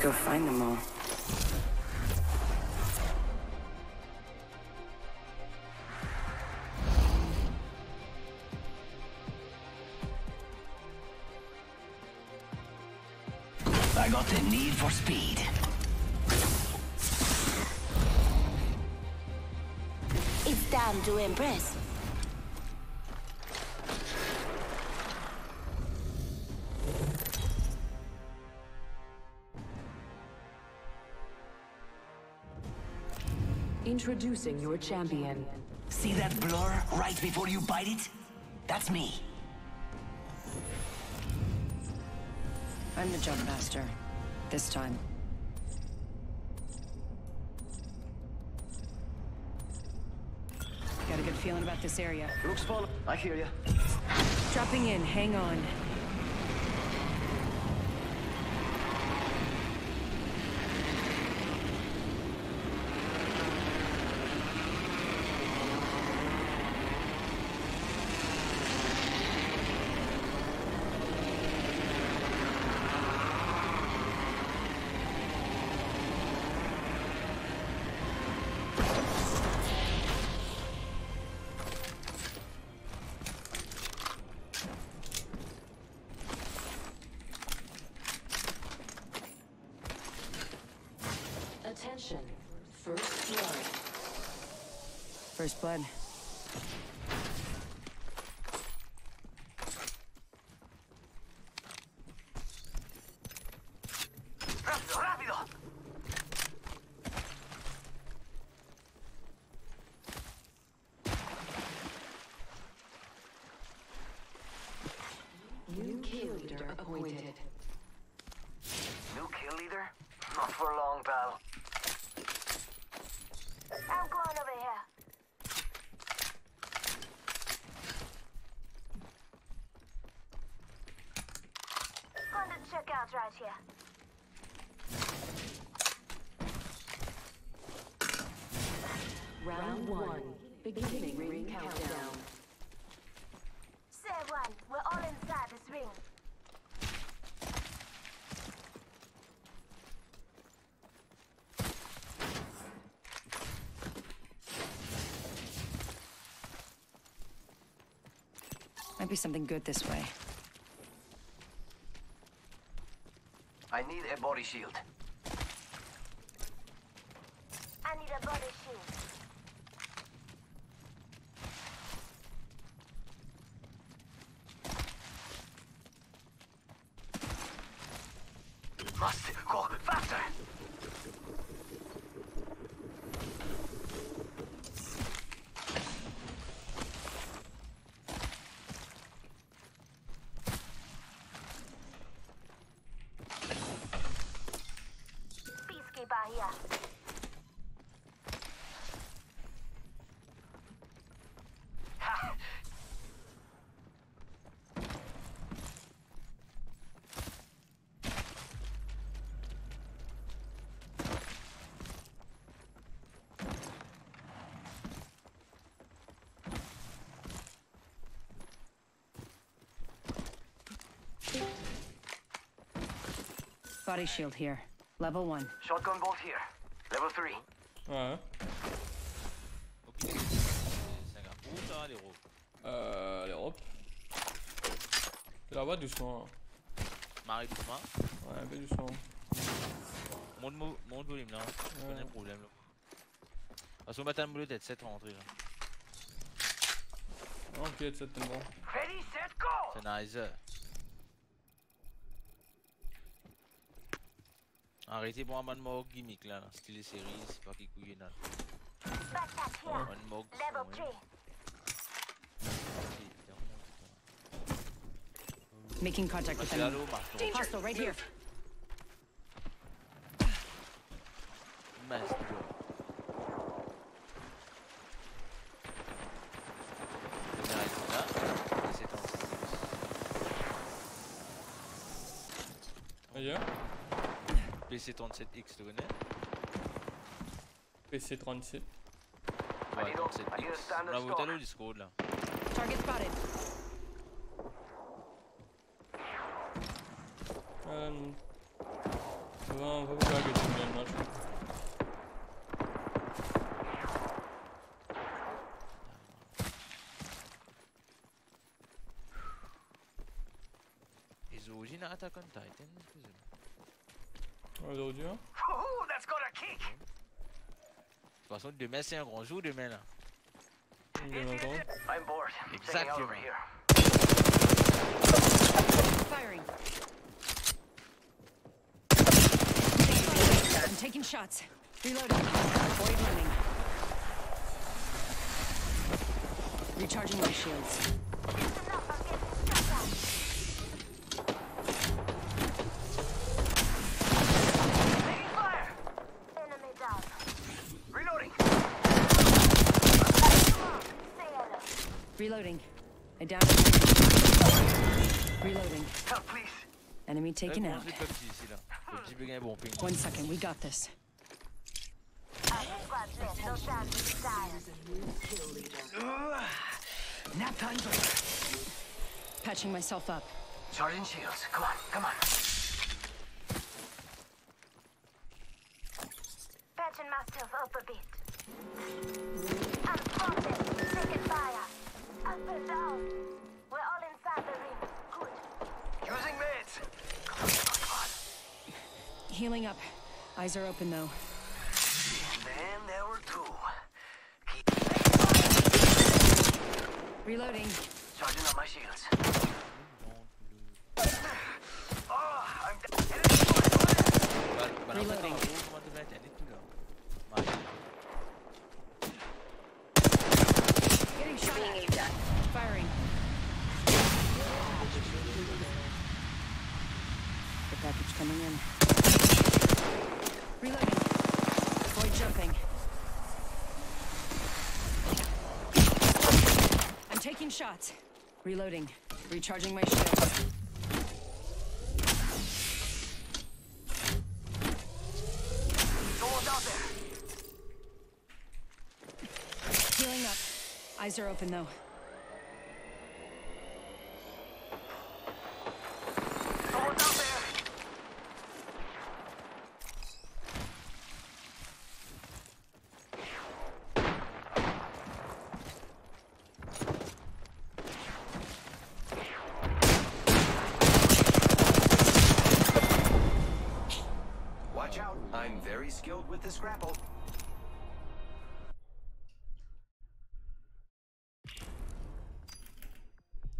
go find them all. I got the need for speed. It's time to impress. Introducing your champion. See that blur right before you bite it? That's me. I'm the jump master. This time. Got a good feeling about this area. Looks fun. I hear ya. Dropping in, hang on. Attention. First blood. First blood. Rápido, rápido. New kill leader appointed. New kill leader? Not for long, pal. I'm going over here. Going to check out right here. Round 1. Beginning ring countdown. Say one, we're all inside this ring. Might be something good this way. I need a body shield. I need a body shield. Must go faster. Peacekeeper here. Ha! Body shield here. Level 1. Shotgun bolt here. Level 3. Ouais. Ok, c'est un gars. Où ça, les roues? Les ropes. Tu la vois doucement. Marie doucement. Ouais, un peu doucement. Monte volume là. C'est pas un problème là. Parce qu'on va t'en boulot d'être 7 rentrées là. Ok, c'est bon. Ready, set, go! C'est nice. Arrêtez pour un man mort gimmick là, style de série, c'est pas qui couille là. Backpack here. Man mort. Level 3. Making contact with Là, them. l'eau marche. Hostile right here. Master. Ailleurs. PC37X, tu connais? PC37. Ouais, 37X. On a voté au Discord là. Target spotted. On va voir que tu me donnes, je crois. Aujourd'hui, on attaque on Titan. Aujourd'hui, hein? Ooh, that's got a kick. De toute façon, demain, c'est un grand jour, demain, là. Bien entendu. I'm bored. Taking out over Exactement. here. Firing. I'm taking shots. Reloading. Void running. Recharging my shields. Taking fire. Enemy down. Reloading. Stay alert. Reloading. I downed. Reloading. Help, please. Enemy taken out. Le petit ici, là. Le petit béguin est bon ping. 1 second, we got this. Squad left. No time to retire. Nap time's over. Patching myself up. Charging shields. Come on, come on. Patching myself up a bit. I'm spotted. Taking fire. Up and down. We're all inside the ring. Good. Using meds. Come on, come on. Healing up. Eyes are open though. And then there were two. Reloading. Charging up my shields. Oh, I'm Reloading. Getting shot at. Firing. The package coming in. Reloading. Void jumping. I'm taking shots. Reloading. Recharging my shield. someone's out there. Healing up. Eyes are open though. Someone's out there. Watch out, I'm very skilled with this grapple.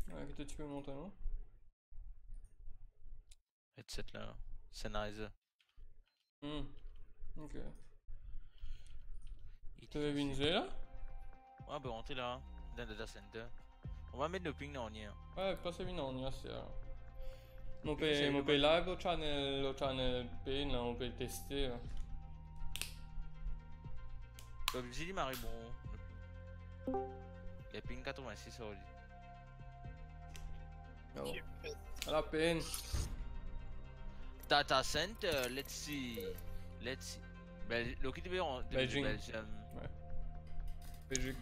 Ouais, que toi tu peux monter, non? Headset là, Sennheiser. Ok. T'avais vu une zé là? Ouais, bah rentrer là, dans le data center. On va mettre le ping dans le Ouais, passez vite en Nia, c'est mon pays live au channel P, là, on peut tester. Comme je dis, Marie, bon. Il y a ping 86 sur lui. Oh. À la peine. Data center, let's see. Look, Belgium. Belgium. Ouais. Belgique.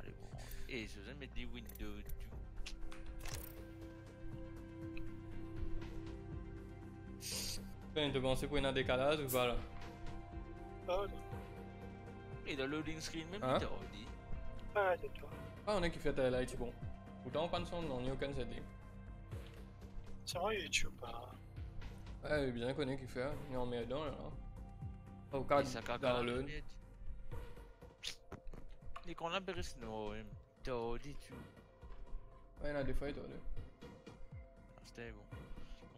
Allez, bon. Et je vais mettre des Windows. Ben, t'as pensé pour un décalage ou pas là? Et dans le loading screen, même, Hein? il t'a dit. Ah, c'est toi. Ah, on a qui fait là, c'est bon. Pourtant, pas de son, on n'y a aucun setting. C'est vrai, YouTube. Hein. Ouais, bien connu qui fait, mais on met dedans là. Au cas dans le. Et qu'on a berré snow, t'as dit tu. Ouais, il y en a des fois, il doit aller. C'était bon.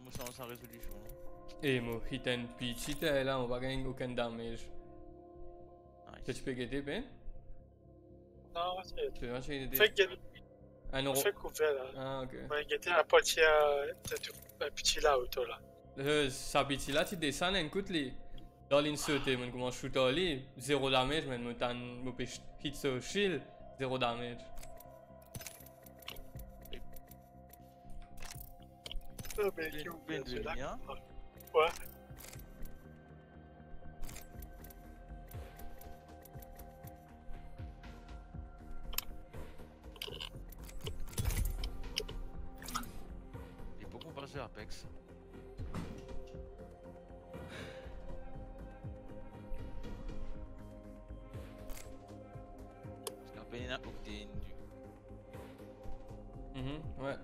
On me sent sans résolution. Et mon hit and pitch, si t'es là, on va gagner aucun damage. Nice. Tu peux guetter, Ben? Non, c'est. Tu veux acheter des. Fais Un euro. Fais couvert là. Ah, ok. Ouais, guetter la portière. Un petit là, auto là. Ça petit là, tu descends un coup de lit. Dans l'insert, je commence à shooter au lit. 0 damage, mais je peux hit sur shield. 0 damage. Ah, mais qui ouvre Ben de là? bien. Ouais. Et pourquoi on passe sur Apex? a octane. Ouais.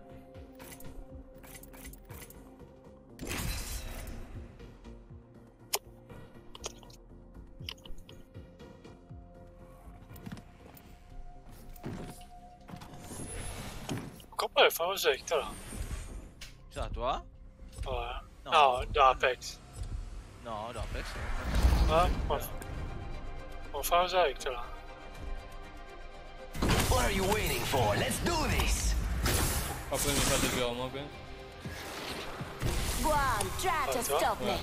Pourquoi pas le faire aux avec toi là? C'est à toi? Ouais. Non. Non, dans Apex. Non, dans Apex. Ouais, on va faire aux avec toi là. What are you waiting for? Let's do this! Après, mais pas de verre, moi, ben. Go on, try to stop me.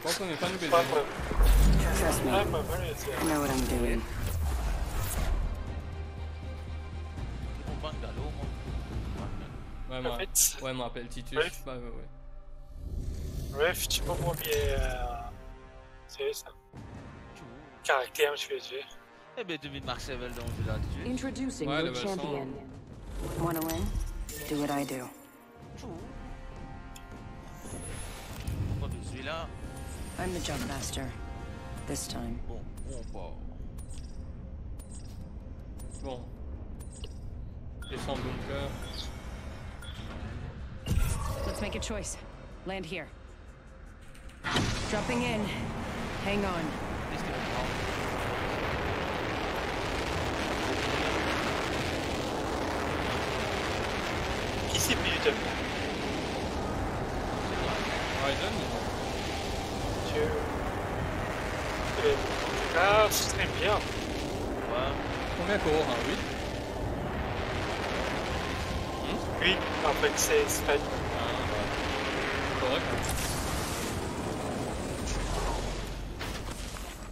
Pourquoi on est pas nous baiser? Trust me. Ouais, pas mal, I know what I'm doing. Je comprends que l'eau, moi. Ouais, moi. fait. Ouais, moi, appelle TiTuS. Ouais. Bah, ouais. Bref, tu peux m'oublier. C'est ça. Caractère, je vais dire. Eh ben, tu vis de Mark Sevel donc tu l'as tué. Introducing Ouais, your le versant. champion. Wanna win? Do what I do. Pourquoi tu suis là? I'm the jump master. This time. Bon, on part. Bon. Descends le bunker. Let's make a choice. Land here. Dropping in. Hang on. Qu'est-ce que tu prends? Qui c'est mieux de Ryzen? Dieu. Ah, c'est très bien. Ouais. Combien court? Un 8? Oui, en fait, c'est fait. Correct.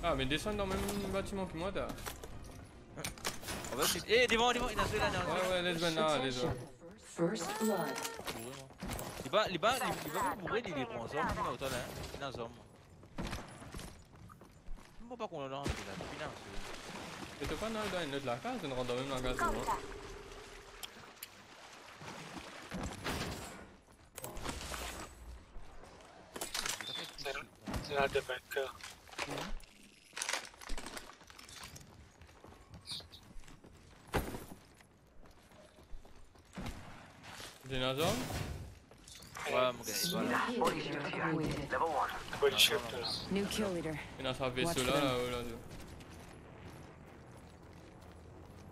Ah, mais descends dans le même bâtiment que moi, t'as. On va essayer. Eh, devant, il y en a celui-là. Ouais, laisse ben là, les autres. First blood. Les bas, bourrés, ils les prennent ensemble. Ils sont autant là. Ils sont ensemble. Je ne sais pas qu'on l'a lancé là. Et t'es pas dans une autre la case, on rentre dans même la case de moi. C'est là de bunker. Dinosaure? Ouais, mon gars, voilà. Body shield here. Appointed. Level 1. Body shift là. New kill leader. Il y a un vaisseau Watch là, them. là-haut, là.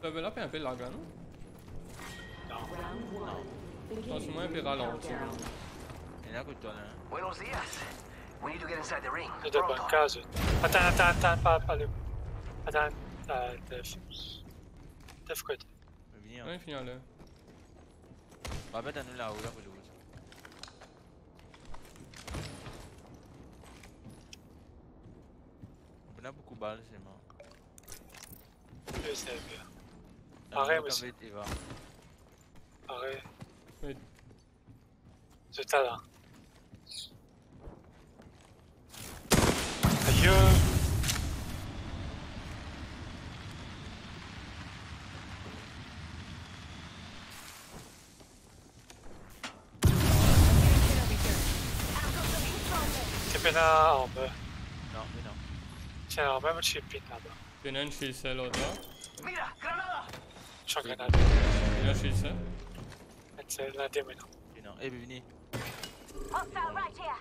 Ça veut là, un peu large, non? Round one. Non, c'est moins un peu ralenti. Il y en a que toi là. Buenos dias. We need to get inside the ring. C'est de bunker. Attends, pas le. Attends, Def quoi? Je vais venir. Ouais, finir là. On va mettre un nous là-haut là pour le voir. On a beaucoup de balles, c'est mort. Je sais bien. Pareil, mais c'est. Il va. Pareil. Oui. Je t'ai là. Aïe! C'est bien en bas. Non, mais non. C'est en bas, mais je suis pin là-bas. Il y en a une shield cell l'autre là. Mira, granada! Je suis en grenade. Il y a une shield cell. C'est la dé maintenant. Et non. Eh, venez. Hostile right here.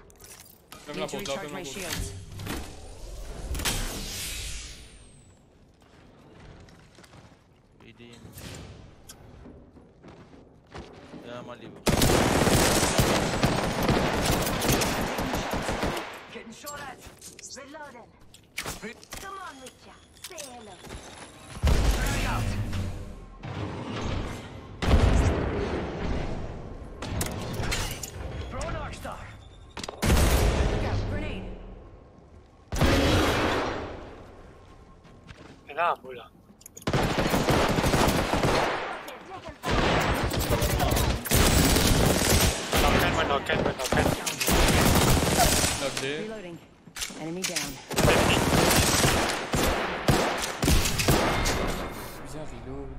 Même la Need to porte là, recharge même la my porte. shields. Aider. Ah, moi libre. Getting shot at! Reloading. Come on with ya. Say hello. Hurry out! Throw an arc star! Look out, grenade. Et là, en bas là. Knock. Knock D. Reloading. Enemy down. Bizarre, reload.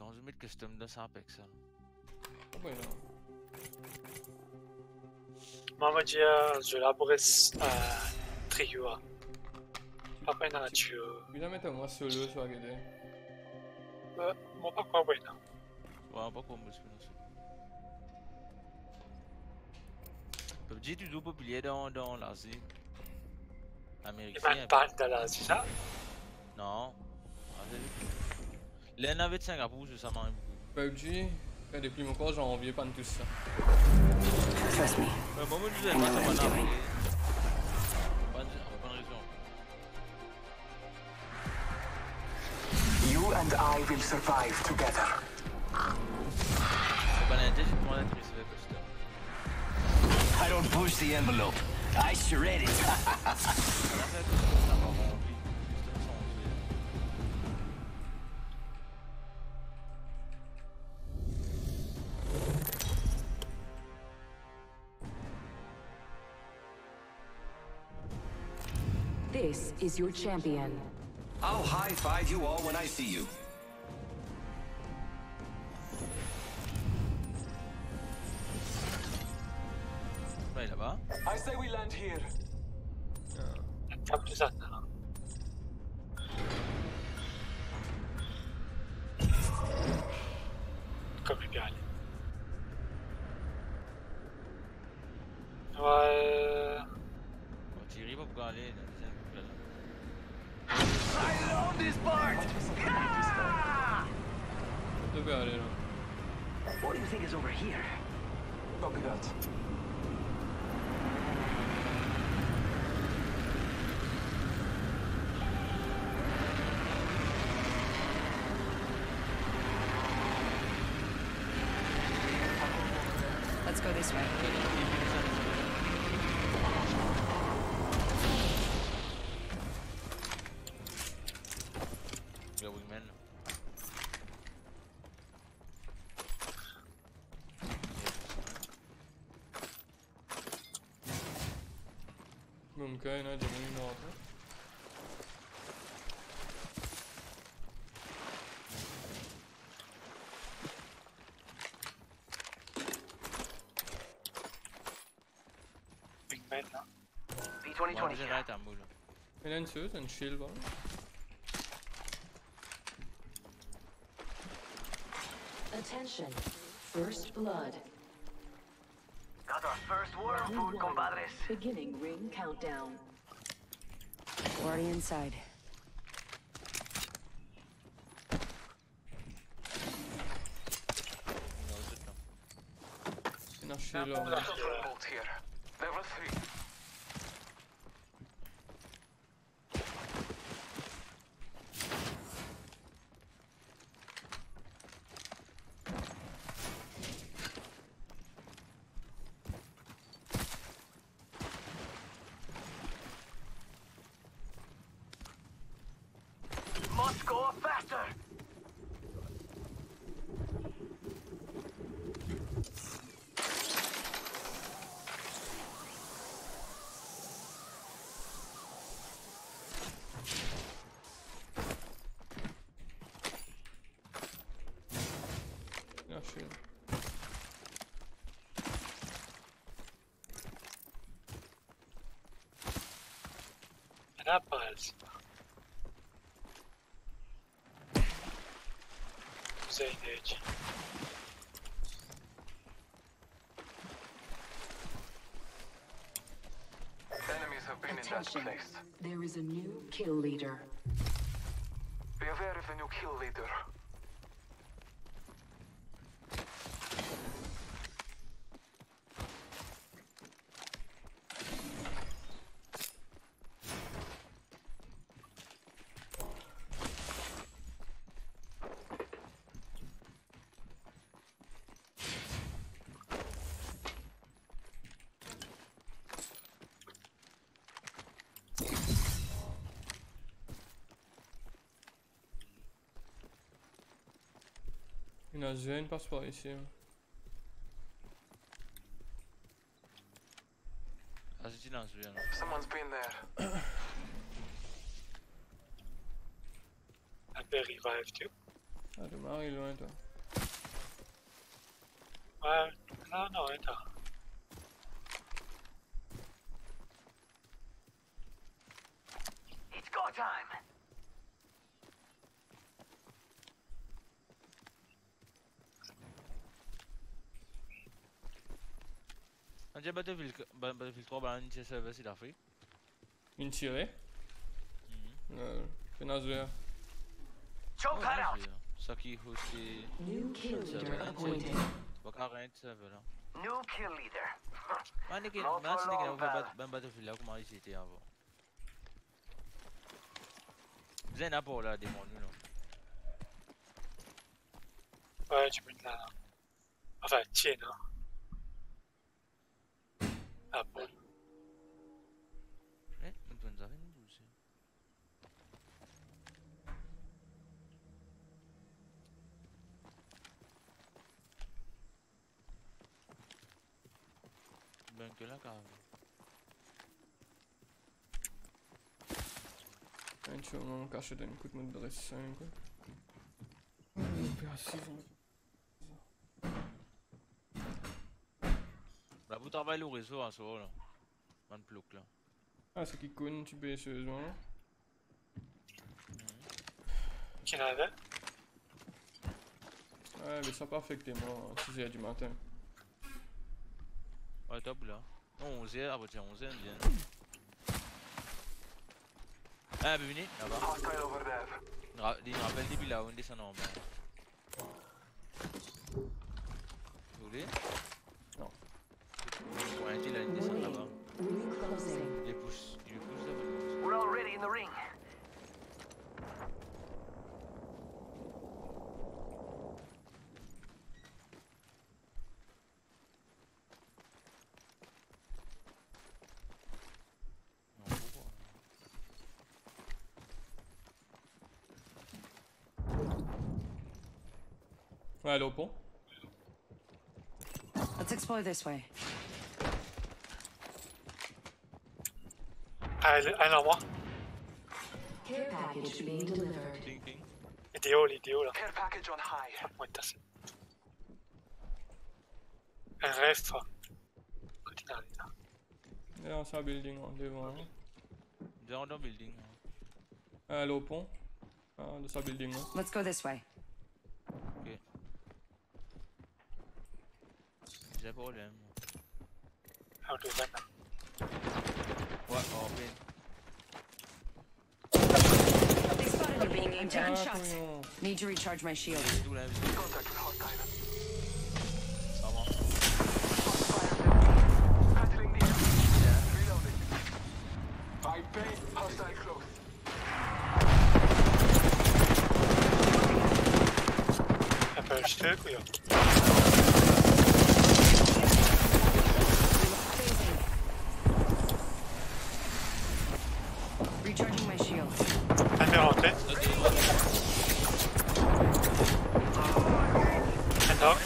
Attends, je vais mettre custom dans ça avec ça. Ah bueno. Mamma dia, je labores trio. Papa na trio. Bisa mettre moi solo sur la GD. Mon pas quoi bueno. Ouais, pas comme je pense. PUBG tu joues populaire dans l'Asie. Il Américain. m'a pas de là, c'est ça? Non. Les navettes de Singapour, ça m'arrive beaucoup. PUBG, depuis mon corps, j'ai envie pas de tout ça. Trust me. Moi, je disais I pas know ça what m'a I'm doing. bonne raison. You and I will survive together. C'est pas l'intérêt, je prends l'intérêt sur les custom. I don't push the envelope. I shred it. This is your champion. I'll high-five you all when I see you. Ouais, là-bas. I say we land here. Pas plus ça. Comme lui bien aller. Ouais. Tu arrives à pouvoir aller. I love this part. Je devais aller là. What do you think is over here? Copy that. Let's go this way. Le wingman. ممكن أجمعين نقطة. Wingman là. B2020 J'ai here. là, t'as un boule. Il y a une suite, une shield. Voilà. Attention. First blood. Got our first worm Round food, one. compadres. Beginning ring countdown. Already inside. Il y a une shield Ah, là. Bolt here. Level 3. Must go faster. Il y a une shield. Là, pareil. Vous avez une edge. Enemies have been in that Attention. place. There is a new kill leader. Be aware of the new kill leader. Il y en a une passe par ici. Ah, c'est dans celui-là. Someone's been there. Un peu revive too. Ah, t'es marré loin, toi. Ouais, non, attends. It's go time. Anche Battlefield 3 ba une server si la fait. Une tirée? C'est naze. Choke that out. Ça qui aussi. New kill leader appointed. Pas carré server là. New kill leader. Man ni Not man for si ni long, ben Battlefield là comment il était avant. Zen a pour là des mondes non. Ouais, tu peux te là. Enfin, tiens, non. Ah bon. Men tu ens une douce. Ben que la cave. Eentje om een kastje doen, goed met de rest zijn. Ja, La vous travaillez le réseau à soi là. Man plouk là. Ah, c'est qui connaît, tu peux sérieusement. Qui en avait? Ouais, mais ça n'a pas affecté moi, 6h du matin. Ouais, top là. Non, 11h, ah bah tiens, 11h, bien. Ah, bienvenue, là-bas. Hostile over there. Il me rappelle des là, on descend en bas. Vous voulez? Non. Ouais, il a une descente là-bas. Ring closing. Il pousse d'abord. We're already in the ring. Non, pourquoi? Ouais, aller au pont. Let's explore this way. Ah, non, moi. Care package being delivered. Ding ding. L'idéo là. Care package on high. Ah, moi, t'as ça. Un rêve, ça. Continue là. Et on s'est building en devant. Dans le building. Aller au pont. Ah, de sa building là. Let's go this way. Ok. J'ai pas problème. Ah, on doit là. Ouais, oh, ben. They spotted me being aimed taking shots. Need to recharge my shield. D'où la vie. Contact with hostile. Ça va. Battling the enemy. Yeah, reloading. I pay. Hostile close. Un peu un stuk ou y'a? Recharging my shield. Un est rentré. Un knock.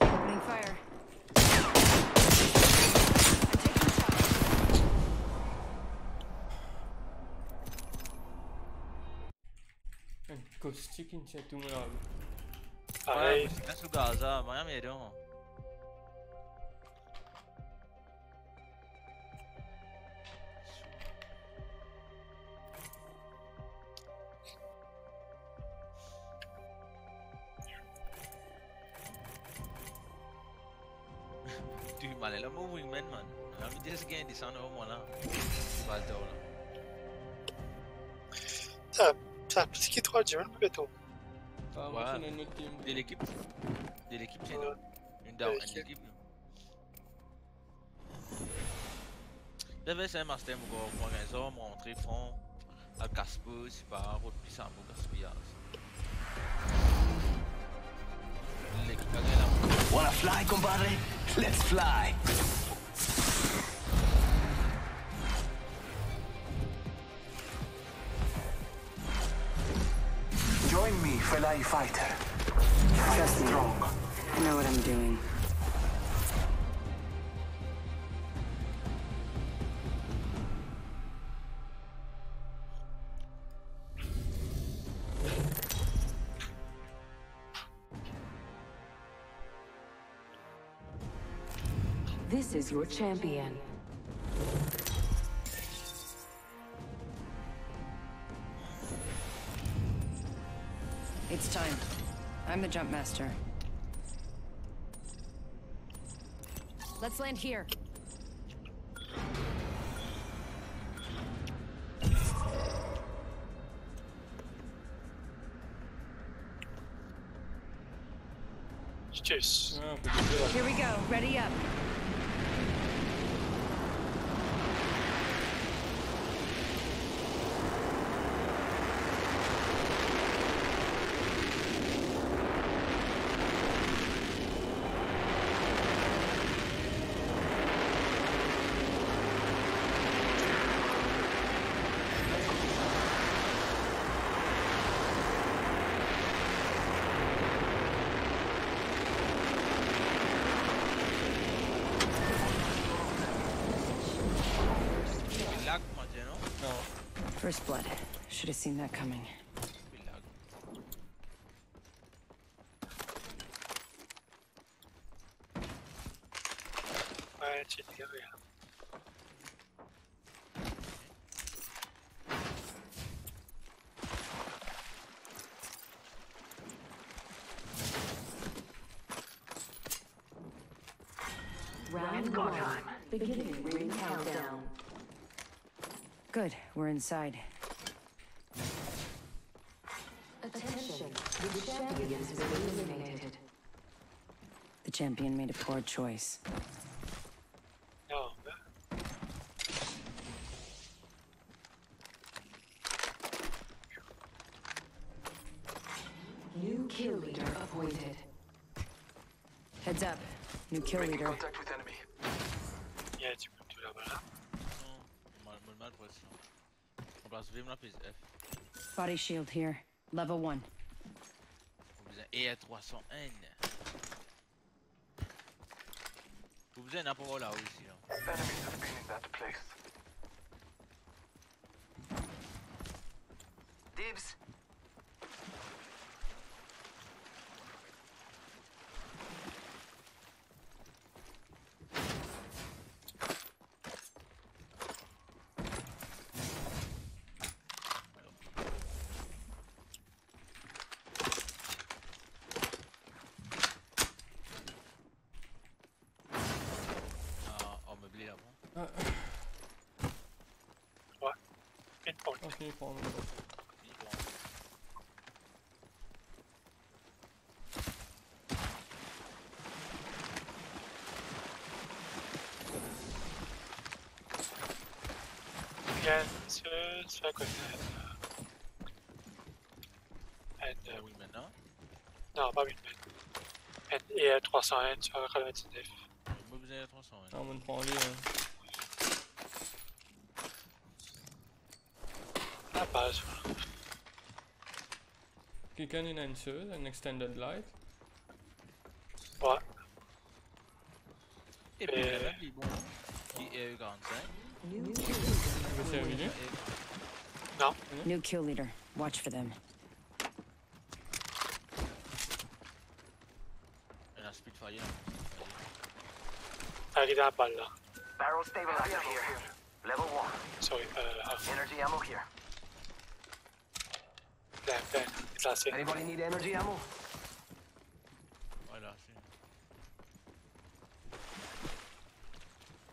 Opening fire. I'm taking shots. Un caustique in chat tout le monde. Pareil. Là sous Gaza, Miami est dedans. Tu mal là moving man. La vidéo c'est gain descend au moins là. Tu vas le temps là. Ça, c'est qui trop dur, le béton. Ah, moi, c'est une autre team. De l'équipe, c'est une down, une équipe. Deve ser mais tempo com organizar, montrer front, a casper, se para outro pisar no gaspiar. L'équipe a gagné. Wanna fly, compadre? Let's fly. Join me, fellow fighter. Trust me. Strong. I know what I'm doing. This is your champion. It's time. I'm the jump master. Let's land here. TiTuS. Ah, peut-être là. Here we go. Ready up. Il lag maintenant. Non. First blood. Should have seen that coming. Il lag. Ouais, tu es dégagé. Round one. Beginning ring countdown. Good. We're inside. Attention. The champion has been eliminated. The champion made a poor choice. Non, New kill leader appointed. Heads up. New kill leader. Contact with enemy. yeah, tu peux tout là-bas là. Non, mal pour ça. On place V la piste F. Body shield here. Level 1. Vous besoin EA301. Vous besoin n'importe là aussi là. Enemies have been in that place. Dibs. On meublé là-bas. Pinpoint. Ah, fini pour un moment. Fini pour Bien, c'est à côté. oui maintenant. Non, pas une et 301 sur 99. Moi besoin EA301. Ah, on va prendre lui. La base, voilà. Quelqu'un in une seule, un extended light. Ouais. Et puis là, il est bon. Il est 45. New kill Tu veux servir lui? Non, New kill leader. Watch for them. Il a Spitfire. arrivé à la balle là. Barrel stabilizer here. Level 1. Sorry, Energy ammo here. plein, classé. Anybody need energy ammo? Voilà, c'est.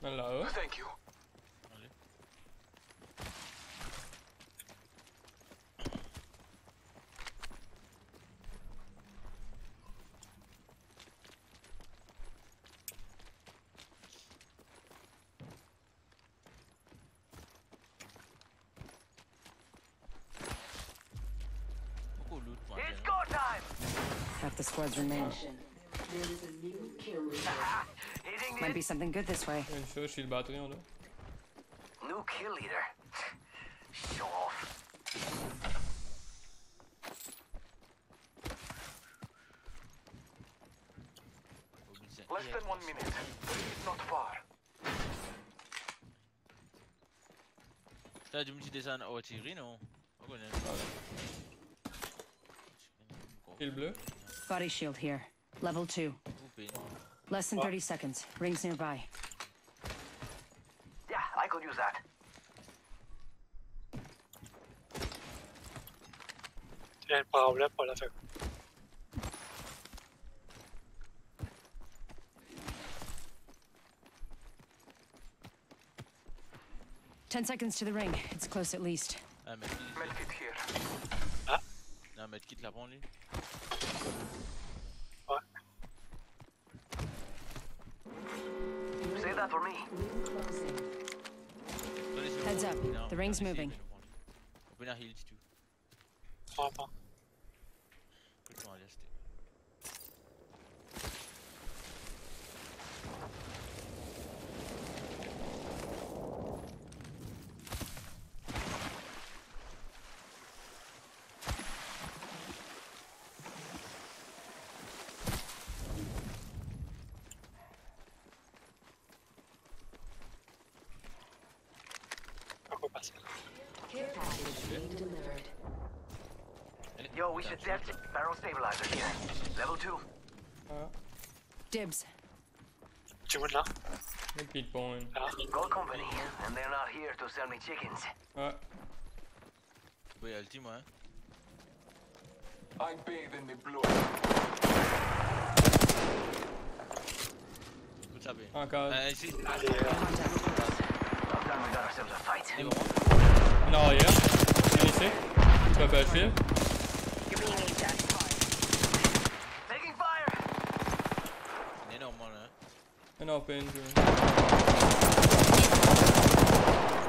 Dans là-haut. Thank you. Allez. Beaucoup de loot It's maintenant. go time! Half the squads remain. There is a new kill leader. Hitting Might it. be something good this way. Une seule, shield batterie en là. New kill leader. Show off. Less than 1 minute. It's not far. T'as du multi-dessin au tiré, non? On connaît. Shield bleu. Body shield here. Level 2. Coupé. Less than 30 seconds. Rings nearby. defuse that. Il y a une parabole pour la faire. 10 seconds to the ring. It's close at least. Ah, medkit ici. Medkit here. Ah, Non, medkit là-bas, lui. ouais. Save that for me. Heads up. The ring's moving. On peut la heal si tu veux. Prends pas. Je peux t'en rester. Pourquoi pas ça? Care package being delivered. Yo, we should depth barrel stabilizer here. Level 2. Dibs. Tu vois là? Medkit point. Ah, Gold company, and they're not here to sell me chickens. Ouais. Oui, ulti, moi. Hein. I bathe in the blood. Good job, eh. Encore. Ici. allez, About time we got ourselves a fight. Il est bon. En arrière. Un ici. Tu vas bâcher. You're being aimed at. Taking fire! Il est énorme, là. Un open.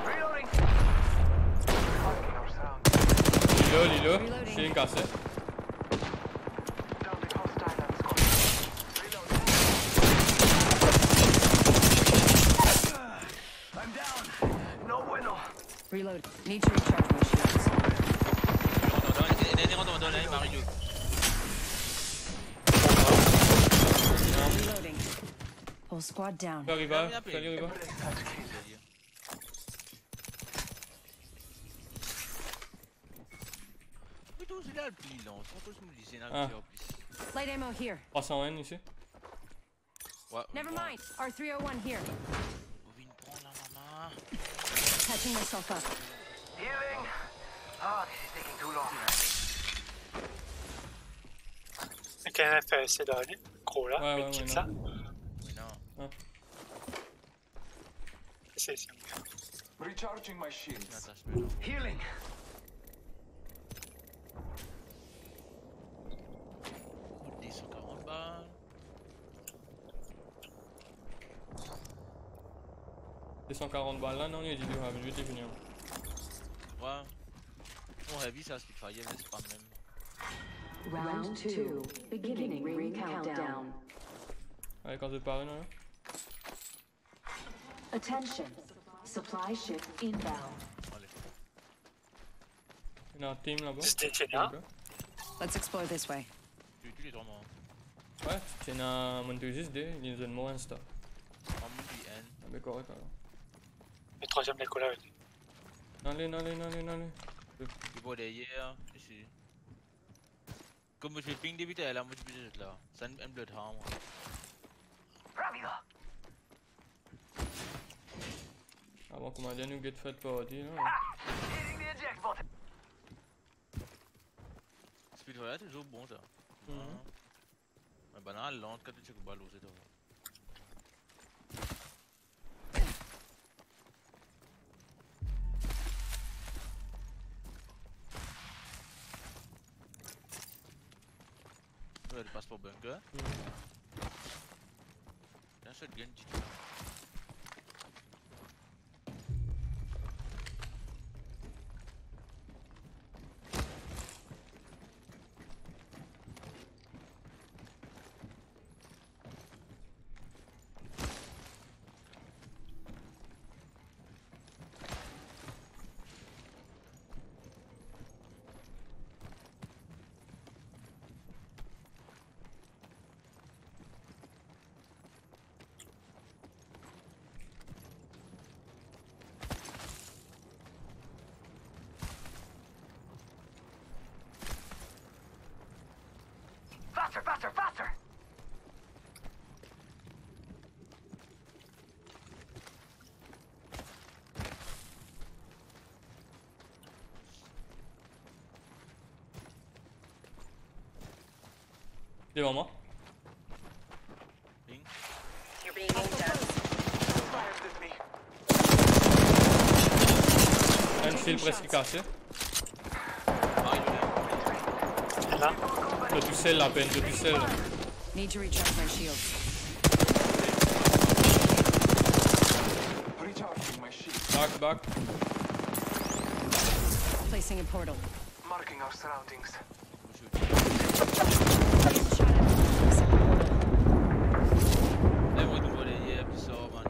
Reloading! Il est là. Je suis une cassette. I'm down! No bueno! Reload. Need to recharge my shields. Il rentre dans la MRU. Reloading. Whole squad down. Fais river. Fais river. Mais tous, il a le pli, là. On se tous me lycée, là, Ah. en plus. Light ammo here. 300 ici. Ouais. Never mind. R301 here. On vient de prendre la maman. Patching myself up. Healing! Oh, this is taking too long. il y a un FSC d'aller. Gros là, Ouais, mais ouais, quitte ouais, ça. Mais non. C'est Recharging my Tu shields. m'attaches pas, là. Healing! Des 140 balles. C'est 140 balles là, non, il y a du durable. Je vais te finir. Ouais. Mon heavy, ça, Spitfire, mais c'est pas le même. Round 2. Beginning ring countdown. Allez, quand je pars, là. Attention. Supply ship inbound. Allez. Il y a un team là-bas. C'était là. Let's explore this way. Tu les trois morts. Ouais, tu es un monteuse de, il y a un mot insta. En multi-N. Ah, mais correct alors. Le troisième école là. Allez, allez, allez, allez. Il va derrière, ici. Comme je fais ping des vitesses là, moi je peux juste là. C'est un blood harm. Rapido! Avant qu'on m'a dit nous get fait party là. Hitting the eject button! Spitfire, c'est toujours bon ça. Mais banal, lent quand tu checkes le ballon, c'est tout. Ouais, il passe pour bunker. Il y a un shotgun, TiTuS. Faster, faster, faster! Devant moi. Ping. You're being aimed at. Un shield presque cassé. Ah, il est là. Là. Le tout seul à peine, le tout seul. Need to recharge my shields. Recharging my shield. Back. Placing a portal. Marking our surroundings. É muito por aí, é pessoal, mano.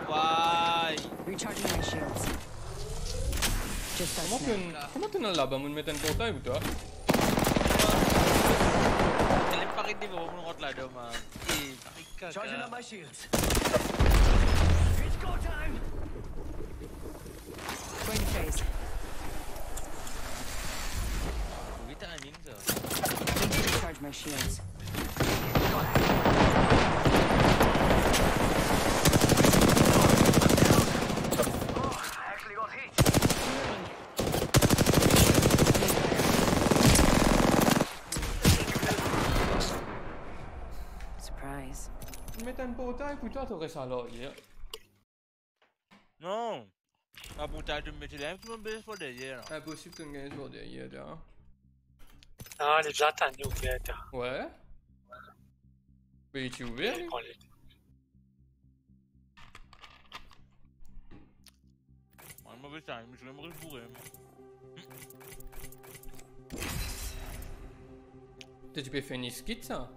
Vai! Recharging my shields. Just us now. Comment tu n'as là-bas, me mettre un portail ou toi? Ele pakai di bawah menurut lah dah, man. Pakai Charging up kakak. my shields. It's go time. Going to phase. Kita anjing tu. Need to recharge my shields. Oh, I actually got hit. Surprise. Mettre un portail pour toi, t'aurais ça là hier. Non. A puta de mettre là, tu me baisses pour derrière. Impossible de gagner ce bordel hier, là. Non, les gens t'en ont ouvert. Ouais. Mais tu es ouvert? lui? Un mauvais time, je vais me rebourrer. Tu peux faire une skit ça?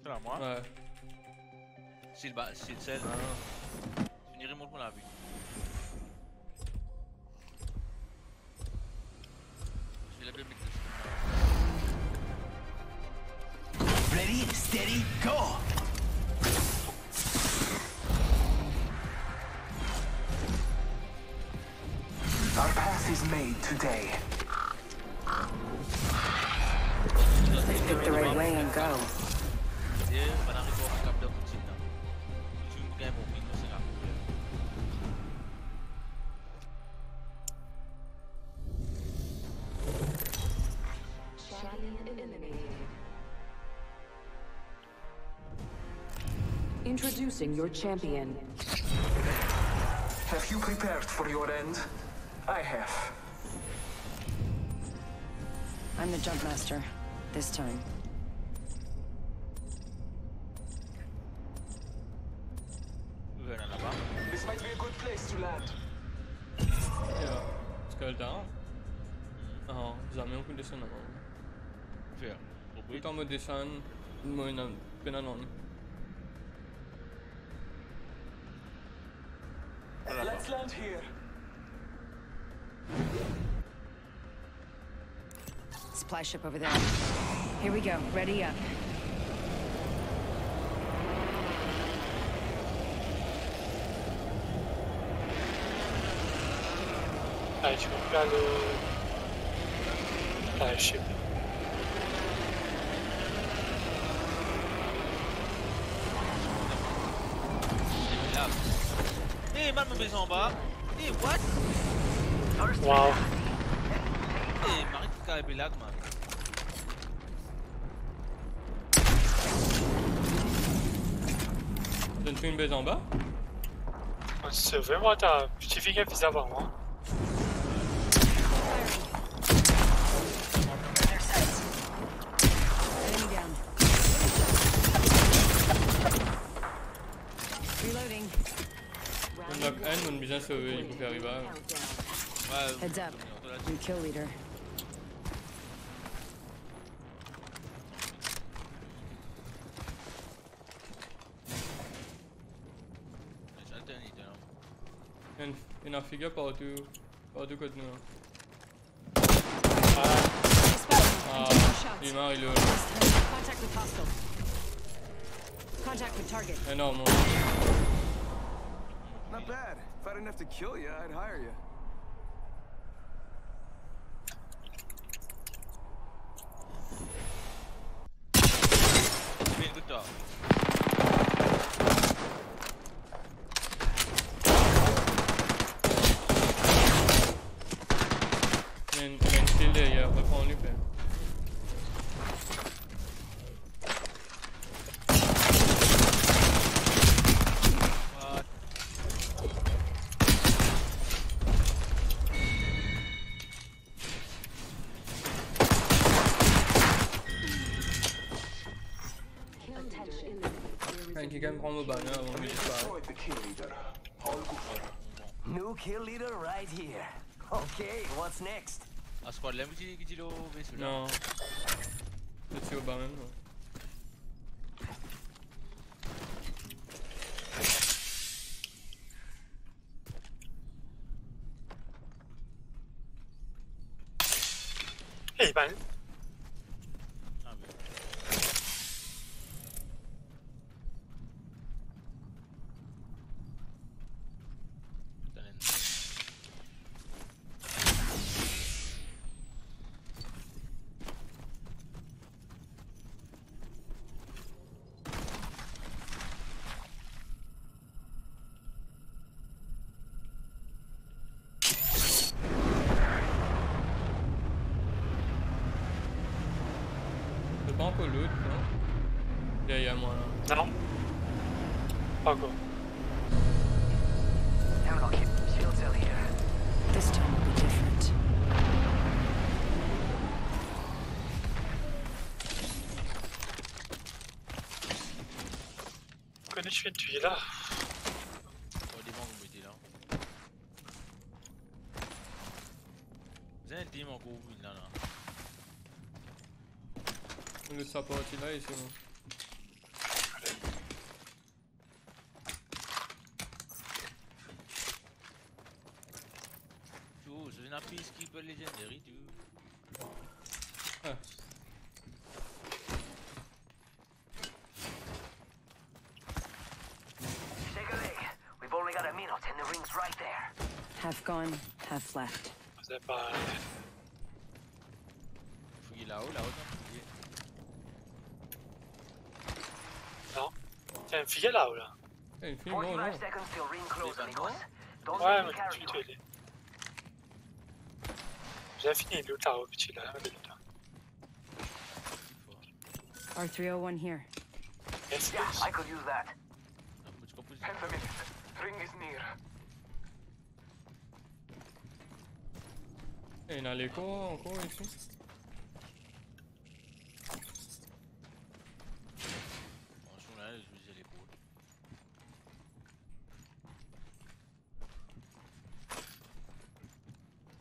C'est là, moi. Ouais. C'est le sel. Je n'irai pour la vie. Je vais la bien mettre. Ready, steady, go. Our path is made today. Pick the right way and go. Dia barang itu orang kap dah kucing dah. Cuma kayak bombing tu senang. Champion eliminated. Introducing your champion. Have you prepared for your end? I have. I'm the jump master. This time. This might be a good place to land. Ja. Skal jeg der? Aha, zamiem kun descend na mão. Fair. Então me descend, mo na pinanon. Let's land here. Supply ship over there. Here we go. Ready up. Allez, tu peux faire le... Ah, je sais pas. Eh, man me met en bas. Eh, what? Wow. Eh, Marie qui carré lag, man. Donne-tu une baise en bas? C'est vraiment ta... Je t'ai fait qu'elle faisait avant moi. Enemy down. Reloading. On knock un, on bien sauvé, il faut faire arriver. Ouais. Heads up. New kill leader. Il y a un figure partout côté nous. Ah, il est mort, il est Contact with hostile. Contact with target. énorme. Not bad. If I didn't have to kill you, I'd hire you. Bien, good job. Il y a une shield derrière, reprends-lui. qui quand même prend mon banner avant de me disparaître. the kill leader. All good. New kill leader right here. Okay, what's next? A squad là, qui dit le vaisseau là. Non. Je suis au bas même. Ouais. Hey, ben. Ah oui. C'est pas encore l'autre, non? Derrière moi là. Non. Pas encore. Downlock it. Shield cell here. This time will be different. Connais, je fais tuer là. Oh, des bancs, vous mettez là. Vous avez un team encore où il là là. Le support il là ici. Tu c'est une piste qui peut légendaire, tu. Ah. Take a leg. We've only got a minute and the ring's right there. Half gone, half left. C'est pas. Fouiller là-haut, là-haut, non? Non. Tiens, filet là ou là? Eh, une fille, non, 45 non. seconds till ring close, Les amigos. bandeaux? Don't Ouais, let me mais carry tu you. tues les. J'ai fini le là-haut, petit là. R301 here. Yes, Yeah, yes. I could use that. Ah, faut que tu composes. Half a minute. Ring is near. Eh, il y a l'écho encore ici. Franchement, là, je visais l'épaule.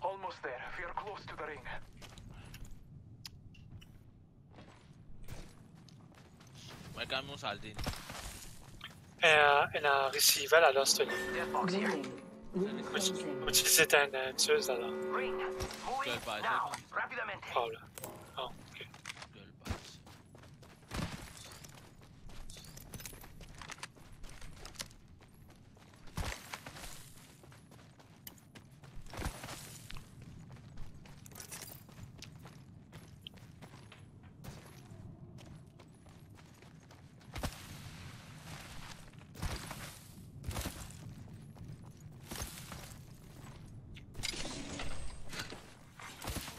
Almost there. We're close to the ring. Ouais, quand même, on s'alterne. Elle a receiver là, c'est une. Death box here. Loading. Loop closing. Utiliser une tueuse là. Ring. Moving Girl pass, now. right? Rapidamente. Oh là. Oh, ok. Gueule passe.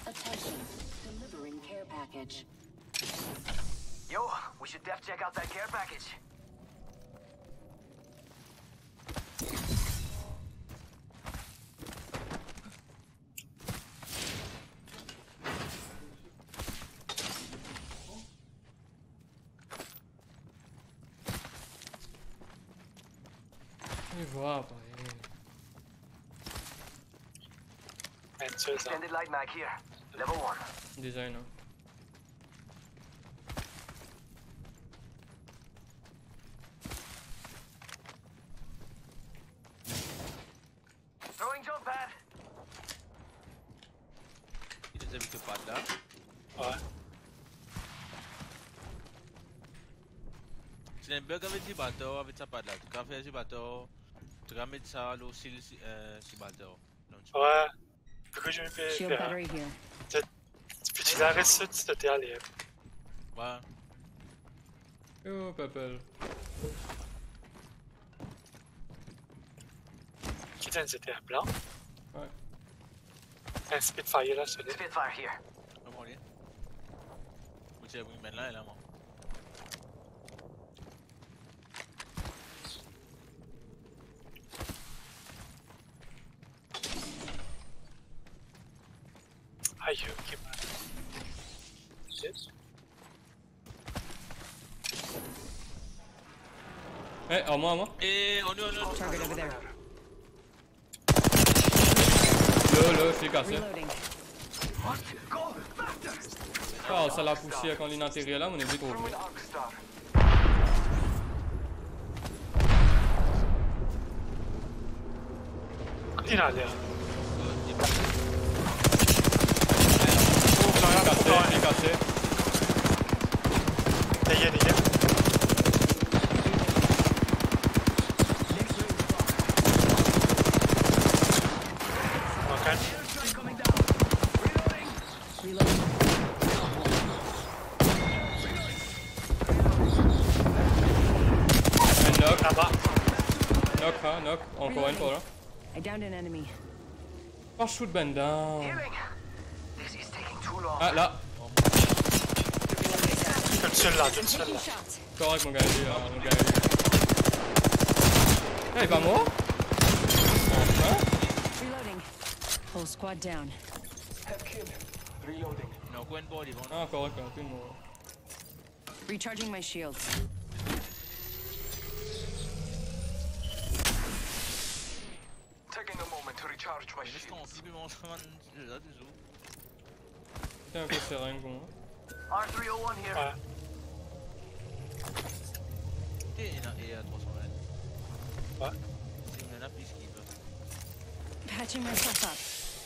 Attention. Delivering care package. Yo, we should def check out that care package. Et voilà, pareil. Une tueuse là. Extended light mag here. Level 1. Design, hein. Throwing jump pad. Il les habite pas là. Ouais. Tu n'as pas avec des bateaux, avec ça pas là. Tu as fait des bateaux. Tu vas mettre ça là aussi, ces bateaux. Ouais. Pourquoi je me fais Shield faire? battery here. Tu peux arrêter ça, tu t'es allé. Ouais. Oh, Papel. Qui t'a c'était un blanc? Ouais. Un Spitfire là, celui-là. Spitfire here. Comment on est? Vous êtes maintenant, elle est là, moi. Aïe, ok. Yes. Eh, à moi. Et on est. Target over there. Le, je l'ai cassé. Reloading. Ah, ça l'a poussé quand il est intérieur là, mais on est vite revenu. Continue à l'air. Il est cassé. Dégage. Ok. Un knock. Là-bas. Knock. Encore une fois là. I downed an enemy. Oh, shoot Ben down. Healing. This is taking too long. Ah, là. Une seule là. Correct, mon gars. Eh, il est pas mort? Enfin? Reloading. Whole squad down. Non, go and body, bon. Ah, correct, aucune mort. Recharging my shields. Taking a moment to recharge my Laisse ton shields. petit mon chemin là, toujours. C'est un peu serein pour moi. R301 here. Ouais. Et il y a 320. Ouais. C'est une nana peacekeeper. Patching myself up.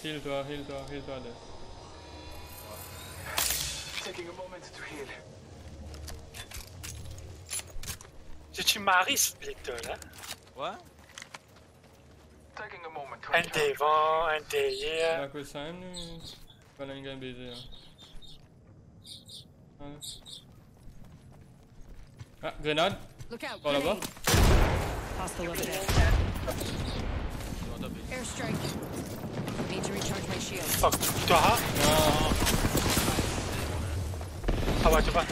Heal-toi, là. Taking a moment to heal. Tu maries Splitter là. Ouais? Taking a moment to Un recharge. devant, un derrière. À cause de ça, nous. Voilà une gamme baiser. Ah, grenade. Look out. Par là-bas. Grenade. Hostile over there. Ils vont taper. Airstrike. Need to recharge my shields. Fuck, toi, hein? Non. Ah ouais, tu vois.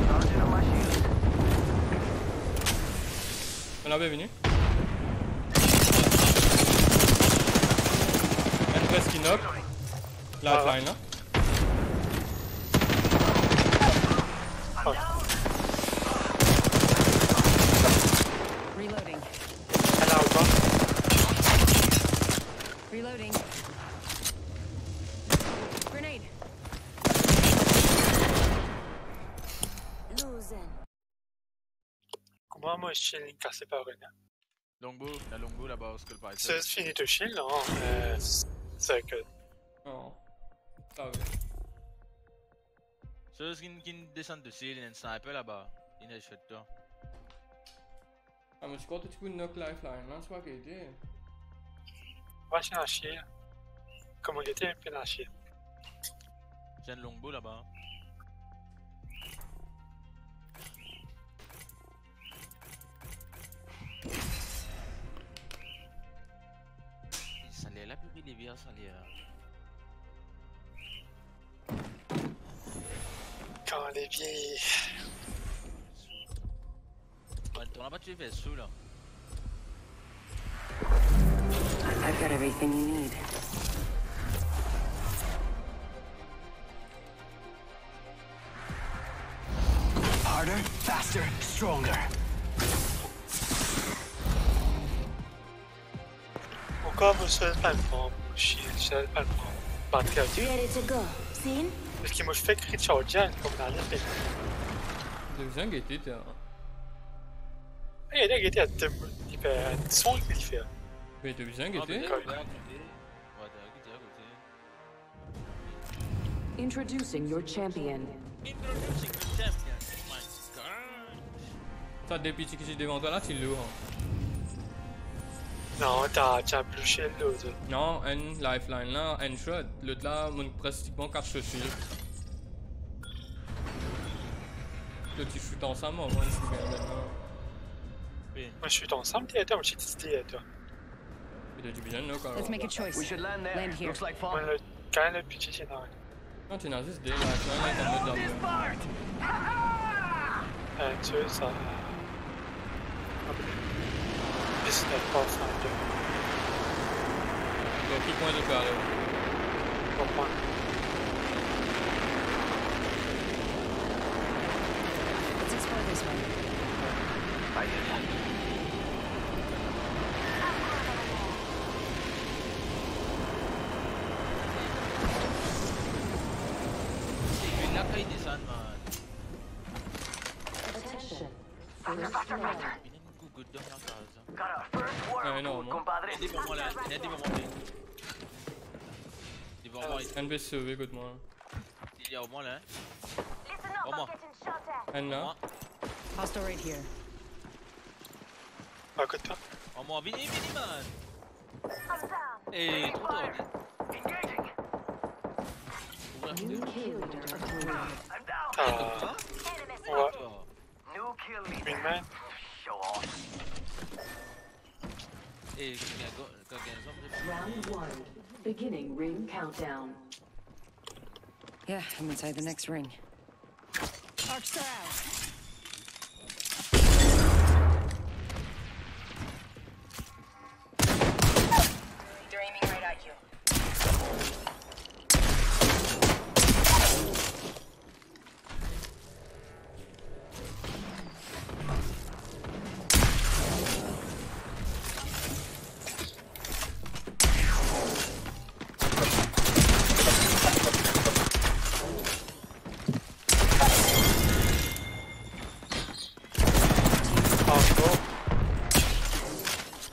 Charging on my shields. On avait venu. Un presque knock. Lifeline là. Reloading. Elle a encore. Reloading. Grenade. Losing. Comment moi je suis cassé par une. Longbow, la longbow là-bas, ce que le paille. C'est fini de shield, non? C'est que. Non. Ah ouais. Ceux qui descendent de ciel, il y a un sniper là-bas. Il est fait toi. Ah, mais je crois que tu peux knock lifeline là, c'est pas qu'il était. Va chez la chier. Comment il était un peu la chier. J'ai un longbow là-bas. Ça l'est là, puis les vies, ça l'est là. Quand les vieilles. Ouais, ton là-bas, tu fais sous là. I've got everything you need. Harder, faster, stronger. Encore mon seul pas le prendre. Chier, seul pas le prendre. Batterie à Dieu. Ready to go. Seen? Parce que moi je fais crit charger comme dans l'effet. De bien guetté, t'es. Et là, il était à 10 son qu'il fait. Mais t'es bien Ah, guetté? mais t'es à côté. Ouais, t'es à côté. Introducing your champion. Introducing the champion. Oh my god. T'as des petits qui sont devant toi là, tu l'as. Non, t'as plus shield l'autre. Non, un lifeline là, un shot. L'autre là, mon pratiquement 4 shots shield. Là, tu shoots ensemble, moi, je suis bien maintenant. Oui. Moi je suis ensemble, t'es à toi, moi je suis dit à toi. Il a du bien là, quand Let's make a choice. We should land there. Land here. Looks like Moi fun. le quand le petit c'est dans. Non, tu n'as juste des lifelines là, t'as mode d'armes. Tu sais, ça. Business Pathfinder. Donc, qui point de faire là? Comprends. Hey, descend, man. Attention. Faster, faster, faster. Pinang good daw na casa. Got our first I worm know, food, man. compadre. Hindi pa mo lang. Hindi pa mo lang. Di ba mo? En blir sugen good morgen. Di yaw mo lang. Listen up, Omo. I'm getting shot at. En nå? Hostile right here. Bakit pa? Omo, bini man. I'm down. Eh, tuto. Engaging. New kill leader appointed. I'm down. Enemy What? New kill leader. Wingman? Show off. Eh, kagyan something. Round 1. Beginning ring countdown. Yeah, I'm inside the next ring. Arcs are out. They're aiming right at you.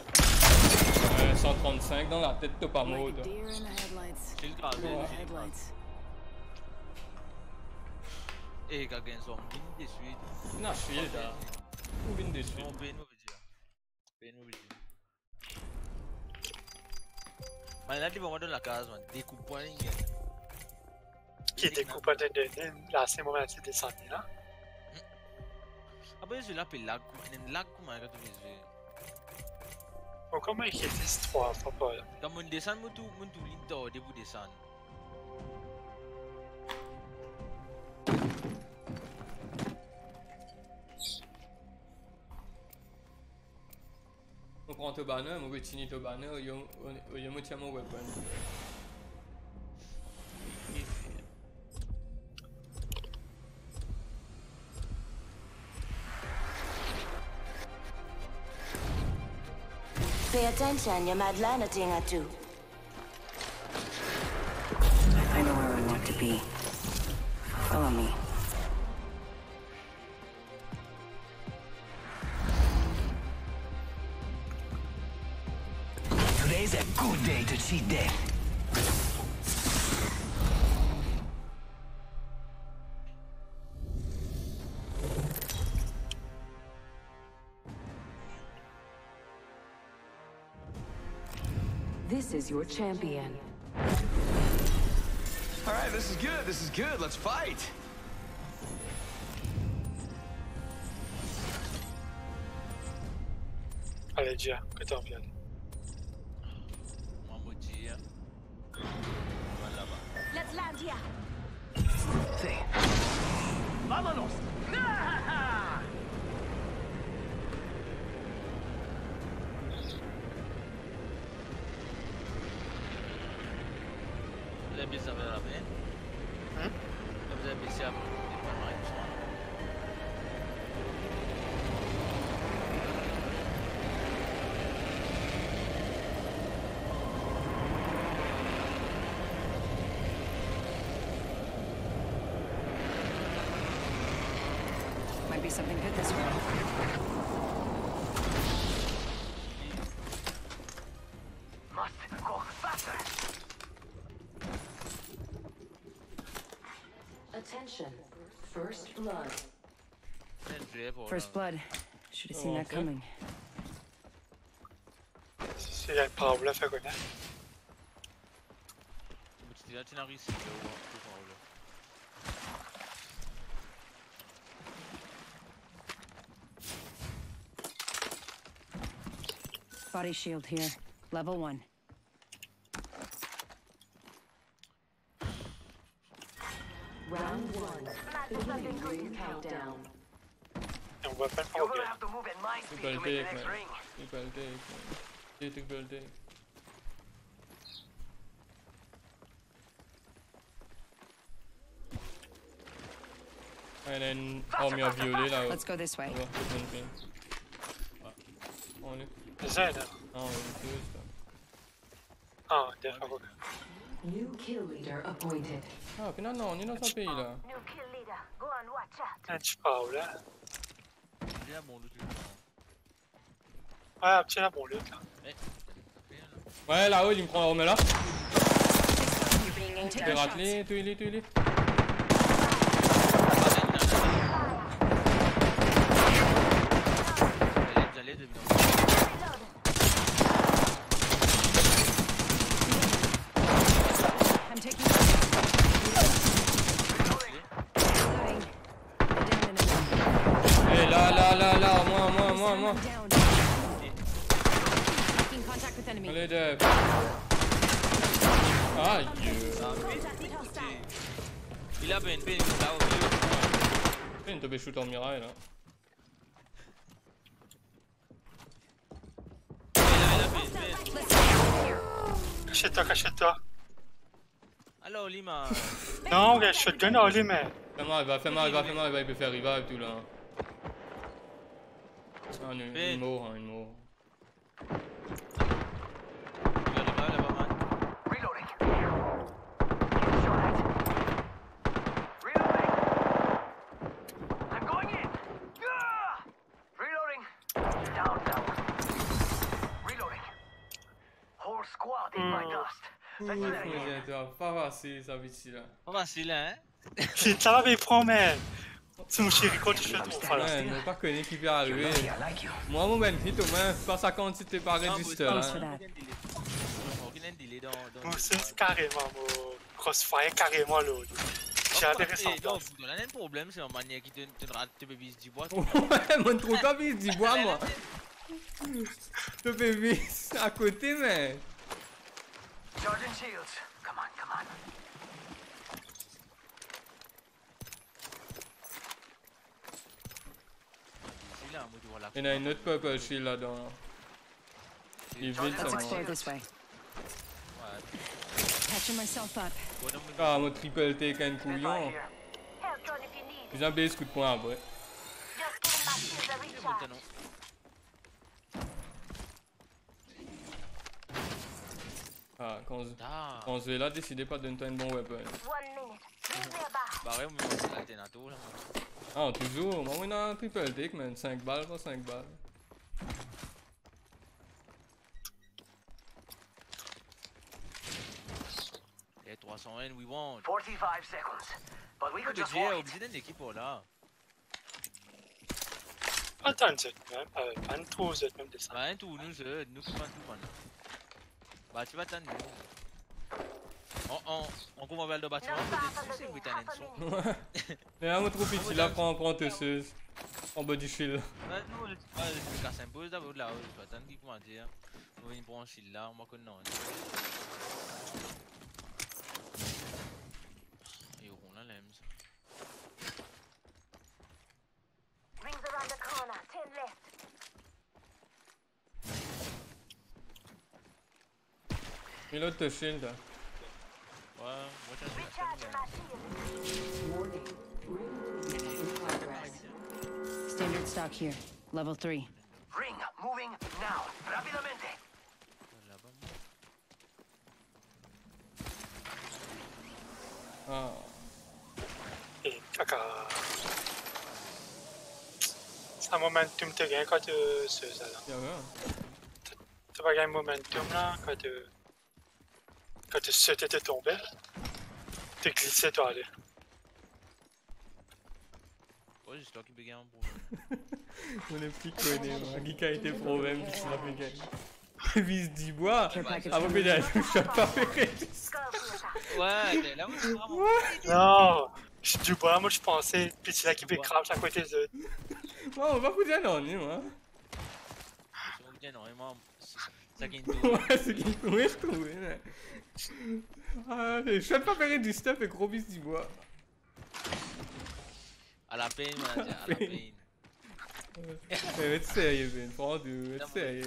Ouais, 135 dans la tête de pas Like a mode. deer in the headlights. Chill ka, In the chill. headlights. Eh, kagyan som bin de suite. Na shield da. Où vient dessus? Non, ben mo video. Ben mo video. Ma là di ba mo don la casa, man. Découpant ninguém. Qui découpe à là, c'est moment de descendre là. Après, je l'appelle lag. Un lag, comment est-ce que tu fais? Bon, comment il existe 3 fois pas là? Quand on descend, on tout l'inter au début descend. On prend ton banner, on va finir ton banner, on va tirer mon weapon. Pay attention, you mad land a thing or two. I know where I want to be. Follow me. Today's a good day to cheat death. This is your champion. All right, this is good. This is good. Let's fight. Allez, Gia, que t'en viennes. Mambo dia. Voilà ba. Let's land here. Sí. ¡Vámonos! Vous avez bien savoir la peine? Vous avez bien savoir la peine? Might be something good this way. Must go faster. Attention. First blood. First blood. Should have seen that Okay. coming. C'est un problème, fait connaître. Tu là, tu n'as réussi là. Body shield here. Level 1. Round 1. Beginning ring countdown. Un weapon You're for gonna bien. have to move at my speed Triple to make the take, next man. ring. Triple take, man. Triple take. And then army of violet là. Let's go this way. On va faire une pin. On est. C'est ça, là. Non, on est tous là. Ah, d'accord. New kill leader appointed. Ah, finalement, on est dans un pays là. New kill chat. Tu parles là. J'ai un bon loot. Ouais, tiens, bon loot là. Ouais, là-haut, il me prend, on met là. You're being aimed J'ai at. raté, tuez-les. J'allais de I'm taking Reloading. Down and in. Eh, là, moi. Down. Making contact with enemy. Allez, Dev. Aïe. Il a bien une là au milieu. Fais une tombée shoot en miraille là. Il a bien. Cachette-toi. Alors, Lima. Non, regarde, shotgun à lui, mais. Fais-moi, il peut faire revive tout là. Ah, une mort. Reloading. Shot. Reloading. I'm going in. Ah! Reloading. Down. Reloading. Whole squad in my dust. Let's do that again. Pas facile ça vite là. Pas facile, hein? Ça va bien prendre, mais. Tu me chéris quand tu fais ton voilà. Ouais, on pas connu qui peut arriver. Lucky I like you. Moi, mon benefit au moins, pas ça quand tu t'es pas registré là. Thanks for that. Aucun délai dans. Moi, c'est carrément, mon crossfire, carrément l'autre. J'ai intéressant. Non, il y a un problème, c'est la manière qui te rate tes bébés du bois. Ouais, mon trop tard, il dit bois moi. Le bébé à côté, mais. Charging shields. Come on. Il y en a une autre purple shield là-dedans. Il est vide, Let's ça explore moi. this way. Patching myself up. Ah, mon triple T qu'un couillon. Health drone if you need. J'ai un base coup de poing après. Just getting my shields a recharge. Ah, quand je vais là, décidez pas de donner un bon weapon. 1 minute. Bring me a bar. Bah ouais, mais c'est l'alternato là. Ah, toujours. Moi, on a un triple T, man. 5 balles, pas 5 balles. Et 301, we want. 45 seconds. But we could Le just GR walk it. obligé d'une équipe là. Attends, Z même. Pas trop Z même de ça. Bah, un tout, nous qui pas tout, man. Bah, tu vas t'en on couvre un val de bâtiment, c'est Britannique. Mais un trop petit là, prends tesseuse. En bas du shield. Bah, nous, je casse un peu d'abord là, je vais attendre qui comment dire. On va venir pour un shield là, on va connaître. Et on a l'aime ça. Rings around the corner. 10 left. Et l'autre shield. Ouais, moi j'ai Recharging my shield. Warning. Ring in progress. Standard stock here. Level 3. Ring moving now. Rápidamente. Ah. Et caca. C'est un momentum te gagne quand tu sais ça là. Y'a rien. Tu vas gagner momentum là quand tu sautais te tomber. Tu glissais toi aller. Ouais, j'espère qu'il peut gagner un problème. On est plus connus, hein. Qui a été problème, qui l'a fait gagner. Vis du bois. Care package. Ah, vous pouvez dire, je suis pas fait. Ouais, mais là, moi, c'est vraiment. Non, je du bois, moi je pensais, puis c'est là qui crache à côté de. Moi, on va foutre un anonyme, hein. C'est bien, énormément. Ça gagne tout. Ouais, c'est qui oui, je trouvais, mais. Ah, je suis pas faire du stuff et gros vis du bois. À la peine, man, à la peine. Mais tu sérieux, Ben, prends deux, tu sérieux.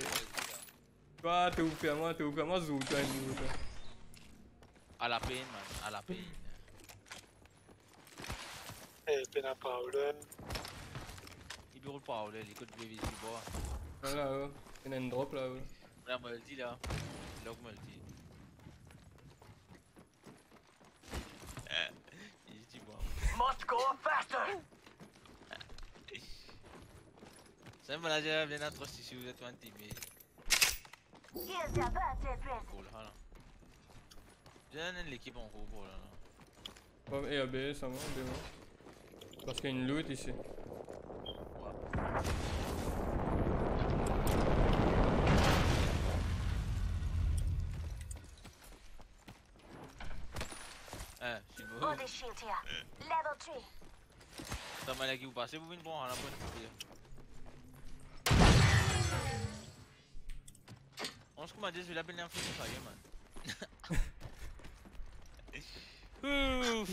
Toi, t'es ouf à moi, zou, toi, nous, toi. À la peine, man, à la peine. Eh, pena Paula. Il ne roule pas, là, les codes de bébé du bois. Voilà, là, il y en a une drop là. Là, me le dit, là. Là, me le dit. Il dit, bon. Must go faster. Sen manager viene a trust ici, vous êtes un team. Here's your birthday present. Cool, hala. J'ai l'équipe en gros pour là. Pas A à B, ça va, B va. Parce qu'il y a une loot ici. Ah, je suis beau. Body shield here. Level 3. Ça m'a l'air vous passez, vous venez bon à la bonne idée. On se commence à dire que je vais l'appeler un peu de fire, man. Ouf!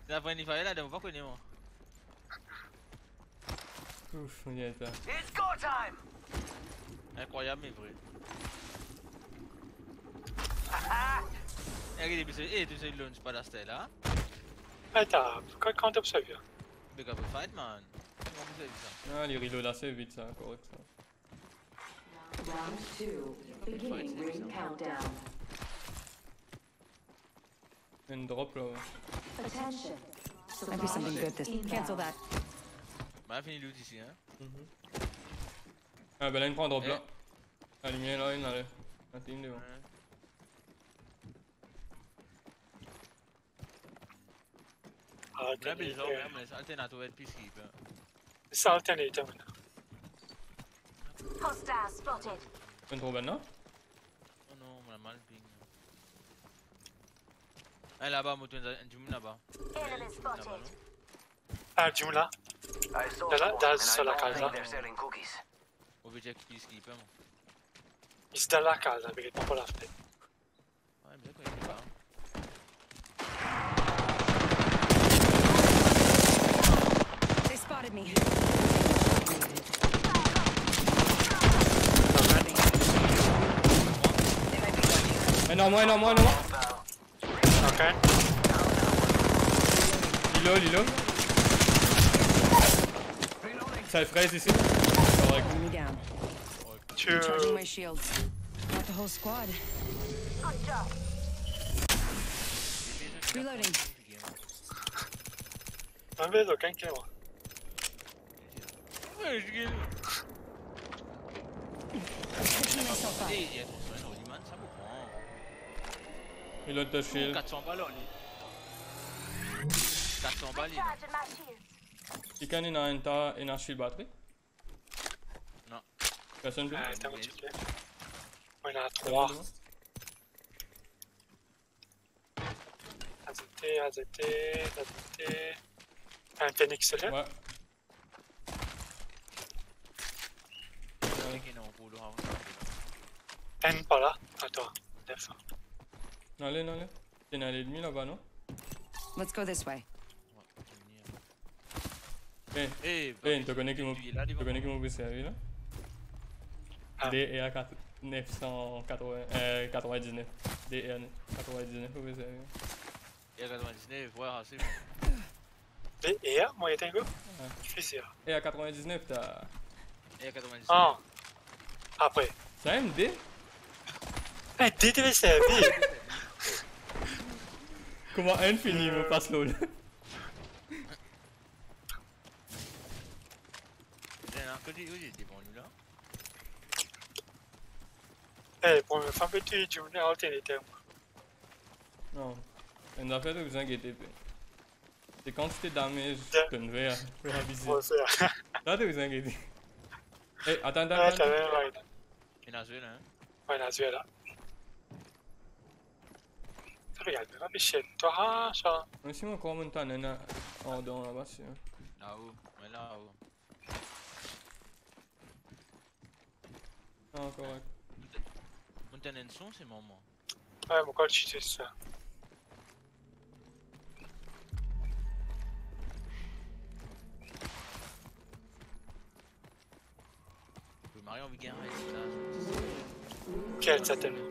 La vraie fire là, on va connaître moi. Ouf, on y est là. It's go time! Incroyable mais vrai. Regardez, tu sais, lunch pas la stèle là. Attends, quand t'as observé? Big up fight, man. Comment vous avez vu ça? Ah, les reloads assez vite, ça, correct ça. Round 2. Beginning ring countdown. Il y a une drop là. Ouais. Attention. Might be something good this. Cancel that. Bah, fini loot ici, hein. Ah, ben là, il prend un drop là. La lumière là, il y en a là. Un team devant. Ah, Là, les gens, mais c'est alternative et peacekeeper. c'est alternative maintenant. Hostile spotted. Tu trouves maintenant? Oh non, on a mal ping. Ah, là-bas, moi, tu me là-bas. Enemy spotted. Ah, Jumla. I saw Dalla- one, dalla and I sulla don't casa. think they're selling cookies. On veut check peacekeeper, moi. Il se dalla a casa perché non può la fenêtre. Ouais, bien quoi, il est pas. They spotted me. Énorme, énorme, énorme. Ok. Il est là. Ça le fraise ici. Correct. Enemy down. Tu... Charging my shields. Not the whole squad. Good job. Reloading. Non vedo che anche no. Ouais, je gagne. Picking myself up. Et il y a tout ça, non, man, ça me prend. Il a touché shield. 400 balles, on est. 400 balles, il est. Charging my shield. Il can in a shield battery. Non. Personne plus. Ah, attends, tu fais. On en a 3. AZT. Un Phoenix là. Ouais. N pas là. Attends. Def. Non, allez. Il y en a l'ennemi là-bas, non? Let's go this way. Tu connais qui m'a servi là? Ah. DEA 999. DEA 99 vous pouvez servir. Il y a 99, ouais, c'est bon. Et là, moi, il était un gars. Je fais ça. Et à 99, t'as. Il y a 99. Ah. Après. C'est un MD? Un D devait servir. Comment infini me passe l'eau là? Eh, pour me faire petit, tu me dis alternative. Non. Une affaire de vous inquiétez. C'est quantité de damage que nous verrons pour aviser. Bon, c'est ça. Là, tu vous inquiétez. Eh, attends. Ah, t'as même right. Il y en a un, hein. Ouais, là, tu es là. Regarde, mais shit, toi, ça. Mais si moi, comment t'en as un en dedans là-bas, c'est. Là-haut, mais là-haut. Ah, correct. On t'a un son, c'est maman. Ouais, mon col, c'est ça. Marion, we can't hide Quel satellite?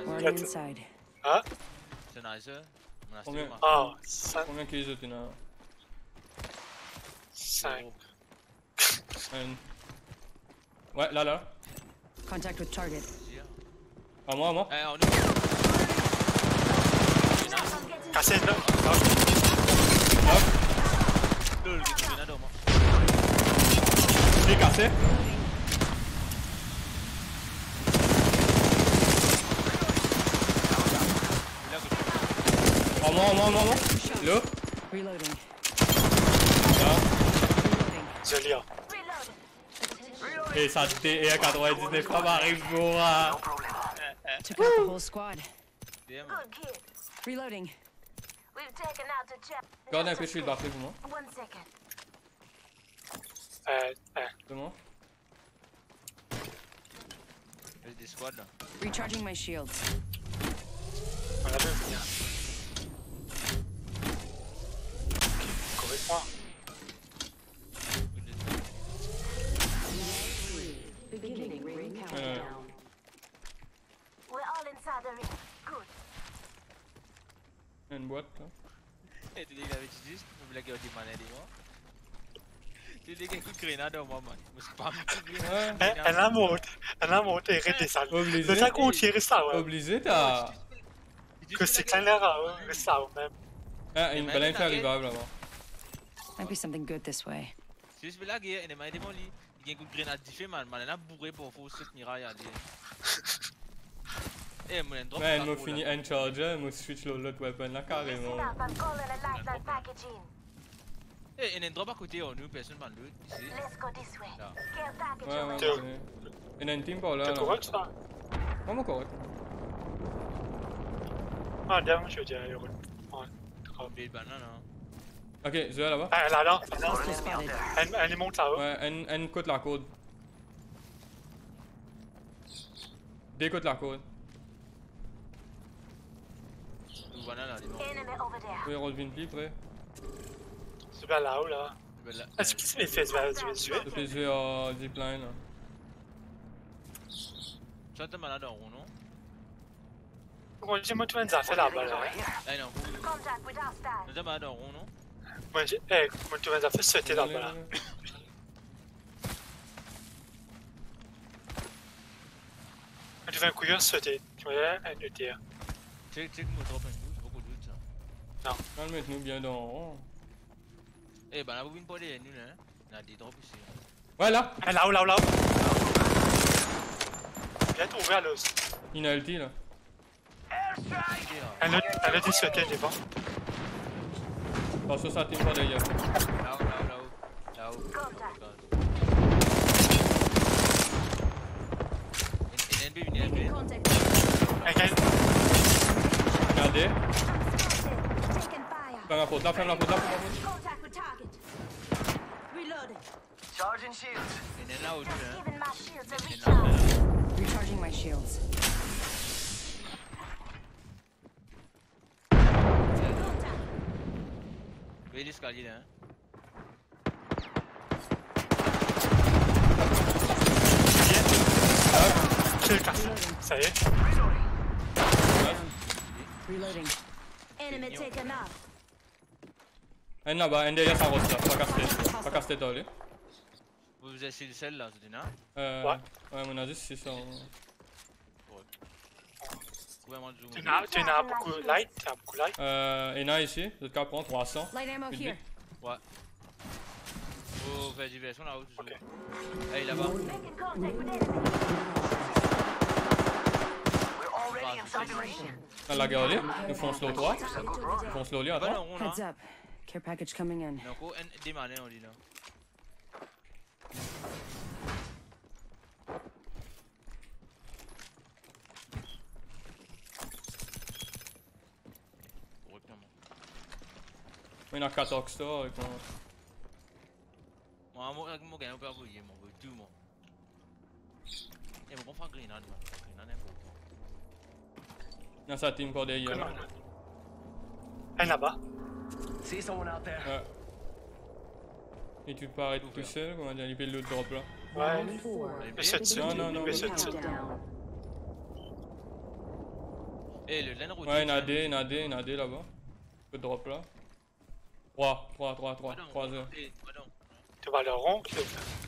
We're already inside. Hein? C'est nice, Combien? Ah, 5. Combien qu'ils ont tu n'as? 5. Ouais, là. Contact with target. À moi. Eh, on Cassé, là. est. C'est cassé. Oh, moi. Là. Reloading. Là. Joli, hein. Reload. Et ça et à 99 pas m'arrive pour. Took out the whole squad. Bien, Good kid. Reloading. We've taken out the chap. Gardez un peu shield après pour moi. 1 second. C'est bon. il y a des squads là. Recharging my shields. On a vu venir. Correct-moi. Beginning ring countdown. We're all inside the ring. Good. Une boîte là. Et tu dis qu'il avait juste, je voulais qu'il y ait des manettes devant. Tu dis qu'il y a une grenade au moment. Je me spam. En a monté et redescendu. Obligé. Le temps qu'on tire ça, ouais. Obligé, t'as. Que c'est clair là, ouais. Ça, même. Ah, une belle inférieure là-bas. Might be something good this way. Si je veux la guerre, il m'a aidé mon lit. Il y a une grenade différente, man. Il a bourré pour faire cette miraille à dire. Eh, mon drop. Ouais, elle m'a fini un charger, elle m'a switch l'autre weapon là carrément. Listen up, I'm calling a lifeline package in. Eh, il y a un drop à côté, nous, personne ne l'autre. Ici. Let's go this way. Là. Care package Ouais, over ouais, there. ouais. Il y en a une team par là. T'es là. correct, ça? Vraiment correct. Ah, derrière, je veux dire, heureux. Ouais. Oublié le banane, hein. Ok, je vais là-bas. Ah, là. Hostile spotted. Elle monte là-haut. Ouais, une côte la côte. Des côtes la côte. Tout banane là, dis-moi. Enemy over there. Oui, roll vite plus près. C'est bien là-haut, là. Est-ce qu'il s'est fait tuer? Je fais jouer à zipline là. Tu as un malade en rond, non? Moi, dis-moi, tu viens de faire là-bas, là. Eh non, Contact with hostile. tu as un malade en rond, non? Moi, tu viens de faire sauter là-bas, là. Tu viens un couillon sauter. Tu vois, un ETR. Check mon drop un coup, c'est beaucoup de doute ça. Calme-nous bien dans. Eh, ben là, vous venez pas des nuls, hein? Il y a des drops ici. Ouais, là! Ah, là-haut. Viens t'ouvrir là aussi. Il a ulti là. Elle a dit sauter devant. Attention, ça team pas derrière. Là-haut. Contact. Une NB. Contact. Regardez. Taking fire. Ferme la porte là, ferme la porte là. Contact with target. Reloading. Charging shields. Il est là au-dessus, hein? Giving my shields a Il est là, recharge. Recharging my shields. Contact. Oui, l'escalier là, hein? C'est le casse. Ça y est. Reloading. Enemy taken out. Un là-bas, un derrière sa rosse là. Pas casse tête là. Vous essayez le sel là, c'est non? Ouais, mon avis c'est ça. Vraiment zoom. Tu en as beaucoup light. Et là ici, le cas prend 300. Light ammo here. Ouais. Oh, fais diversion là-haut, toujours. Hey, là-bas. Making contact with enemy. We're already inside the ring. Dans la galerie, nous fonce l'eau 3. Nous fonce l'eau à Pas 3. dans le rond là. Heads up. Care package coming in. Donc, des manettes, on dit là. Il y a 4 oxtars et qu'on. Moi, je gagne un peu à vous, moi, tout moi. Et on va faire grenade, man. Grenade important. Il y a sa team par derrière. là. Elle là-bas. See someone out there? Ouais. Et tu peux arrêter tout seul, comment dire, il fait l'autre drop là. Ouais. Round 4. Mais c'est dessus. Non. Mais c'est dessus. Countdown. Eh, le laine routier. Ouais, il y en a des là-bas. Le drop là. 3 heures. Tu vas le rond.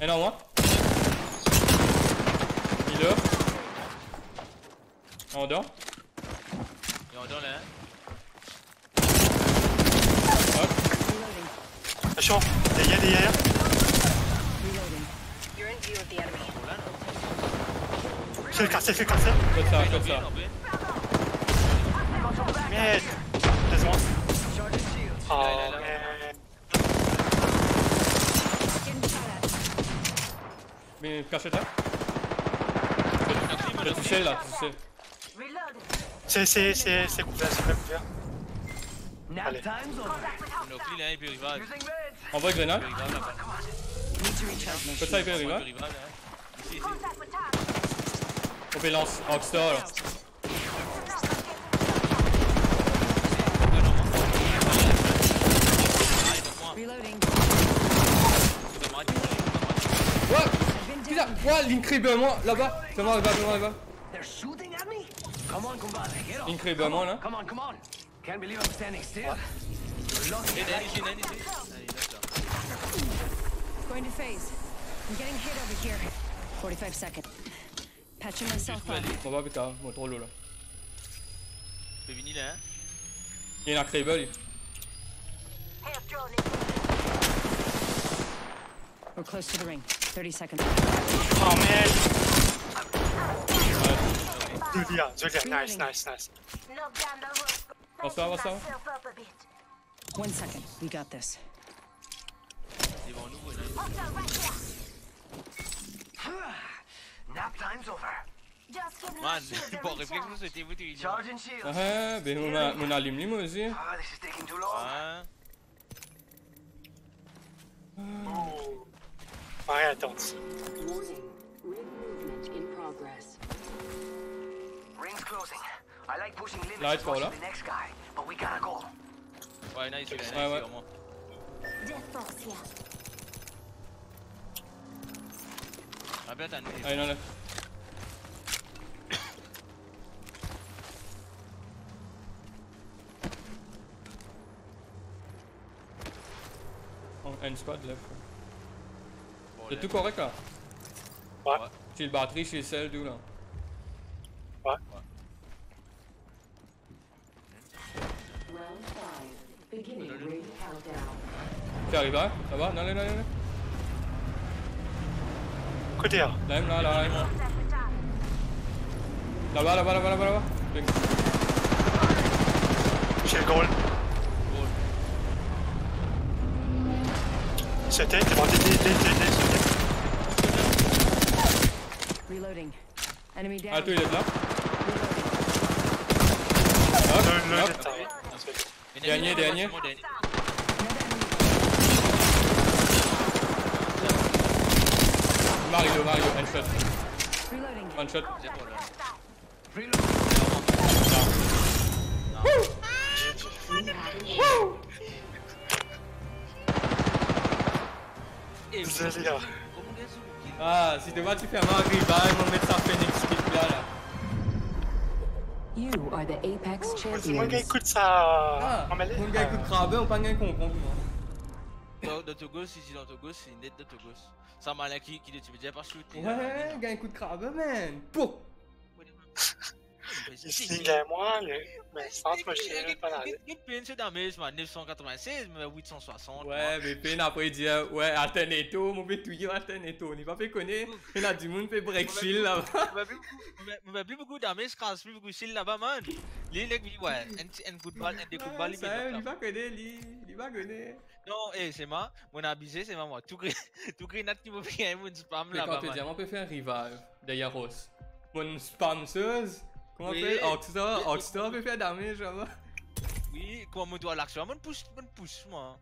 Et non, moi. Il est là. En dehors. Et on donne là. Hop. Reloading. Attention. Derrière. Reloading. Fais le casser, fais le casser. Faites ça, faites ça. Merde. Laisse-moi. Oh, là. merde. Getting shot at. Mais cachette là. Tu sais là, tu sais. C'est couvert, c'est pas couvert. Allez. No clean là, il peut rival. Envoie grenade. Need to recharge my Faites ça, il shield. peut rival. Ici, ici. On peut lancer Rockstar là. Reloading. What? Qu'est-ce que c'est? L'incroyablement là-bas. C'est moi là-bas, c'est moi là-bas. They're shooting at me? Come on, compadre, get up. Incroyablement là. Come on, come on. Can't believe I'm standing still. You're lucky. Ici. Allez, d'accord. Going to phase. I'm getting hit over here. 45 seconds. Patching myself up. On va plus tard, moi trop lourd là. Tu peux venir là, hein? Il y a un incroyable. We're close to the ring. 30 seconds. Oh, merde. Julia, nice. What's up? 1 second. We got this. Devant nous, là. Nap time's over. Man, bon réflexe, c'était vous, tu Charging shield. Ah, ben on allume lui moi aussi. Ah, this is taking too long. Hein? Ouh. Ouais, attends. Warning. Ring movement in progress. Ring's closing. I like pushing limits Light as much fall, as the next guy, but we gotta go. Ouais, nice, Ouais. vraiment. Ah, bien, t'as une. Allez, non là. Un squad left. C'est tout correct là? Ouais. J'ai le batterie chez celle tout là. Ouais. Round 5. Beginning ring countdown. T'es arrivé? Ça va? Non. Côté A. Là. Là-bas. J'ai le goal. C'était, t'es bon, Reloading. Enemy down. Ah, toi il est là. Dernier. Another enemy. Mario, one shot. Reloading. One shot. Désolé, là. Ah, si tu vois, tu fais un rival, on va mettre ça Phoenix Kit là. You are the Apex C'est moi qui champions. écoute ça. Ah, On on gagne coup de crabe, on pas gagne comprendre. Dans ton gosse, ici, dans ton gosse, c'est net de ton gosse. Ça m'a l'air qui tu veux dire pas shooter. Ouais, gagne coup de crabe, man. Pou! Ici, gagne moi, mais sans moi, je sais pas là. Une peine, c'est damage, 996, mais 860. Ouais, mais peine après dire, ouais, Alterneto, mon fait touiller Alterneto. On n'est pas fait connaître. Il y a du monde fait break shield là-bas. Mais plus beaucoup damage, casse plus beaucoup shield là-bas, man. Les legs, ouais, un coup de balle, un coup de balle, Il va connaître, il va connaître. Non, c'est moi, mon abusé, c'est moi. Tout grenade qui me fait un spam Mais là-bas. quand tu dis, on peut faire un revive de Yaros. Mon spamseuse, comment on Oui. appelle Oxstar peut faire damage là-bas. Oui, comment on doit l'action, on pousse, moi.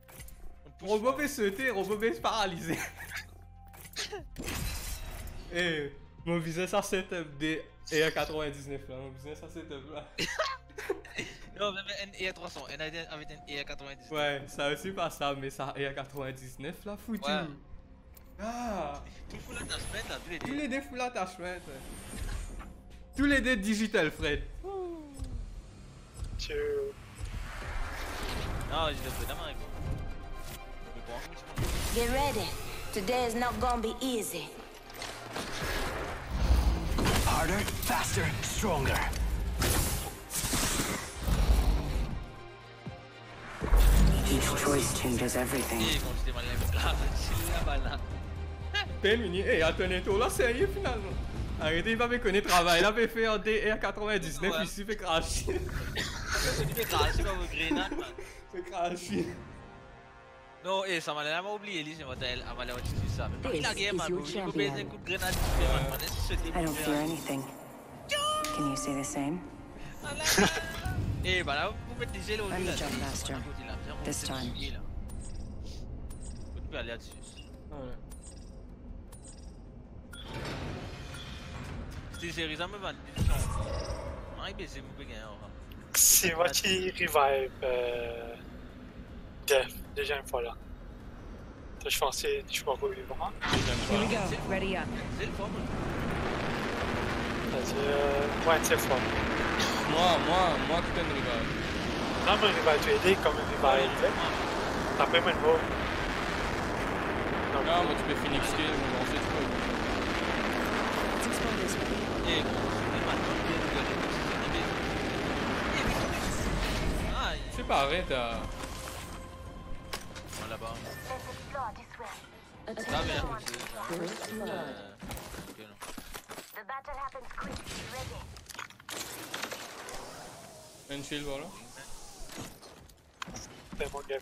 Robot peut sauter, robot peut se paralyser. Eh, mon business à setup des ER99 là, mon business à setup là. Non, mais un ER300, un avec un ER99. Ouais, ça aussi pas ça, mais ça ER99 là, foutu. Ouais. Ah, Tout full attachment là, tous les tous deux. les dés full attachment. Tous les dés digital, Fred. Tu... Non, je le fais d'abord. Get ready. Today is not gonna be easy. Harder, faster, stronger. Each choice changes everything. Et quand j'étais mal là, là-bas là. Terminé, et Alterneto là, sérieux finalement. Arrêtez, il va me connaître travail. Là, il fait en DR99, ici, il fait cracher. Il fait cracher par vos grenades, man. Il fait cracher. Non, ça m'a l'air oublié, Elise, elle m'a l'air de ça. Mais il a gagné, man. your Il faut baiser un coup de grenade. Man, I don't fear anything. Can you say the same? Eh, bah là, vous mettez des gels au I'm the jump master. This time. Tu peux aller là-dessus. C'était série, ça me va. Ah, mais c'est mon gagner. C'est moi qui revive Def, deuxième fois là. Je pensais, je crois pas vivant. Here we go. Ready up. C'est le forme. Ouais, c'est fort. Moi, tu peux me regarder. Non, mais revive tu aider comme revive fait. Après, moi, bon. Non, moi, tu peux Phoenix Kill, mais bon, c'est trop. Let's explore this way. Et ah, C'est pas arrête, là-bas. Let's explore this way. Ah, mais là, First blood. ok, non. The battle happens quick. Ready. Un shield, voilà. C'est mon game.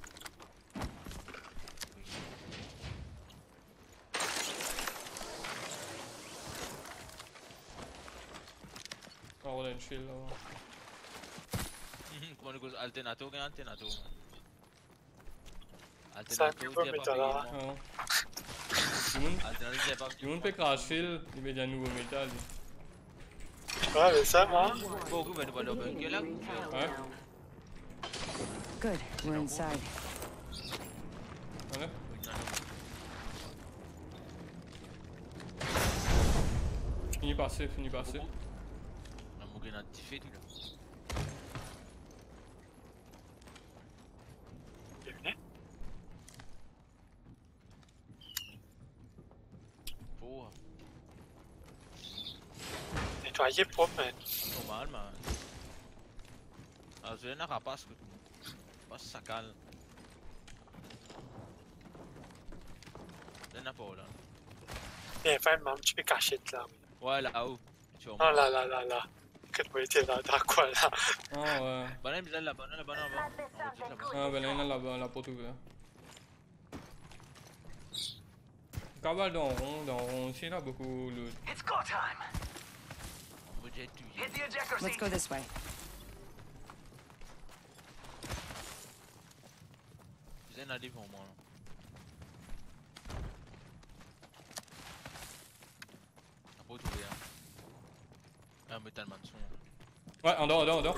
Ah, voilà, un shield, là. Comment on dit alternato, qu'un alternato. Ça, tu peux mettre là. Il monde peut cracher, il met un nouveau métal. Ouais, mais ça, moi. Beaucoup, mais nous allons bunker là. Ouais, Good. We're inside. voilà. Fini par C, fini par C. On a mon grenade fait tout là. Porra. Nettoyer propre, mais. Normal, man. Às vezes na rapaz, posso sacar. C'est n'importe quoi. Bien, vraiment, tu peux cacher là. Ouais, là-haut. Oh là là là là. Que tu étais là, dans quoi là? Ah, ouais. Banane, bizarre là, banane, banane, Might be something good. Ah, ben là, il y en a la porte ouverte. Cabal dans rond, aussi, là, beaucoup loot. It's go time. Hit the ejector Let's seat. go this way. Vous en avez pour moi. La porte ouverte. Ah, mais tellement de son. Ouais, en dehors. After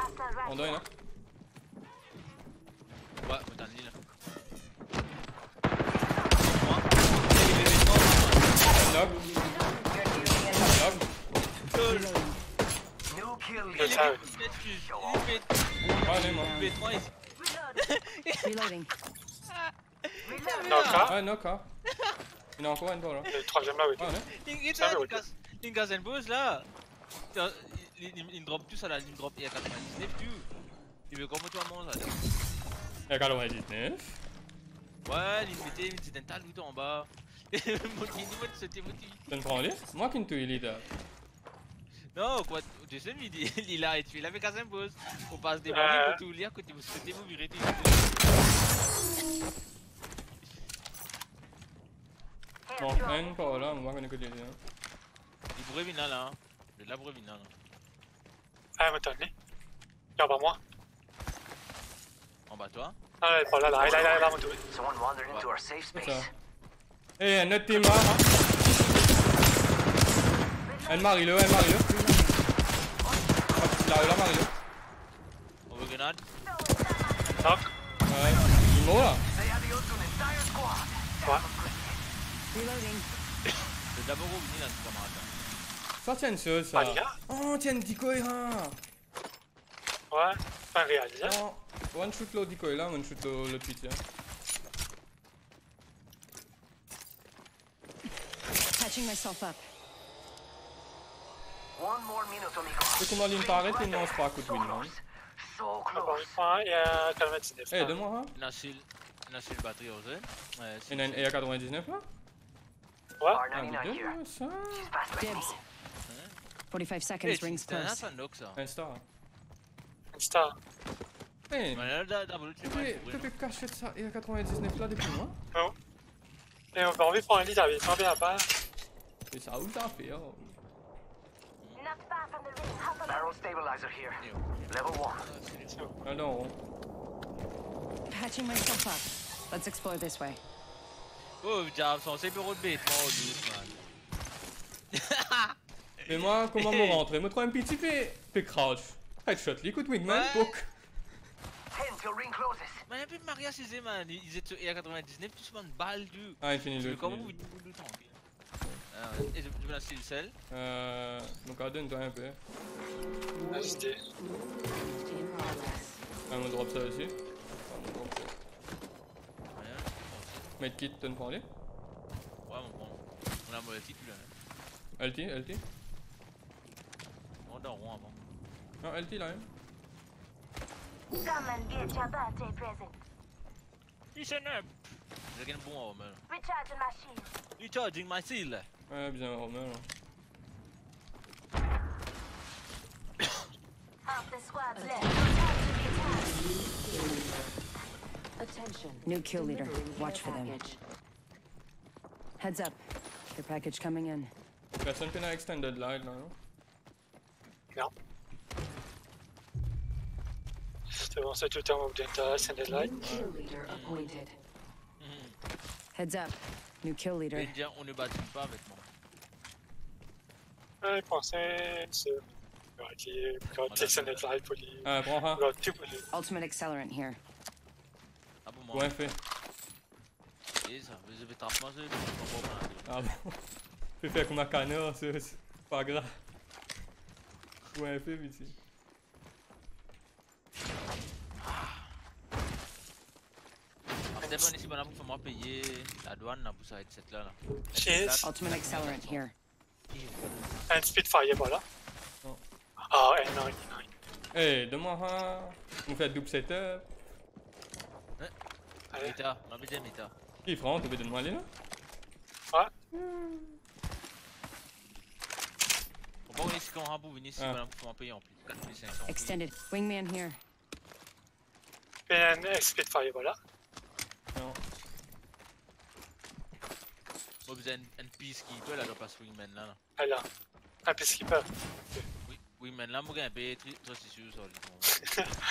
En dehors, il y en a. Ouais, mais t'en lis là. Knock. New kill C'est leader. ça. Ouais, moi. Reloading. Non, quand? Ouais, knock, hein. Il y en a encore une par là. Le troisième là, oui. Ah, ouais. Ça veut dire une gazelle buzz là. Il drop tout ça là, il drop R99 tout. Il veut comment toi mange là. Il y a 99. Ouais, il mettait une tas de loot en bas. C'était motivé. Tu me prends les? Moi qui ne te lis là. Non, quoi, tu sais, il a été, il avait cassé un boss. On passe des balles pour tout lire, côté vous souhaitez vous virer. Bon, un par là, on va connaître que les gens. Il pourrait venir là. Il est là pour venir là. Ah, mais t'as donné. Y'a pas moi. En bas toi. Ah, elle est pas là, là. Elle est là, mon tour. Someone wandered into our safe C'est space. ça. Eh, un autre team là. Elle marie-le. Hop, il arrive là, marie-le. On veut grenade. Knock. Ouais, il est mort là. Say adios to an entire squad. Ouais. Reloading. C'est d'abord revenir là, camarade. Ça tient une chose, ça. Ah, les gars. Oh, tiens, un decoy là. Ouais. Pas réalisé. Oh, one shoot l'autre decoy là, one shoot le pitch. Patching myself up. One more minute, amigo. C'est comment il me paraît qu'il ne lance pas à coup de win, non? So Ah, bon, close. il y a 99. Eh, donne-moi, hein. Il a su le batterie aux yeux. Il y en a une ER99 là? Ouais. R99 here. Donne-moi ça. She's fast like me. Dibs. 45 seconds, rings C'est un close. fan ça. Un star. Un star. Hey, Mais là, t'as voulu tuer tu peux cacher ça et à 99 là depuis moi? Non. Et on va envie de prendre un lit, t'avais tombé à part. Et ça, où t'as fait, oh? Not far from the ring. Hop along. Barrel stabilizer here. Level 1. Ah non. Patching myself up. Let's explore this way. Oh, diable, c'est un bureau de bête, moi, au doute, man. Mais moi, comment me rentrer? Me trouve un petit peu crouch. Headshot, l'écoute Wingman, poke. 10 till ring closes. Mais un peu Maria César, man, ils étaient sur ER99, tout souvent une balle du. Ah, infini Comment le. vous dites le temps? Et je vais lancer le sel. Donc, donne-toi un peu. Ajouter. In progress. Ah, on drop ça aussi. Medkit, t'en prends les? Ouais, on a mon titre là. LT? On dort rond avant. Non, LT là même. Come and get your birthday present. Listen up! J'ai un bon homme. Recharging my shield. Recharging my seal. Ouais, bien, Romain. Half the squad's left. Attention. New kill leader. Delivering care Watch for them. package. Heads up. Your package coming in. Personne qui n'a extended light là, non? Non. C'est bon, c'est tout le temps au dental, c'est des lights. New kill leader appointed. Heads up. New kill leader. Indien, on ne bat pas avec moi. Ouais, pensez, c'est. Quand tu c'est des lights pour les. Ah, prends un. Pour tout pour les. Ultimate accelerant here. Ah bon, moi. Ouais, fait. Et ça, je vais taper moi, je vais pas. Ah bon? Fais faire comme un canard, c'est pas grave. Ouais, fait vite. C'est bon ici, madame, faut moi payer la douane pour ça être cette là. Cheers. Ultimate accelerant here. Un Spitfire, voilà. Oh. Ah, non. Hey, donne-moi un. On fait double setup. Allez. Méta, on a besoin de méta. Qui prend? Tu veux donner-moi aller là? Ouais. On va ici quand on a beau venir ici, madame, faut moi payer en plus. 4500. Extended. Wingman here. Et un Spitfire, voilà. Non. On a besoin d'une peacekeeper là, dans pas Wingman là. Alors, un peacekeeper. Oui, Wingman là, moi j'ai un peu très sûr sur lui.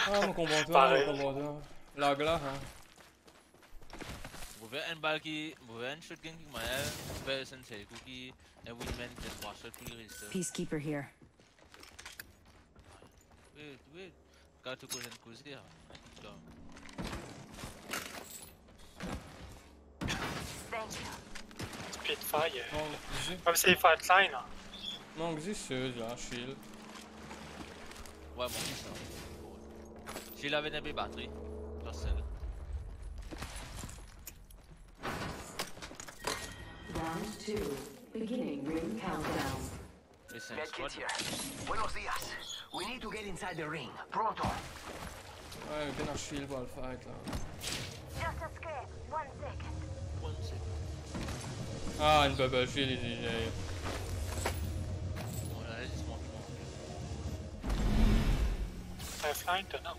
Ah, mon combattant, Pareil. mon combattant. La glace, hein. Vous voyez un balle qui. Vous voyez un shotgun qui m'a l'air. Vous voyez un seul qui. Un Wingman de 3 shots pour le reste. Peacekeeper here. Oui. Quand tu causes une cause là. Thank you. Spitfire. Non, Comme c'est Fightline, hein. non, existe, là, shield. Ouais, mon fils ça. S'il avait une batterie, ça c'est. Round 2. Beginning ring countdown. Et c'est un Medkit squad. here. Buenos dias. We need to get inside the ring. Pronto. Ouais, bien un shield pour le fight là. Just a scrape. 1 second. One second. Ah, une bubble shield, il est. Bon, là, laisse-moi. Un flying, non.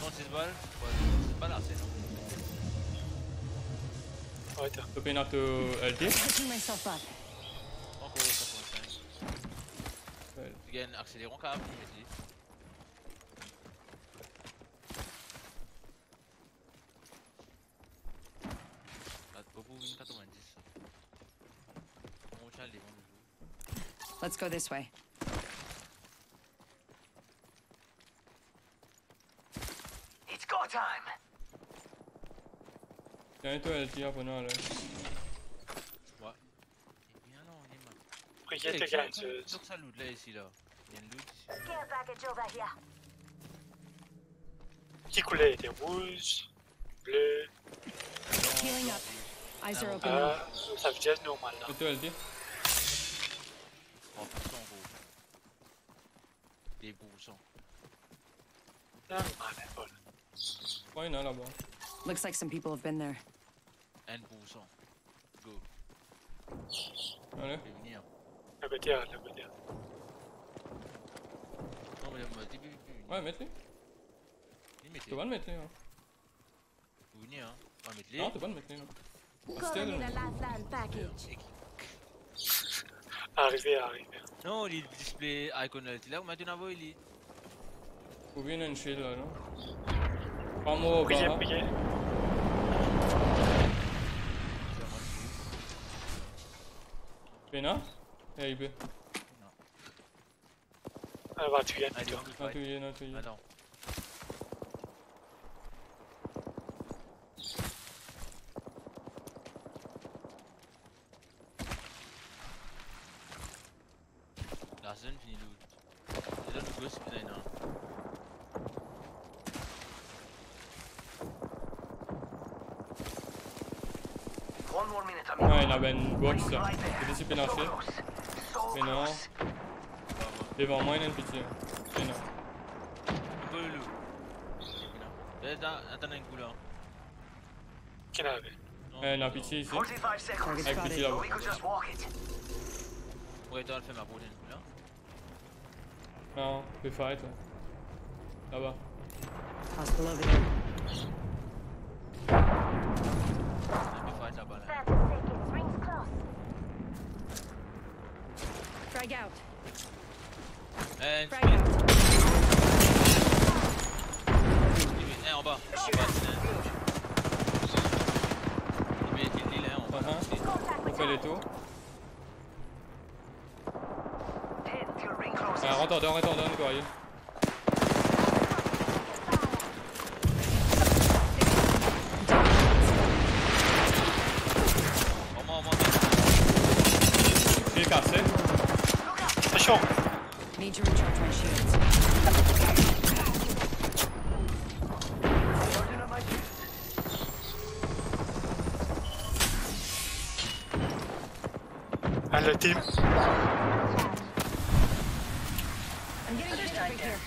Non, 6 balles. Ouais, c'est pas là, c'est non. Ouais, t'as. Tu peux notre LT? Patching myself up. Encore 85. Ouais. Tu gagnes accélérant quand même, mais si. 90. On va aller Let's go this way. It's go time. Tiens, toi, LT, apprenons là. Ouais. Et bien non, on est mal. Brigitte est gagneuse. Donc ça loot là ici là. Il y a une loot ici. Care package over here. Qui coulait était rouge, bleu. Healing up. Eyes are open. Ça veut dire normal là. Et toi, LT? 3% gros. Des bouchons. Non, mais pas là. Ouais, il y en a là-bas. Looks like some people have been there. 1%. Go. Allez. Je vais venir. Le côté, le côté. Ouais, mets-les. Tu vas le mettre, hein. Vous venez, hein. On va mettre les. Non, tu vas le mettre, non. Calling in a lifeline package. Arrivé. Non, il display icon là, où maintenant il est. Faut bien une shield là, non? Pas moi, Priez. Pena? Ja, ik ben. Wat doe je? Wat doe je? Attends. La zone finit loot. C'est là le gosse qui est là. One more minute, amigo. Ja, nou ben box là. Dit is Pena shit. Pena. Devant moi, il y a une pitié. Pena. Un peu le loup. Attends un coup là. Qui l'avait? Il y a une pitié ici. 45 seconds. Avec pitié là-bas. We could just walk it. Ouais, toi, elle fait ma boule là. Non, on peut fight. Là-bas. Hostile over there. Elle peut fight là-bas là. 30 seconds. Rings close. Frag out. Frag Frag out. En bas. Il est en bas. On fait les tours. 10 till ring closes. Rentre en dedans, quoi. Il est cassé. C'est chaud. Need to recharge my shields. Charging up my shields. Ah, le team. I'm getting hit over here.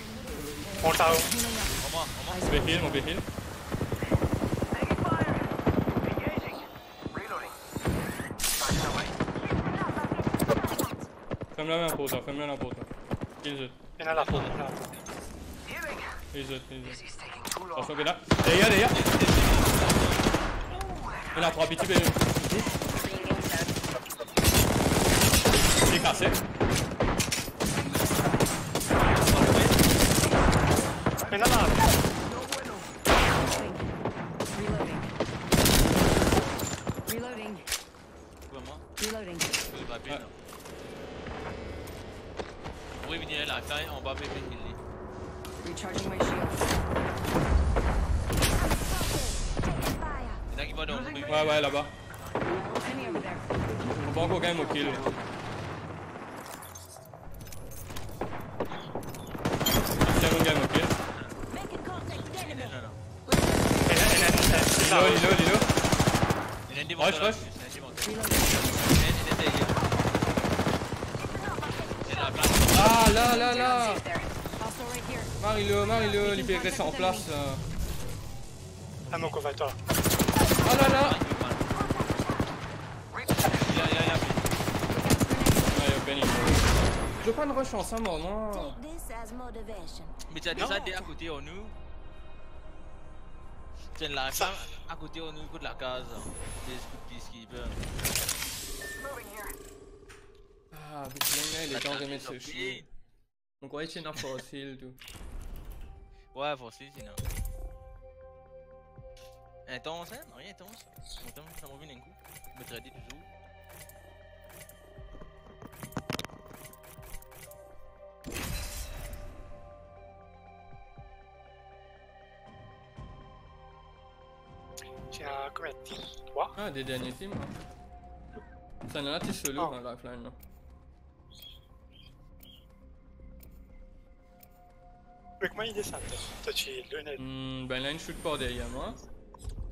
On t'a. On peut heal, Taking fire. Engaging. Reloading. Charging away. Ferme-la main pour toi, ferme-la main pour toi. Kill Il y en a la faute. Healing. This This is taking too long. Attention, là. Derrière. Il a 3 petits bébés. Il est cassé. Il y en a là. Reloading. Comment? Reloading. Je vais pas on va venir là, en bas, bébé, il est. Recharging my shields. Il y en a qui vont dans le Ouais, là-bas. Enemy over there. On va encore gagner au kill. C'est un game au kill. Making contact with enemy. Il Il est là. Il y a un Rush. Ah, là. Hostile right here. Marie-le, il fait rester en place. Ah, mon convaincu là. Ah là. Je veux pas une rush ensemble, non. Take this as motivation. Mais tu as déjà des à côté de nous. Tu as la femme à côté de nous, de la case. Des peacekeepers. Ah, putain, il est temps de mettre ce chien. Donc, ouais, c'est un fossile, tout. Ouais, fossile, sinon. Intense, hein? Rien intense. Attends, ça m'a vu d'un coup. Je me traduis toujours. Tu as combien de teams? 3? Ah, des derniers teams. Ça en a t'es solo dans la lifeline, là. Comment il descend? Toi, tu es le net. Ben là, une shoot pas derrière moi.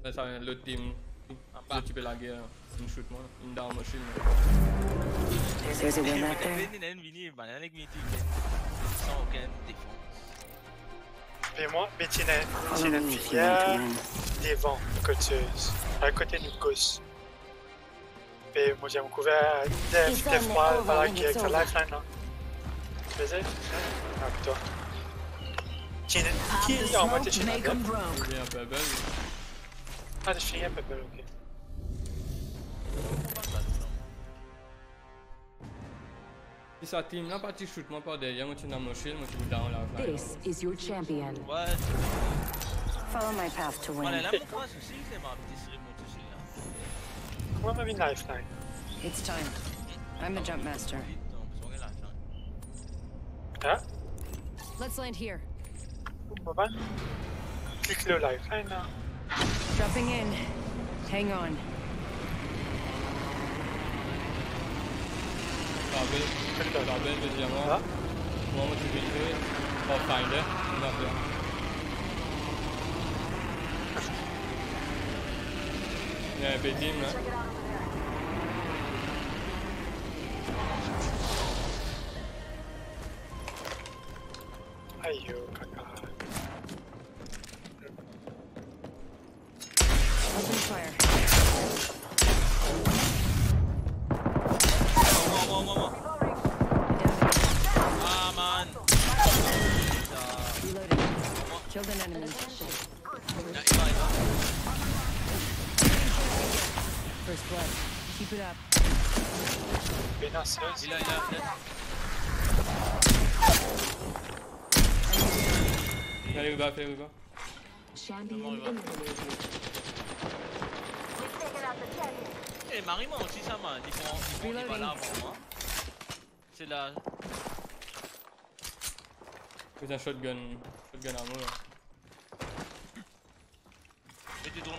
Ben, ça, l'autre team. L'autre type est la guerre. Une shoot moi, une down machine. There's a win out there. Il y a une venue, il y a une venue sans aucune défense. Mais moi, mais tu es une filière devant côteuse, à côté du gosse. Mais moi, j'ai couvert des fois par la lifeline là. Tu faisais? Ah, putain. Qui est en mode chez Make 'em broke. Il est un peu belle. Ah, je finis un peu belle, ok. Si ça team là, pas tu shoot moi par derrière, moi tu n'as mon shield, moi tu me down là. This is your champion. Ouais, Follow my path to voilà, win. là, mon point, ceci, c'est ma petite série, mon touché là. Comment m'a mis une lifeline? It's time. I'm the jump master. Non, besoin de l'argent. Hein? Let's land here. Maman? Clique le lifeline là. Dropping in. Hang on. Rabel, deuxièmement. Ah? Moi, moi tu veux jouer. Pathfinder, on a fait. Il y a un B-team là. Aïe, caca. Open fire. Moi. Ah, man. Reloading. Killed an enemy. Yeah, il va. First blood. Keep it up. Bénasseuse. Il a. Allez, fais où Champion eliminated. We've taken out the champion. Eh, Marie-moi aussi, ça, man. Il va là avant moi. C'est là. C'est un shotgun à moi. Mets du drone.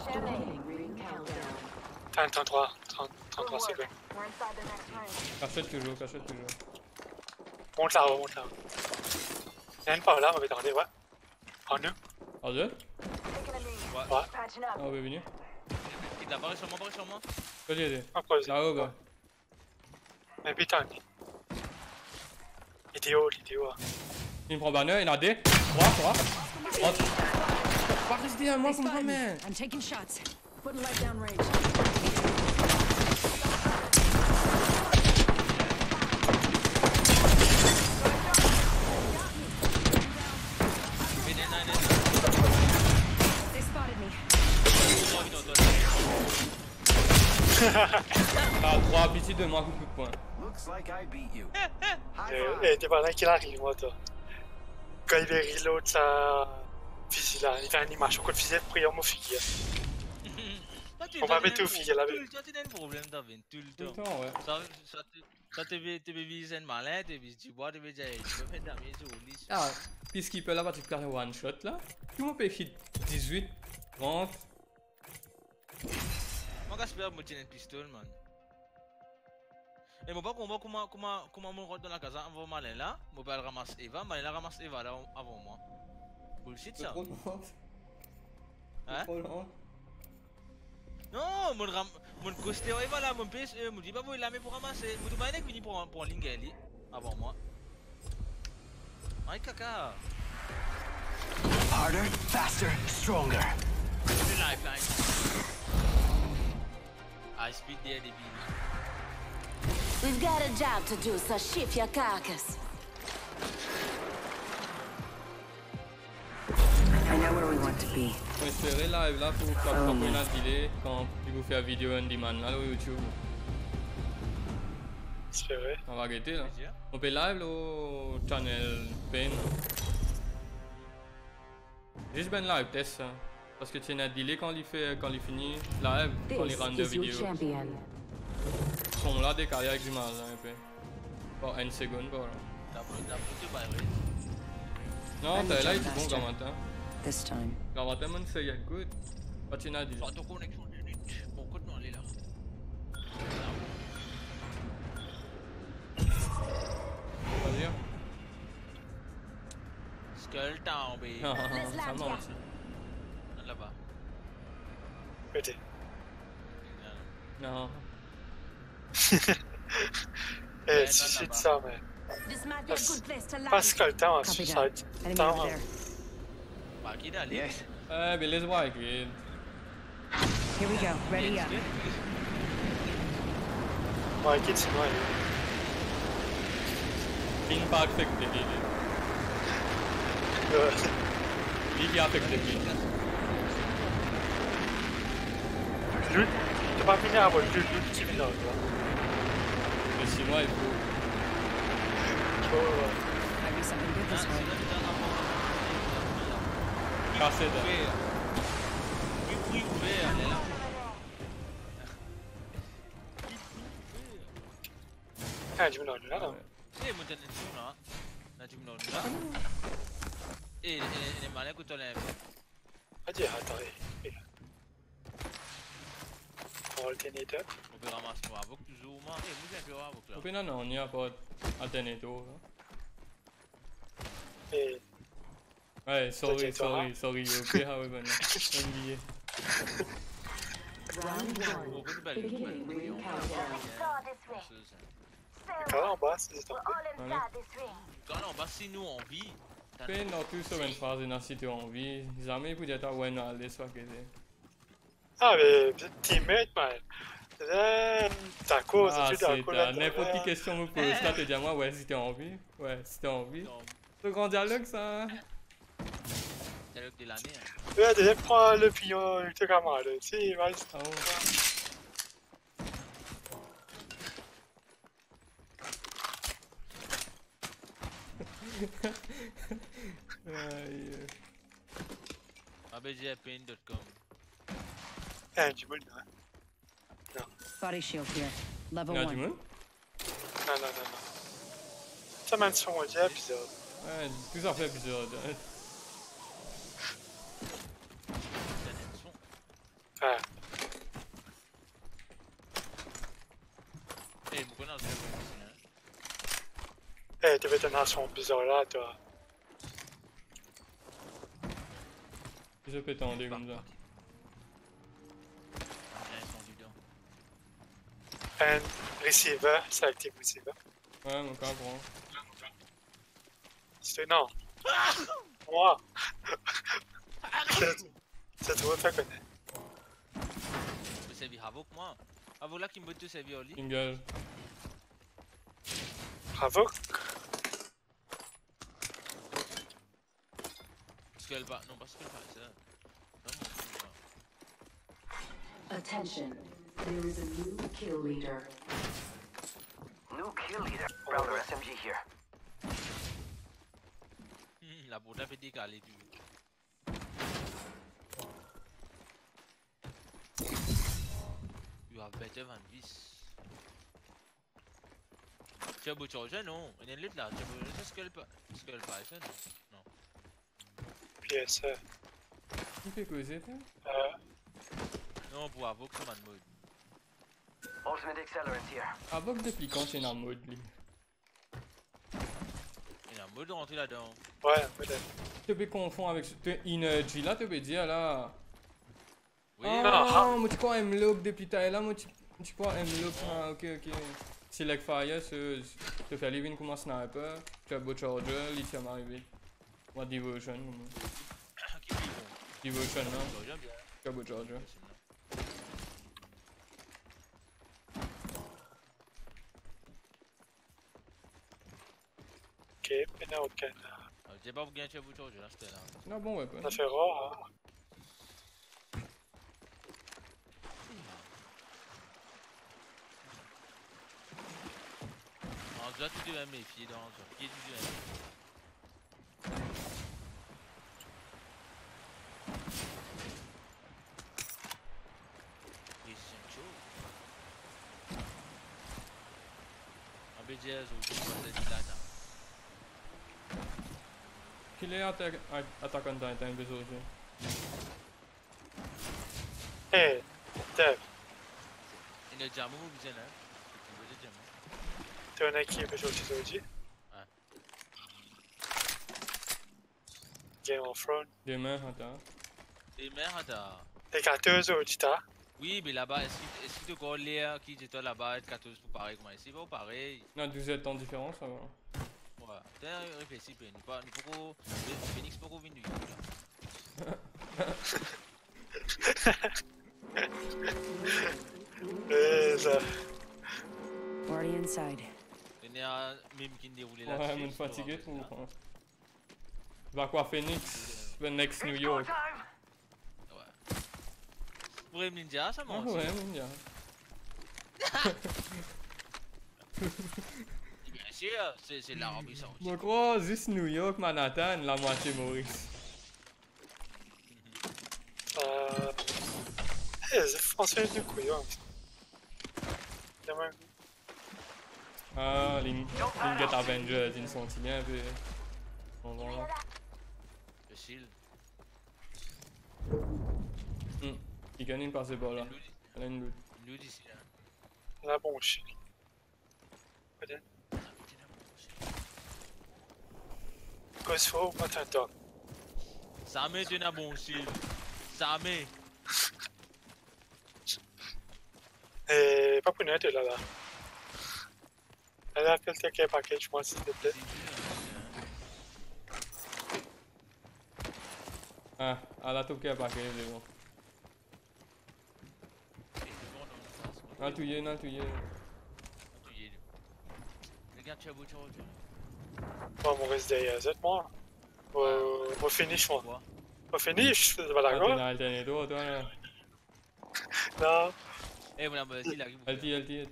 Beginning ring countdown. 33 secondes. We're inside the next ring. Cachette toujours. Monte là-haut. Il y en a une par là, on va garder, ouais. En deux. Ah, deux? Taking a knee. Ouais. Patching up. Ah, bienvenue. Il a barré sur moi. Peux l'aider. En pause. Là-haut, bah. Mais putain. L'idéo. Il me prend banner, il y en a des. 3. Pas rester à moi They comme spotted me. man. I'm taking shots. Putting light down range. They spotted me. Ah, 3, pitié de moi, coup de poing. Looks like I beat you. High five. Eh, t'es pendant qu'il arrive, moi, toi. Quand il est reload sa fusil là, il fait une animation contre fusil pour y avoir mon fille. On va mettre au fille là. Tout le temps, tu as un problème, David. Tout le temps. Ouais. Ça te vise un malin, tu vois, tu veux faire damage au lit. Ah, Peacekeeper là, tu perds one shot là. Tout le monde peut hit 18, 30. Moi, j'espère que je tiens une pistolet, man. Et moi, comment je rentre dans la casa avant malin là, je vais ramasser Eva, malin ramasse Eva là avant moi. Bullshit ça. Trop lent. Hein? Trop lent. Non, mon costé Eva là, mon PSE, je dis pas où il l'a mis pour ramasser. Je dis pas qu'il vient pour un ligne avant moi. Aïe caca. Harder, faster, stronger. Une lifeline. High speed there, des billes. We've got a job to do, so shift your carcass. I know where we want to be. On espérait live là pour faire un delay quand il vous fait la vidéo on demand là sur YouTube. C'est vrai. On va arrêter là. On peut live là au channel Pain. Juste ben live test ça. Parce que tu as un delay quand il finit live, quand il This rentre de is your vidéo. champion. Ils sont là décalés avec du mal là un peu. Pas une seconde voilà. Non, t'es là, il est bon quand même. This time. Quand même, c'est good. Pas tu n'as dit. Sors ton connexion de minutes. Bon, côté non, elle est là. Pas dire. Skull Town, baby. Non, ça menti. Là-bas. Pété. Non. Eh, c'est ça, mais. This might be a good place to land. Pascal, t'as un Copy suicide. that. Enemy T'as over un. there. Bah, qui est allé? Yes. Mais laisse voir avec lui. Here we go. Ready up. Ouais, quitte, c'est moi. Ping pas affecté. Lui qui a affecté. Lui, t'as pas fini à avoir lui qui vient là. Mais sinon, il faut. Might be something good this way. Casser de. Oui, ouvert, elle est là. Ah, tu me donnes là. Eh, mon téléphone là. Là, tu me donnes là. Eh, il est malin que tu l'aimes. Vas-y, attends. Alternateur. On peut ramasser pour avoc toujours. Eh, moi j'ai un peu avoc là. Au final, non, il n'y a pas d'alternateur. Et Ouais, sorry, ok, however, NBA. Round Oh, one. bonne belle. Beginning ring countdown. Saw this ring. quand là en bas, c'est We're tombé. all inside this ring. Quand on va si nous on vit. Puis, non, tout sur une phase dans la situation en vie. Jamais pour dire que ouais, non, allez, soit que c'est. Ah, mais teammate, man. Ta cause, Ah, tu c'est d'accord là. n'importe quelle question me pose. Là, te dis moi, ouais, si t'es en vie. Ouais, si t'es en vie. C'est un grand dialogue, ça. Dialogue de l'année. Ouais, déjà, prends l'opinion de tes camarades. Tu sais, vas-y. Ah bon. Aïe. abgpain.com. Ah, du monde, hein. Body shield here. Level Il y a du 1. monde? Non. Ça m'a dit son épisode. Ouais, tout à fait épisode. Ah, Eh, pourquoi non, c'est tu veux tenir son bizarre là, toi. Je peux tendre comme ça. Un receiver, ça active receiver. Ouais, mon camp prend. C'est non. Moi. Ça te va faire connaître. Je peux servir Havoc, moi. Havoc là qui me peut servir au lit. Single. Bravo. Parce qu'elle va. Non, parce qu'elle va, c'est ça. Attention. There is a new kill leader. New kill leader. Prowler SMG here. La bourde fait décaler du. You have better than this. Tu as beau charger, non? Il y a une lutte là. Tu as beau. C'est ce qu'elle fait, ça, non? Puis ça. Il fait causer, ça? Non, pour Havoc, c'est man mode. Ultimate accelerant here. Avoc depuis quand c'est dans le mode, lui? Il y a un mode rentré là-dedans. Ouais, peut-être. Tu peux confondre avec Energy là, tu peux dire là. Oui, Ah, moi tu crois M-Look depuis ta là, moi tu crois M-Look. Ah, ok. Select Fire, tu fais living comme un sniper, tu as beau charger, lithium arrivé. Ou Devotion. Devotion là, tu as beau charger. Ok, maintenant autre canne. J'ai pas gagné chez vous charger là, j'étais là. Non, bon weapon. Ça fait rare, hein. On doit tout de même méfier dans ce pied du même. Qu'il est attaquant dans un besoin aussi. Hey, Dev, Il y a déjà un moment où vous êtes là. t'es une équipe aujourd'hui, aujourd'hui? Ouais. Game of Thrones. Demain, attends. Et merde. T'es 14 aujourd'hui, t'as? Oui, mais là-bas, est-ce que tu connais l'air qui était là-bas, 14 pour pareil comme ici? Pas pareil. Non, 12 temps de différence, ça va. Ouais. T'as réfléchi, nous pas nous Phoenix pas venir. Ça. Already inside. Il y a même qui déroule là. Ouais, mais fatigué, tout, je pense. Va quoi, Phoenix? The next New York. Ouais. Pour les ninja, ça Ah mange. ouais, Ninja. Bien sûr, c'est l'Arabie Saoudite. Je crois, juste New York, Manhattan, la moitié Maurice. François de couillon. Ah, les Get Avengers, ils sont bien, puis. On va là. Le shield. Il gagne par ces balles là. Elle a une loot. Une loot ici là. La bon chien. Peut-être. Cosfo, moi t'attends. Ça met un bon shield. Ça met. Et pas pour net là. Elle a fait le care package, moi s'il te plaît. Ah, elle a tout care package, c'est bon. Non, tout y est, non, tout y est. Regarde, tu as beau, tu Moi, mon reste derrière Z, moi. Moi, finish, moi. Moi, finish, c'est pas d'accord? Tu n'as alterné toi, là. Non. Eh, voilà, bah, si, là. LT.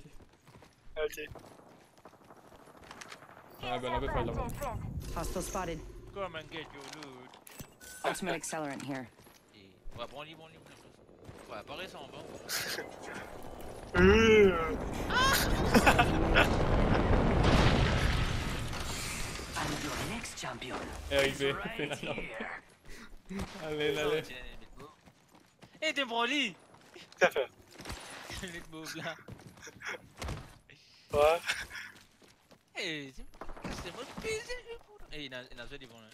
Ah, ben, on peut faire là-bas. Hostile spotted. Come and get your loot. Ultimate accelerant here. Ouais, bon, lit. Ouais, apparaît ça en bas. I'm your next champion. Arrivé, finalement. Allez. Eh, t'es broli! Tout à fait. Le move là. Ouais. Eh, c'est votre plaisir. Eh, il a joué des bons là.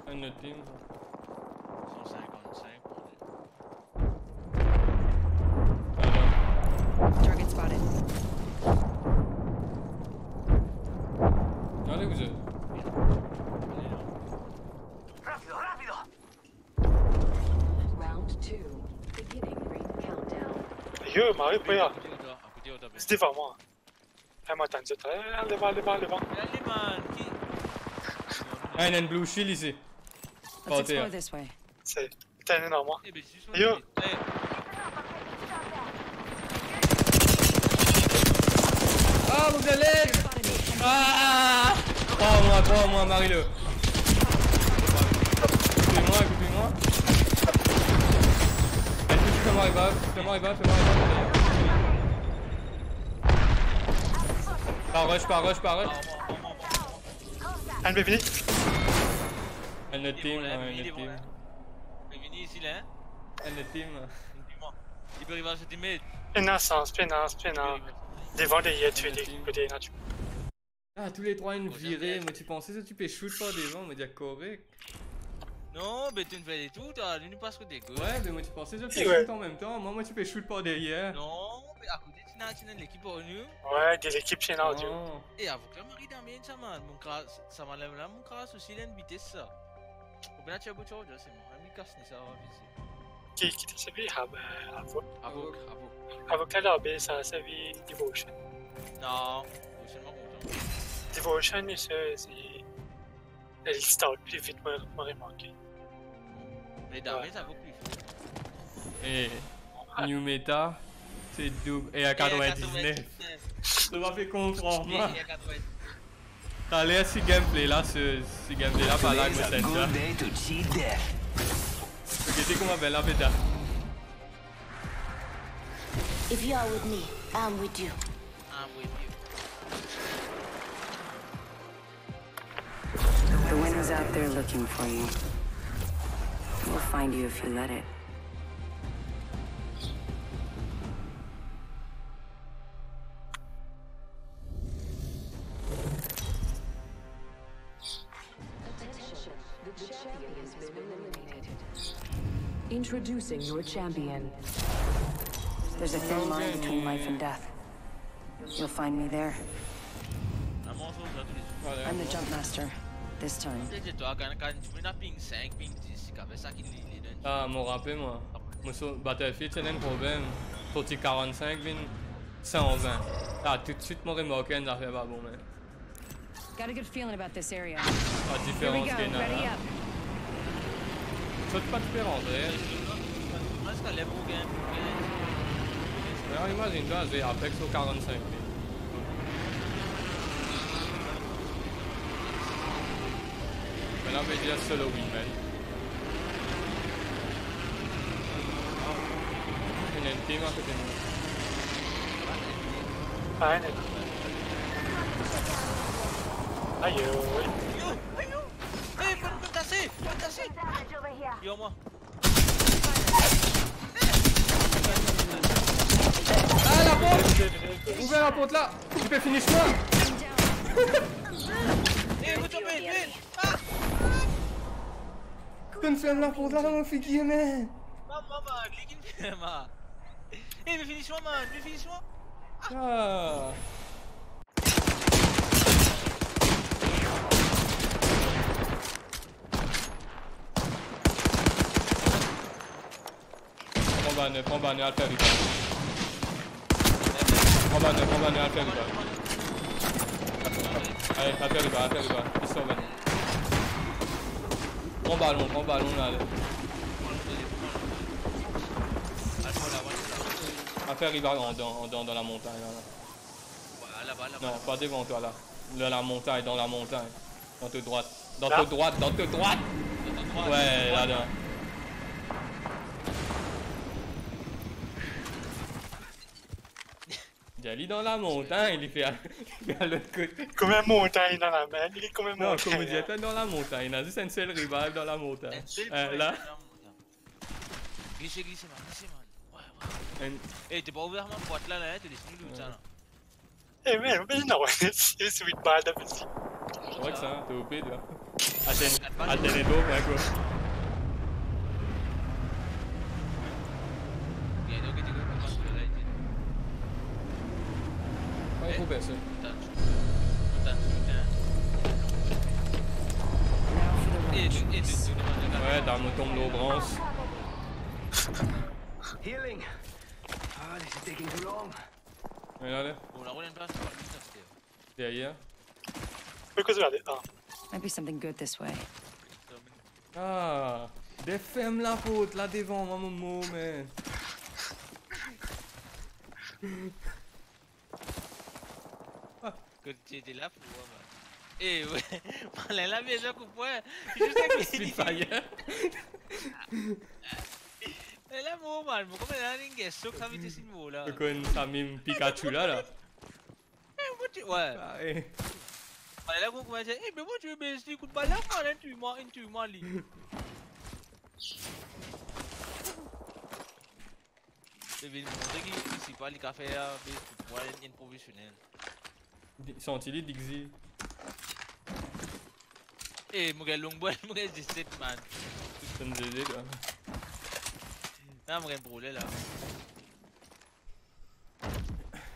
Un autre team. 155. Target spotted. Allez, vous êtes. Rápido. Round 2. Beginning ring countdown. Yo, Marie, pas C'est c'est devant moi. Eh, moi, t'as une zette. Allez, va. Allez, man. Ah, il y a une blue shield ici. Let's explore this way. C'est. T'as une énorme, moi. Eh, ben, juste. Yo. Ah, vous allez! Ah! Crois-moi, Marie-le. Coupez-moi. Fais-moi revive. Pas rush. Un bébé. Un autre team. Il est venu ici là. Un autre team. Il peut arriver à ce teammate. Pénance. Devant derrière, tu es des côtés, là, tu. Ah, tous les trois une virée. Mais tu pensais que tu peux shoot pas des gens, on me dit correct. Non, mais tu ne fais tout, t'as lui parce que des gosses. Ouais, mais moi tu pensais que tu peux shoot en même temps. Moi tu peux shoot pas derrière. Non, mais à côté, tu n'as l'équipe pour nous. Ouais, des équipes chez nous. Et avec la Marie d'Amien, ça m'a. Ça m'a l'air là, mon cas, aussi, il a une vitesse ça. Ou bien tu as beau chose, c'est moi. Un casse ni ça va visiter. Qui t'a servi? Avoc. Avocat lobby, ça a servi Devotion. Non, je suis tellement content. Devotion, c'est. Elle start plus vite, m'aurait manqué. Mais d'armée, ça vaut plus. Et New Meta, c'est double. Et à 99. Ça m'a fait comprendre. T'as l'air si gameplay là, ce gameplay là, pas là, mais c'est ça. Regardez comment belle la bêta. If you are with me, I'm with you. The wind is out there looking for you. We'll find you if you let it. Attention. The champion has been eliminated. Introducing your champion. There's a thin line between life and death. You'll find me there. I'm the jump master. this time. C'est toi quand tu mets ping 5, ping 10, c'est ça qui les donne. Ah, m'en rappelle moi. Moi sur Battlefield, c'est un problème. Sorti 45, 120. Ah, tout de suite, mon remarqué, ça fait pas bon, mais. Got a good feeling about this area. Pas de Here we différence go. qu'il y en a Ready là. up. Saute pas de différence, hein. Est-ce qu'elle est pour game? Alors imagine-toi, j'ai Apex au 45. Mais là, on va dire solo win, man. Il y a une team à côté de nous. Ah, non. Aïe, oui. Hey, faut me tasser! Damage over here. Yo, moi. Ah, la porte! Ouvrez la porte là! Tu peux finir moi! Hey, vous tombez, vite! Ah! Tu me fermes la porte là, mon figuier, man! Maman, clique une maman. Hey, mais finis-moi, man, mais finis-moi! Ah! Prends banne, à faire rival. Prends banne, à faire rival. Allez, à faire rival. Ils sont venus. Prends ballon, allez. À faire rival dans la montagne, là. Là-bas. Non, pas devant toi, là. Dans la montagne. Dans ta droite. Là? Dans ta droite! Ouais, là-dedans. J'allais dans la montagne, il fait à l'autre côté. Comme une montagne dans la main. Il est comme une Non, montagne. comme je disais, dans la montagne. Il y a juste un seul rival dans la montagne. Là. Glissez, man. Ouais. Hey, t'es pas ouvert ma boîte là, t'es laissé nous ça là. Eh, mais non, c'est sweet ball de petit. C'est vrai que ça, t'es OP, toi. Attends les dos, quoi. Ouais, il faut personne. Ouais, dans mon tombe d'eau bronze. Healing. Ah, this is taking too long. Regardez, Bon, la roule une place, derrière. Pourquoi tu regardes? Ah. Might be something good this way. Ah, des femmes la faute là devant moi, mon man. Que tu étais là pour moi, man. Eh ouais, malin la maison coupe ouais. Juste avec les Spitfire. Et là, mon man, pourquoi on a une question que ça veut dire ce mot là? Tu connais ça même Pikachu là. Ouais. Ah, eh. Malin là, on commence à dire, eh, mais moi tu veux baisser les coups de balle là, man, tue-moi, lui. C'est bien, mon c'est pas les cafés là, mais pour moi, il y a une professionnelle. Sont-ils Dixie? Eh, mon gars, long boy, mon gars, 17 man. C'est une GG quoi. Là, mon gars, brûlé là.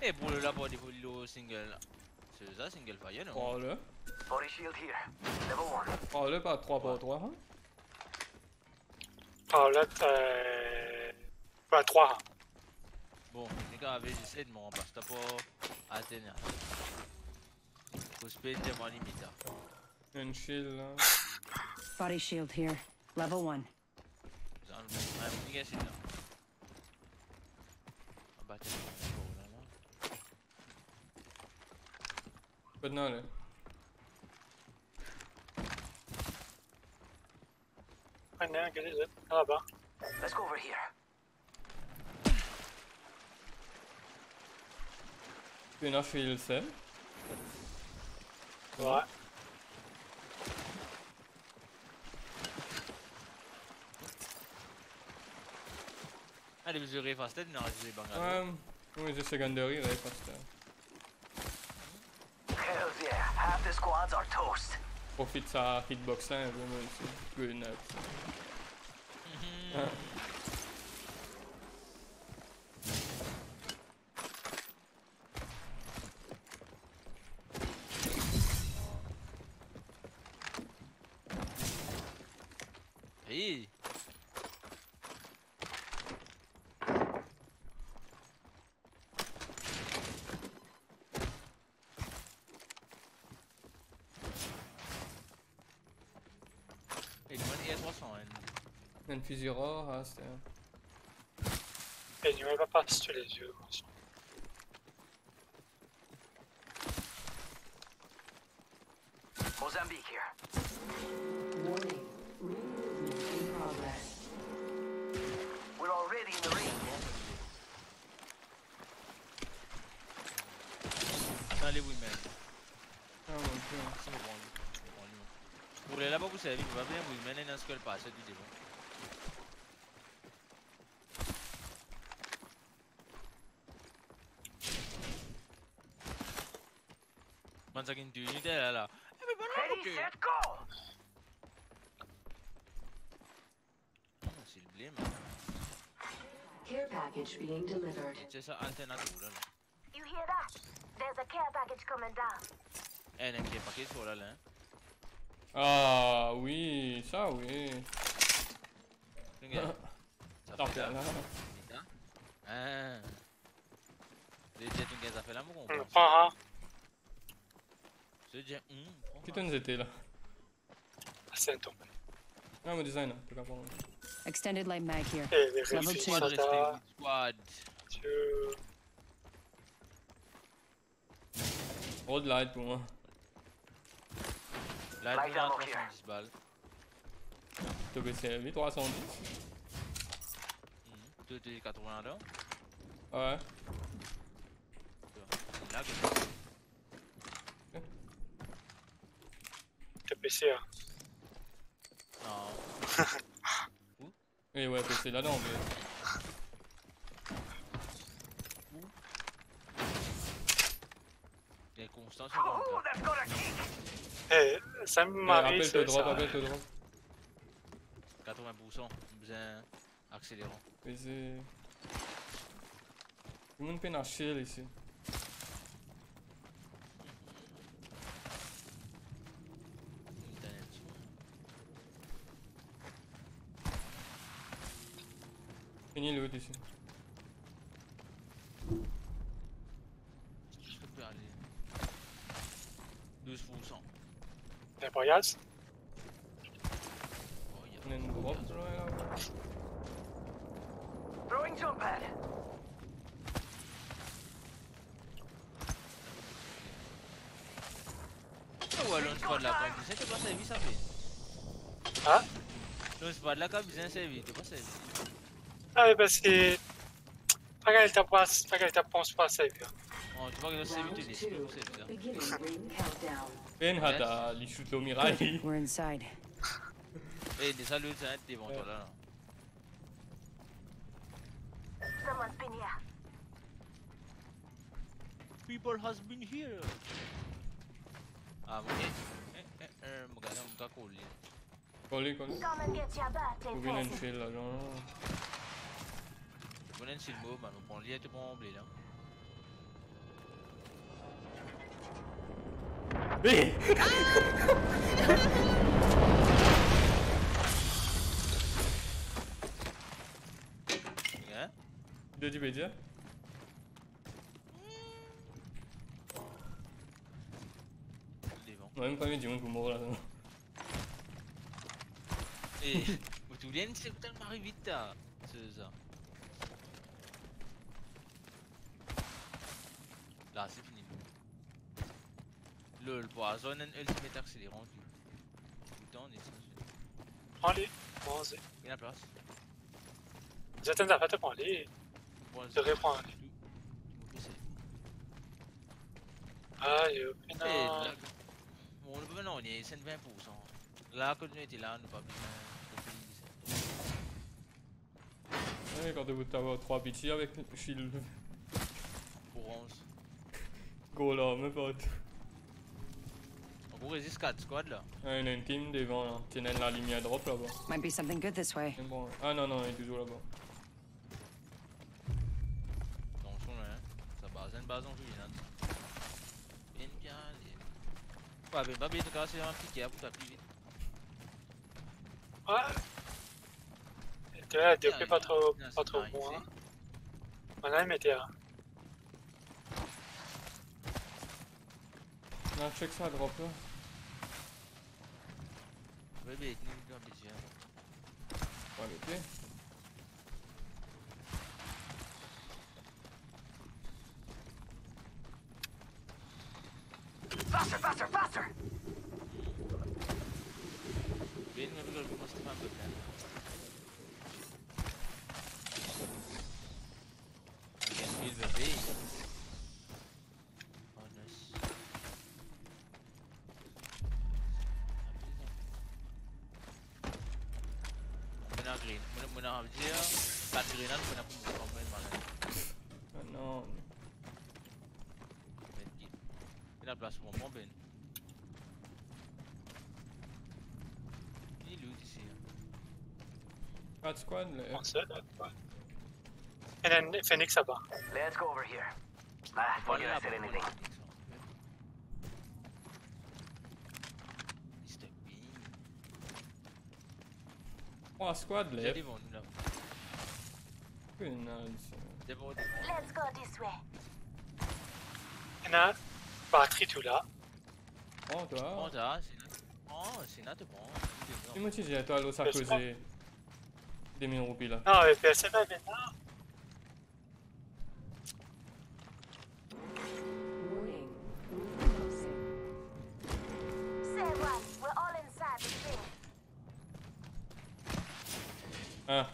Eh, brûlé là pour des single là. C'est ça, single fire, non? Oh là. Body shield here. Level 1. Oh là, pas 3 par 3. Hein? Ah, là, pas 3. Bon, les gars, j'essaie de me remplacer. T'as pas à tenir. Faut se payer mon limite là. Une shield là. Body shield here. Level 1. Vous en avez un petit gars, c'est là. On va battre le là. Maintenant là. Ah non, qu'est-ce que c'est? Ah, là-bas. Let's go over here. Une a fait le sel. Ouais. Allez, vous aurez fast non, je vais banger. Ouais, oui, j'ai secondary, ouais, parce que. Hells yeah. Half the squads are toast. Profite de sa hitbox là, vraiment, c'est good net. Il y a une fusil rare, ah, c'était. Et il ne m'a pas passé les yeux. Mozambique here. Warning. Ring movement in progress. We're already in the ring. Attends les women. Ah mon dieu. C'est bon. Pour les là-bas vous savez, il va bien women et dans ce qu'elle passe du devant. Man sa une unité là. Ready, set, go! C'est le blé, Care package being delivered. c'est ça, alternative là. You hear that? There's a care package coming down. Eh, n'aime pas qu'il soit là. Ah oui, ça oui. Regarde. T'en fais là. Ah. Les jets une ça fait là, mon gars. Ah, Ce jet, Qui t'en étais là? c'est un tombé. Ah, mon design, t'es pas bon. Extended light mag here. Et les Level réfugiés, two. Squad, ça. squad. Road light pour moi. Là, Light il a ammo 310 balles. T'as baissé la 310. Tu t'es 80 là. Ouais. Là, T'es PC, hein. non. Et ouais, PC là-dedans, mais. Il est constant sur le Ooh, that's got a kick! Eh, ça m'arrive. Rappelle-toi drop, rappelle-toi drop. 80%, bien accélérant. PC. Tout le monde peine à chill ici. Fini le loot ici. Je peux aller. 12%. T'es pas gaz? Oh, il y a On a une drop là. Throwing jump pad. Oh, ouais, l'on squad là, quand tu sais, t'es pas servi, ça fait. Hein? L'on squad là, quand bien servi, t'es pas servi. Ah, parce que. Pas qu'elle t'a pas servir. Oh, tu vois que l'on servi, tu dis, c'est pas servi, ça. Beginning ring countdown. Ben hata li shoot au mirail. We're inside. Eh, des saluts, ça va être devant toi là. Someone's been here. People has been here. Ah, mon gars. Mon gars, mon gars, cool. Collé. Come and get your birthday Ou bien une present. chill là, genre. On a une silmo, man, on prend l'IA, tu prends en blé là. Oui! Hein? De du média? Devant. On a même pas mis du monde pour mourir là. Et, tu viens, c'est tellement arrivé vite, là. C'est ça. Là, c'est fini. Le poison et ultimate accélérant. Tout le temps, on est sur Prends-les. Prends-les. il y a la place. J'attends d'arrêter de prendre-les. Je reprends. Ah, yo. Eh, Non. là, bon, le non, on est 20%. Là, quand on était là, on n'a pas besoin de payer. Ouais, quand vous avez 3 pitchs avec shield. Pour 11. Go là, même pas. En gros, résiste 4 squads là. Ouais, il y a une team devant là. Tiens la lumière drop là-bas. Might be something good this way. C'est bon. Ah non, non, il est toujours là-bas. Attention là, hein. Ça base, une base en vie là. Bien calé. Ouais, ben, pas bien de casser un piquet pour taper vite. Ouais. T'es là, t'es pas trop bon, hein. On a un météore. Non, check ça, drop là. Ouais, ben, il est dans les yeux. On va arrêter. Faster, faster, faster! Ben, we måste fan upp den. I can feel the way. Muna avcıya katkırılan muna pumpulan malah. Non. Il a place pour mon ben. Il loot ici. 4 squad là. On sait. Et then Phoenix là-bas. Let's go over here. Ah, forget I said anything. Oh, squad là. Devant nous là. Punaise. Devant. Let's go this way. Il y en a batterie tout là. Oh, toi. Oh, ça, c'est not bon. Dis-moi si j'ai à toi, l'os à causer des 1000 roupies là. Non, mais personne n'a maintenant. Warning. Closing. Say what? We're all inside the thing. Ah.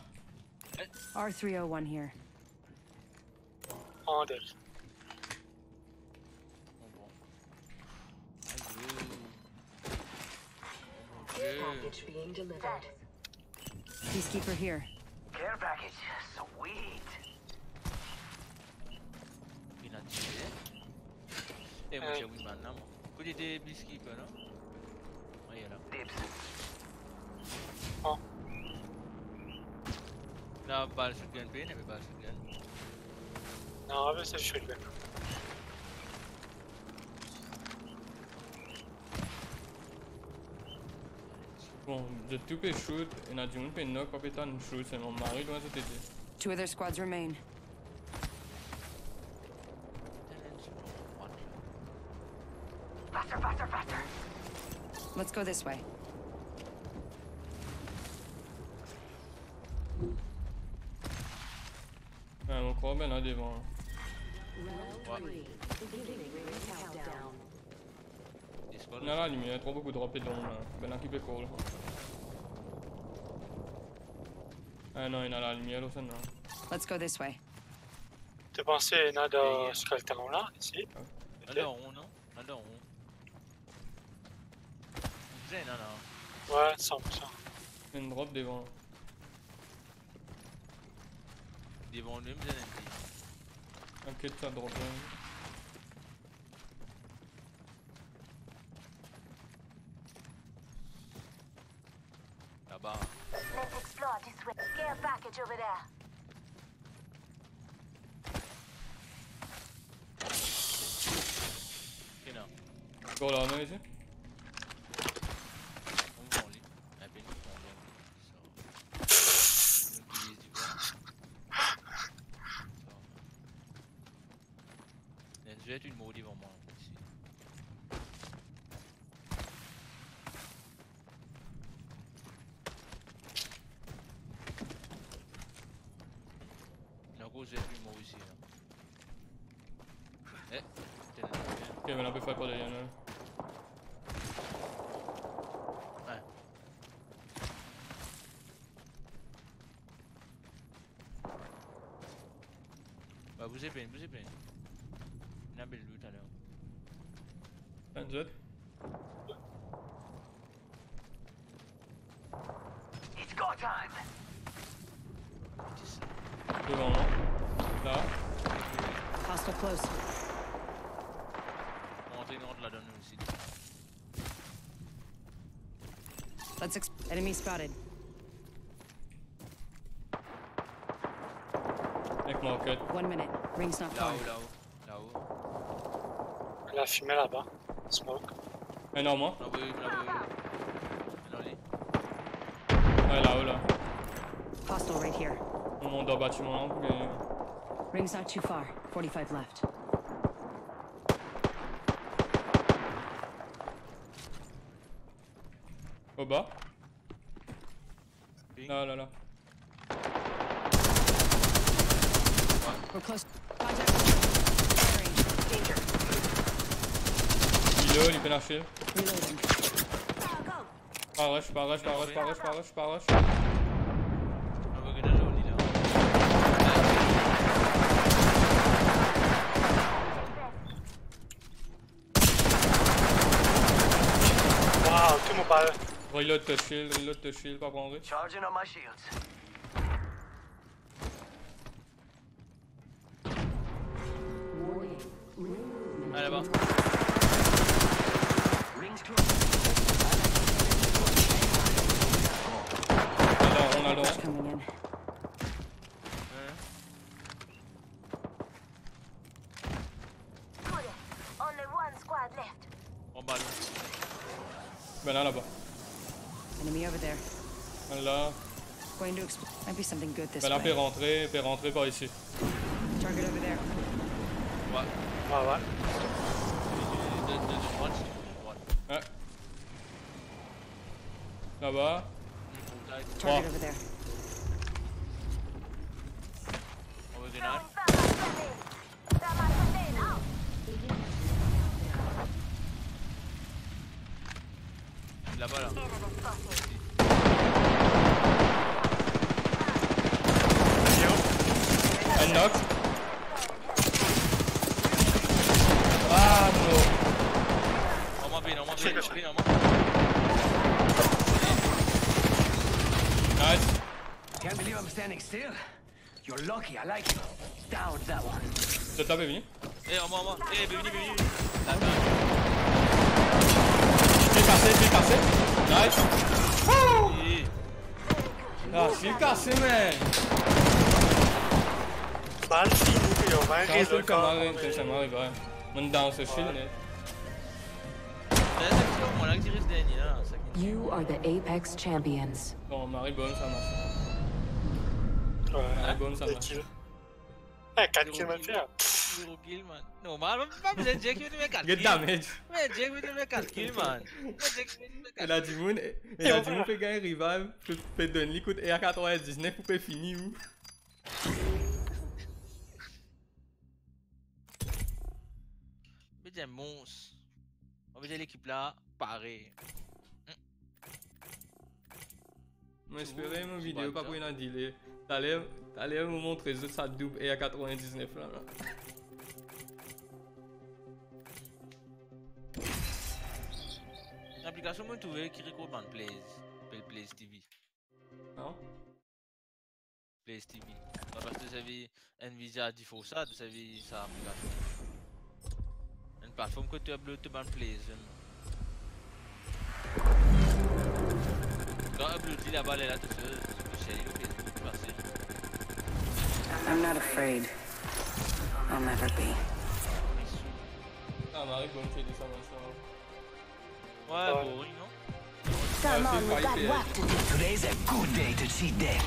R301 here. En deux. Package being delivered. Peacekeeper here. Care package. Sweet. Finanziere. E mo c'è un manna. Quelli dei Beekeeper, no? Ma era. Dibs. Oh. Na balle shotgun bene, mi balle shotgun. Non, mais c'est shotgun. Bon, de tout peut shoot, et n'a du monde peut knock, pas péter une shoot, c'est mon mari, doit t'aider. 2 other squads remain. Faster, faster, faster. Let's go this way. Ah, mon corps ben là devant. Round 3. Beginning ring countdown. Non, là, il y a trop beaucoup de drop et de long là. Ben là, qui peut call. Ah non, il y a la lumière, ça non. Let's go this way. Tu pensais qu'il y en a dans ce carton là, ici? Non, non. Non. J'ai non. Ouais, 100%. Il y a une drop devant. Devant lui, j'ai un Un kit, ça drop. Là-bas. Let's explore this way. Care package over there. You know. Go là, non, ici? On va en ligne. Un peu nous on vient. So. On utilise du bois. Je vais être une maudite devant moi ici. En gros, je vais être une maudite ici. Eh, Ok, mais là, on peut faire pas de rien là. ouais. Bah, bougez bien. Il y a un bel loot à l'heure. Un jet. It's go time. Devant moi. Là. Hostile close. On rentre une rentre là-dedans aussi. Enemy spotted. Avec mon rocket. 1 minute. Ring's not far. Là-haut. La fumée là-bas. Smoke. Un en moi. Là-haut. Ouais, là-haut là. Hostile right here. On monte dans le bâtiment là. Mais... Ring's not too far. 45 left. Au bas. Ping. Là. We're close. Contact. Firing. Danger. Il est là, il peut lâcher. Reloading. Pas rush, pas rush, pas rush, pas rush, pas rush, pas rush. Wow, tout mon balle. Reload the shield, pas prendre. Charging on my shields. Ah là-bas. Rings close. On a l'or. Coming in. Good. Only one squad left. En bas. Ben là, là-bas. Enemy over there. Là. Going to explode. Might be something good this Ben là, way. peut rentrer par ici. Target over there. Ouais. Ouais, ouais. De droite. Ouais. Là-bas. Target over there. On veut grenade. Là-bas là. Un knock. Ah non. On m'a bien. Nice. Can't believe I'm standing still. You're lucky, I like it. Down that one. Je tape venu. Eh, en moi. Eh, bienvenue. J'ai cassé. Nice. Eh. Ah, j'ai cassé, man. Balle finie, yo. Va Quand rire c'est le corps. ça m'arrive, ouais. Mon dans ce shield, net. Moi là que tu risques de gagner là. You are the Apex champions. Bon, Marie bonne, ça marche. Ouais, bonne, ça des marche. kills. Eh, 4 kills me faire. 0 kill man. Non, man, pas besoin de dire que tu mets 4 Get kills. damage. Mais dire que tu mets 4 kills, man. Elle a dit, moun fait gagner rival, peut donner l'écoute et à 99 pour finir où? Mais c'est un monstre. On veut dire l'équipe là, pareil. J'espérais mon vidéo pas pour une delay. T'allais me montrer ça double et à 99 là. L'application que je trouve qui recommande Plays TV. Non? Plays TV. Parce que ça veut Nvidia dit faut ça, ça veut ça application. Une plateforme que tu as upload ban Plays. Quand upload là-bas, là, tout seul, c'est chez le Facebook passer. I'm not afraid. I'll never be. Ah, Marie, bonne fait de ça, Ouais, boring, non? Come on, we got work to do. Today's a good day to cheat death.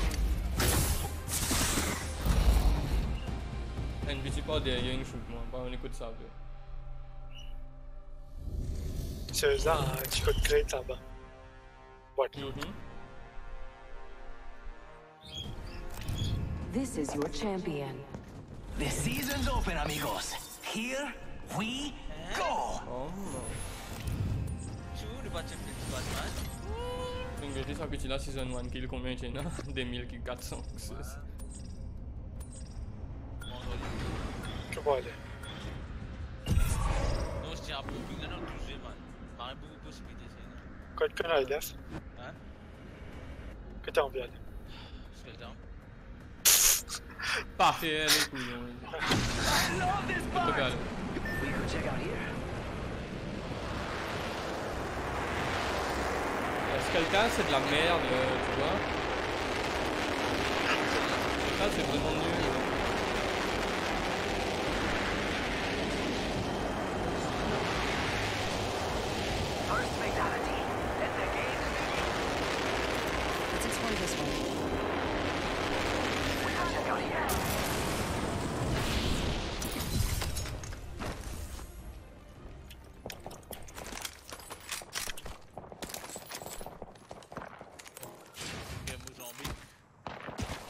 NBC pas derrière une shoot, moi, pas on écoute ça. C'est ça, tu peux créer là-bas. What? This is your champion. The season's open, amigos. Here we go. Oh. Tu veux le battre Batman? Une vérité, ça que tu l'as season 1 kill combien tu as? 2400. Je vois aller. Non, je tiens à beaucoup de gens toucher, man. Marie beaucoup de possibilités, c'est Quoi de conneries, Def? Hein? Que t'as envie d'aller? C'est le temps. Parfait, les couillons. I love this part. Regarde. We could check out here. Est-ce que le temps c'est de la merde, tu vois? Le temps c'est vraiment nul. First fatality. Let the game begin. Let's explore this one. We could check out here.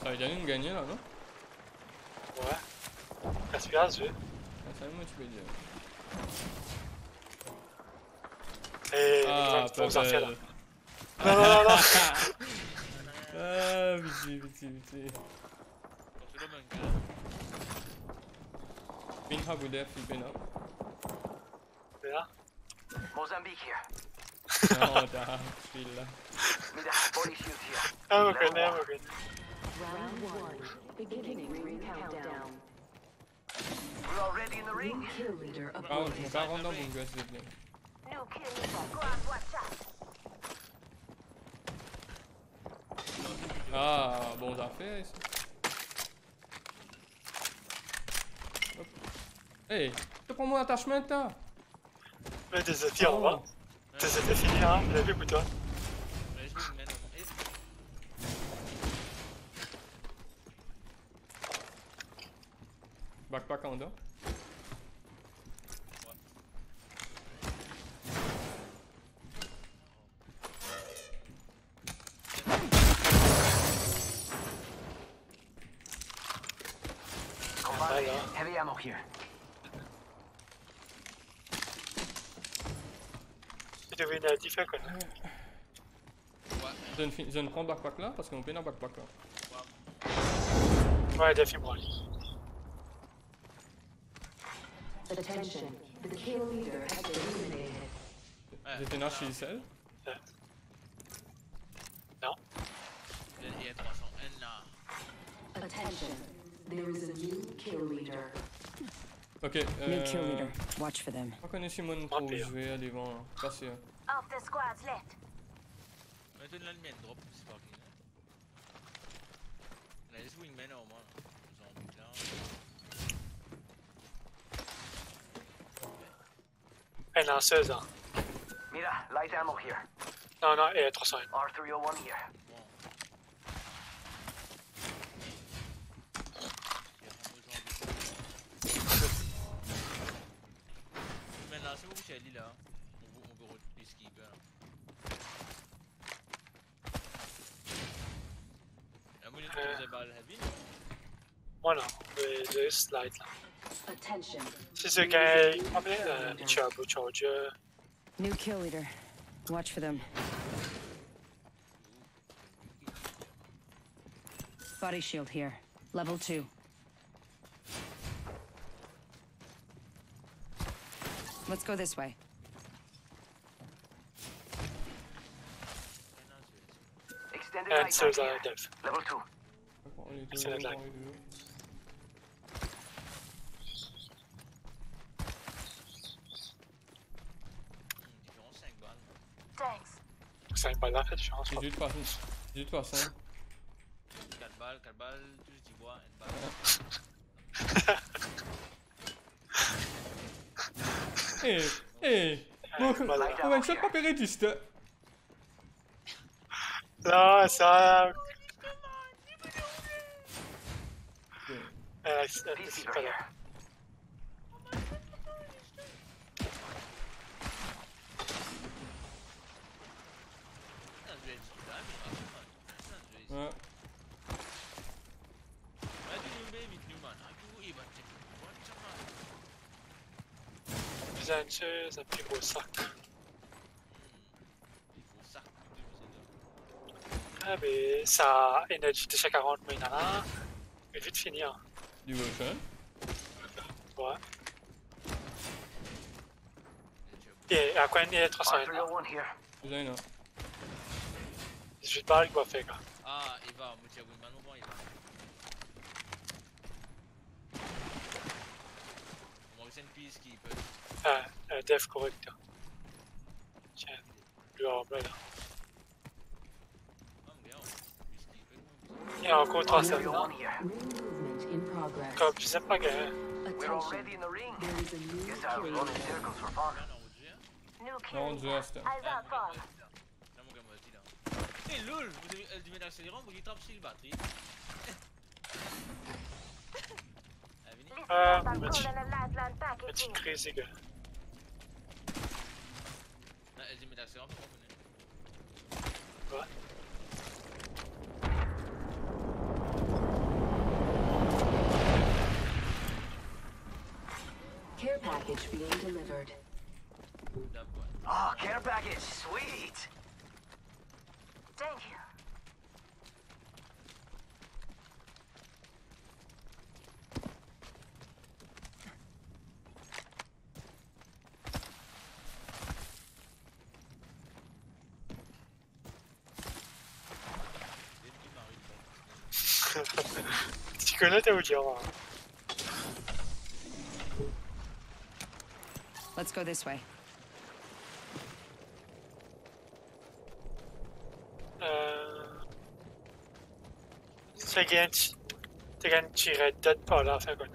Ça va gagner ou gagner là, non? Ouais. Qu'est-ce que tu as vu? Ça, moi, tu peux dire. Et Ah, les gens faire là. Pebble. Non, non, non, non. Ah, vite. C'est le même que. Pin hub ou def, pin up. Là. Mozambique here. Non, t'as fil là. Mida, body shield here. Ah, on connaît, on connaît. Round 1. Beginning ring countdown. We're already in the ring. Kill leader Ah, appointed. mon père rentre dans mon gars, s'il te plaît. New kill leader. Go and watch out. Ah, bon affaire ici. Hop. Hey, tu prends mon attachement là? Mais des tirs en bas. C'était fini, hein. Je l'ai vu pour toi. Mais je me mène au hit. Backpack en dedans. Combat, heavy ammo here. Tu devais une diff quoi. Je ne prends le backpack là parce qu'on peut dans le backpack là. Ouais, défie-moi. Attention. The kill leader has been eliminated. J'étais dans chez celle. Non. Il y a 300. Et là. Attention. There is a new kill leader. Ok, New kill leader. Watch for them. je connais Simone trop, je vais aller voir. Passer. Half the squad's left. Mais tu l'as le mien drop, c'est pas grave. On a les wingmen au moins. Zombie là. Elle est lanceuse, hein. Mira, light ammo here. Non, non, elle est 301. R301 here. Maintenant, c'est où Shelly là? On veut peacekeeper. La moitié de tes balles heavy? Moi non, j'ai slide là. Attention. Si c'est gay, combien de turbo charger? New kill leader. Watch for them. Body shield here. Level 2. Let's go this way. Extended And light so is here. Dev. Level 2. C'est la blague. Différence 5 balles. Thanks. 5 balles en fait, je pense. 18%. 4 balles, tous du bois, 1 balle. Hey, comment ça pas pérédiste? Non, ça. C'est Peacekeeper pas là. here. Ouais. C'est un petit gros sac. Ah, mais ça a énergie de 40 000 ans. Mais vite finir. Du motion. Ouais. Et à quoi il est 301? R301 here. Vous avez non. 18 balles, il va faire. Ah, il va, moi tiens, oui, maintenant, il va. On va essayer une piste qui peut. Def correct. Tiens, le arbre là. Ah, bien, piste qui peut. Il y a encore 301. R301 here. Movement in progress. Comme je sais pas que. We're Attention. already in the ring. There is a new Guess I was kill running leader. circles for fun. New kill Non, leader. juste. Eyes out for. Là, mon gars, moi, dit là. Hé, lol, vous avez du mettre accélérant, vous dites trappe sur le batterie. I'm petit- calling a lifeline package Petite in. crise, les gars. Là, elle dit mettre accélérant, faut qu'on connaît. Ouais. Care package being delivered. Oh, care package, sweet. Thank you. Tu connais ta audience. Let's go this way. Det kan tirare dött på alla för gott.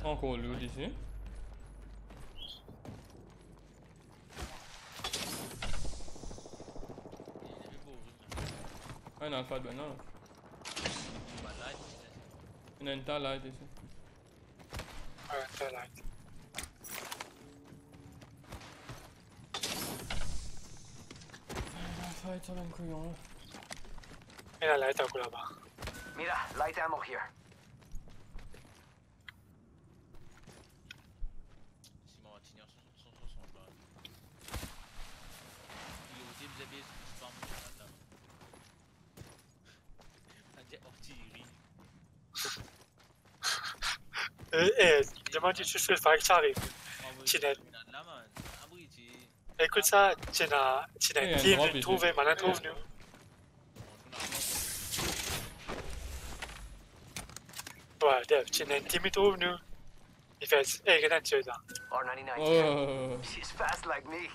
Encore loot ici. Ah, non, pas de non. Il y a une taille light ici. Ouais, c'est light. Ça va être un couillon là. Il y a la light encore là-bas. Mira, light ammo here. Demande tu fais le faire que ça arrive. Écoute ça, tu n'as un team de trouver, maintenant trouve-nous. Ouais, Dev, tu n'as un team de trouve-nous. Il fait, hey, qu'est-ce que tu as? R99 Oh. here. She's fast like me.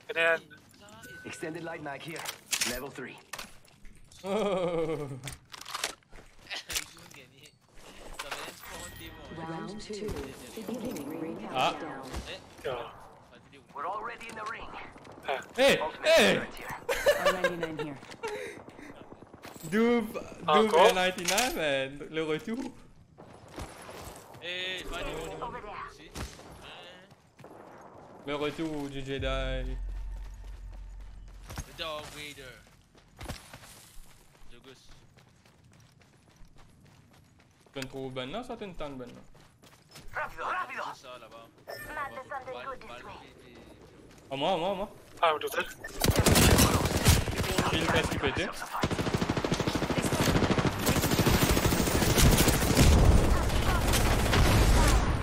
And then, Extended light mag here. Level 3. Round 2. Beginning ring Ah. countdown. We're already in the ring. Hey! Hey! R99 here. Double Encore? 99 man, le retour. Eh, Over there. Le retour du Jedi. The Dog Vader. Le gosse. Tu trouves ben là, ça t'es une tonne ben là. Rápido, rápido. C'est ça là-bas. Not the something good this way. Ah, moi. ah, tout ça. Il est presque pété.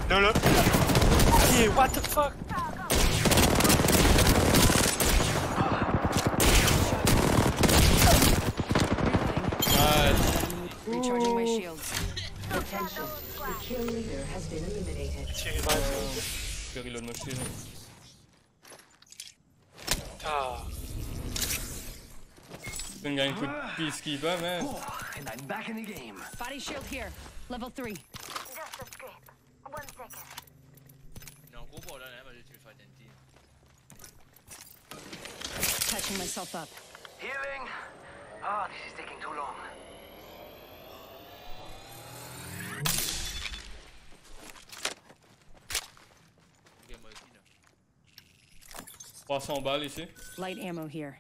Non, non. Hey, what the fuck? Recharging my shields. Attention. The kill leader has been eliminated. Tu revives. Je reload mon shield. Ah. C'est une gang de peacekeeper, man. Oh, and I'm back in the game. Body shield here. Level 3. Just a scrape. 1 second. Non, gros bord là, mais tu veux faire un team. Patching myself up. Healing. Ah, this is taking too long. Game moi ici là. 300 balles ici. Light ammo here.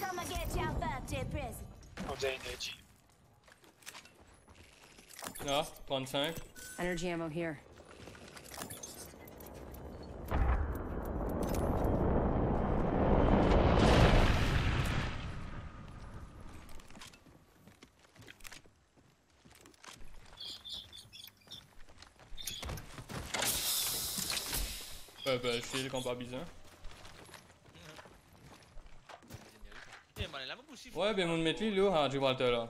Come and get your birthday present. On dirait énergie. Ah, 35. Energy ammo here. Shield qu'on pas besoin. Eh, man, là, pas possible. Ouais, ben mon mettre lui là, à Gibraltar là.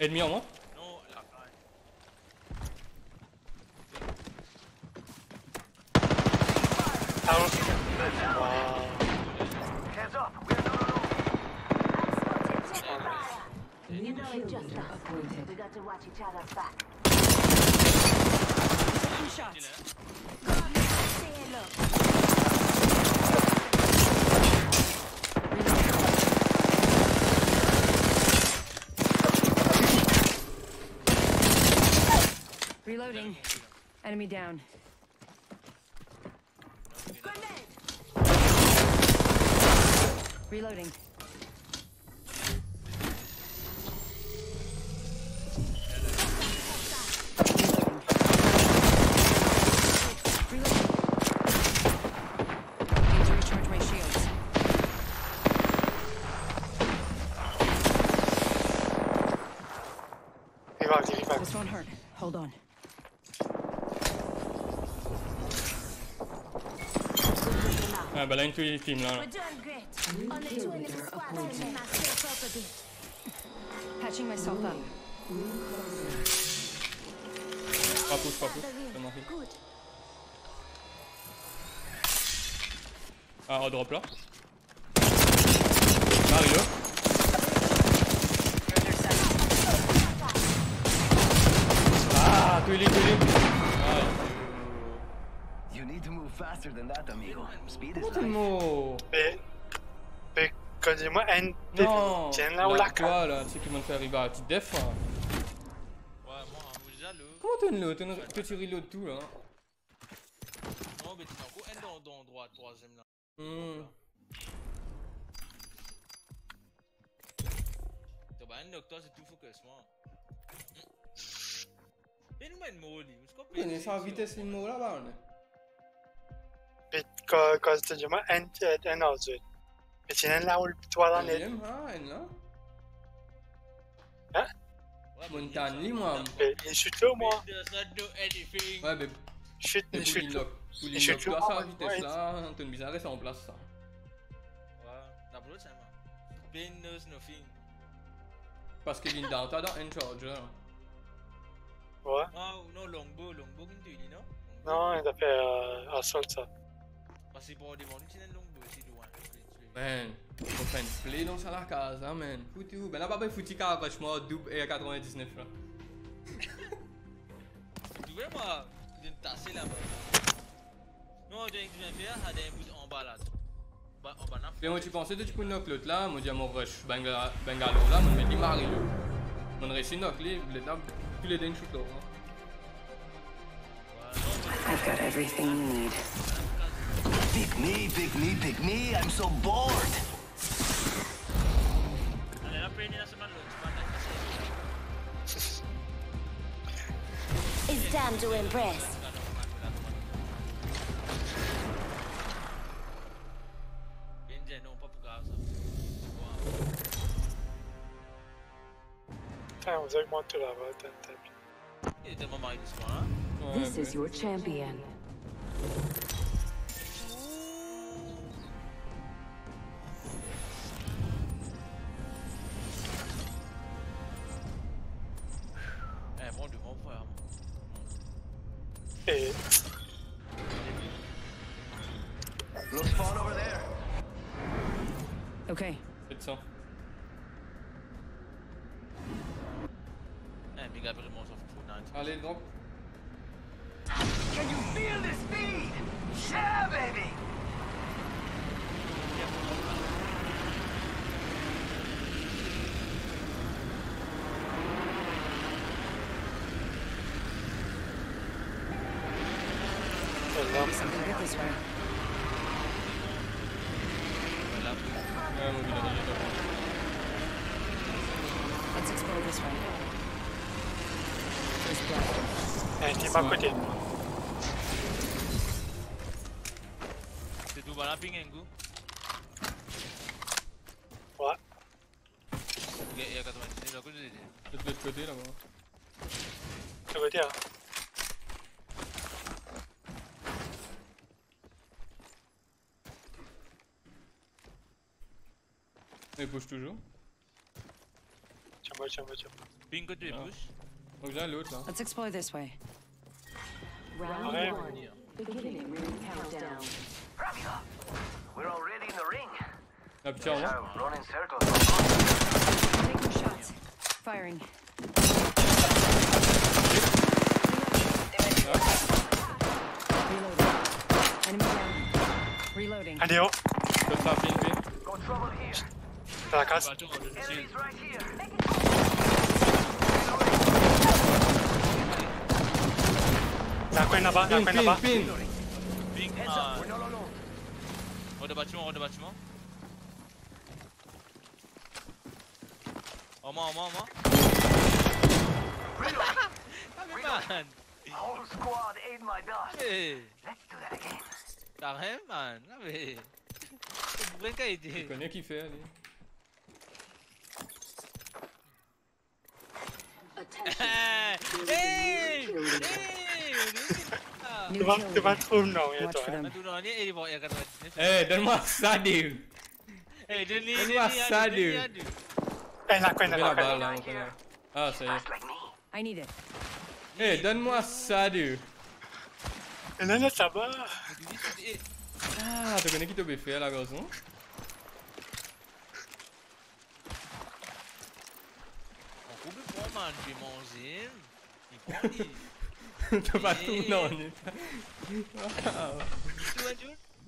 Ennemi en moi? Non, là. Ah, Hands up. We're no, no, no. Taking fire. New kill leader appointed. We got to watch each other's back. Taking shots. Say hello. Reloading. Enemy down. Reloading. Need to recharge my shields. Revive. This won't hurt. Hold on. Ah bah là une tuile team là. We're doing great. Only 2 in the squad. Patching myself up a bit. Patching myself up. Pas pousse, ça m'arrive. Good. Ah, on drop là. Mario. Ah, tuile. You need to move faster than that, amigo. Speed is Comment t'es life. mort? Mais, connais-moi un Non, tiens là où la toi là, tu sais qu'ils vont te faire arriver à la petite def. Hein. Ouais, moi, je suis jaloux. Comment t'es une loot? Tu reload tout là? Non, mais tu t'en fous, un dans droit, troisième là. Tu vas un docteur, c'est tout focus, moi. Et nous, une molly, Tu connais ça à vitesse une mot là-bas, on est. Mais, connais-moi un autre. Mais tiens là où toi là, net. Ah, une là? Hein? Montagne, moi. Mais, il chute là, moi. Ouais, mais. Chute, Il chute là. Il chute là, ça à vitesse là. T'as une bizarre, ça en place ça. Ouais, d'abord, c'est moi. Ben knows nothing. Parce qu'il vient dans ta dans un charger. Ouais. Ah, non, longbow, qui tu dis, non? Non, il a fait assault ça. Parce que pour des vendus, c'est un longbow, c'est loin. Man, faut faire une play dans la case, hein, man. Foutu où? Ben là, pas foutu car vachement double et à 99 là. Tu vois, moi, d'une tasse là-bas. Non, je viens faire, il y a un bout en bas là. En bas là. Et moi, tu pensais que tu peux knock l'autre là? Moi, je dis à mon rush Bengalo là, moi, je me dis Mario. Mon réussi knock les là, tous les deux shoot là. I've got everything you need. Pick me, I'm so bored. Allez, la première la semaine l'autre, It's time to impress. non, pas pour grave ça. Putain, on dirait que moi, tout là-bas, t'as. Il était maman du soir, hein? This is your champion. Bon, de mon frère. Et. Looks fun over there. Okay. Faites ça. Big up vraiment sur Fortnite. Allez, drop. Can you feel the speed? Yeah, baby. Something good this way. Ouais, mon village est là. Let's explore this way. There's blood. Un team à côté. C'est tout voilà ping un goût. Ouais. Ok, il y a 90, là, que j'ai dit. De l'autre côté là-bas. À côté, hein. Il bouge toujours. Tiens-moi. Ping que tu es Ah. push. Donc là, l'autre là. Let's explore this way. Round Okay. 1. Beginning ring countdown. We're already in the ring. La petite en haut. Now, running circles. Taking shots. Firing. Reloading. Enemy down. Reloading. Allez, oh. L'autre ça, pin. Got trouble here. Dans la case. Enemies right here. Dans la coin là-bas, Pin. Ping. Heads up, we're not alone. Hors de bâtiment. En moi. Ah mais man. Whole squad aid my dot. Hey. Let's do that again. Carré man. Ah mais. C'est bien qu'a Tu été. connais qui fait, allez. Hey. Tu vas trouver non, Watch for toi. them. Aduh ni eh bawa air 99. Eh, donne-moi ça, Dave. Eh dia ni Donne-moi ça, Dave. Elle la connaît, Fais la la balle, connaît. là, on connaît. Ah, ça y est. Just like me. I need it. Eh, donne-moi ça, Dave. Elle a ça va. Ah, tu connais qui t'a fait, là, garçon? On coupe pour man, j'ai mangé. Il prend dit. T'as pas tout, non.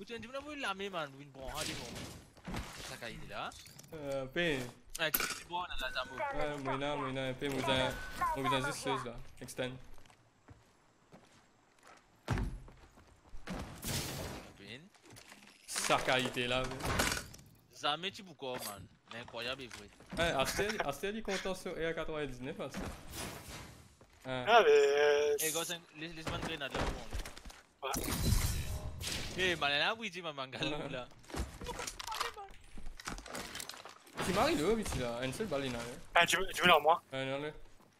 Tu vas voir la même man, une bon, allez bon. Ça qu'a été là. Paix. Ah, tu es bon dans la jambe. Ouais, moi, paix, moi, juste ça, là. Extend. Ça qu'a été là, Jamais tu boucles, man. Incroyable et vrai. Astel, il compte sur R99, Astel. Ah, mais. Eh, gars, laisse-moi une grenade là. Ouais. Eh, man, là, oui, tu m'as mangalou là. Tu m'arrives là, ici, là. Une seule balle, là. Ah, tu veux dans moi? Non, là.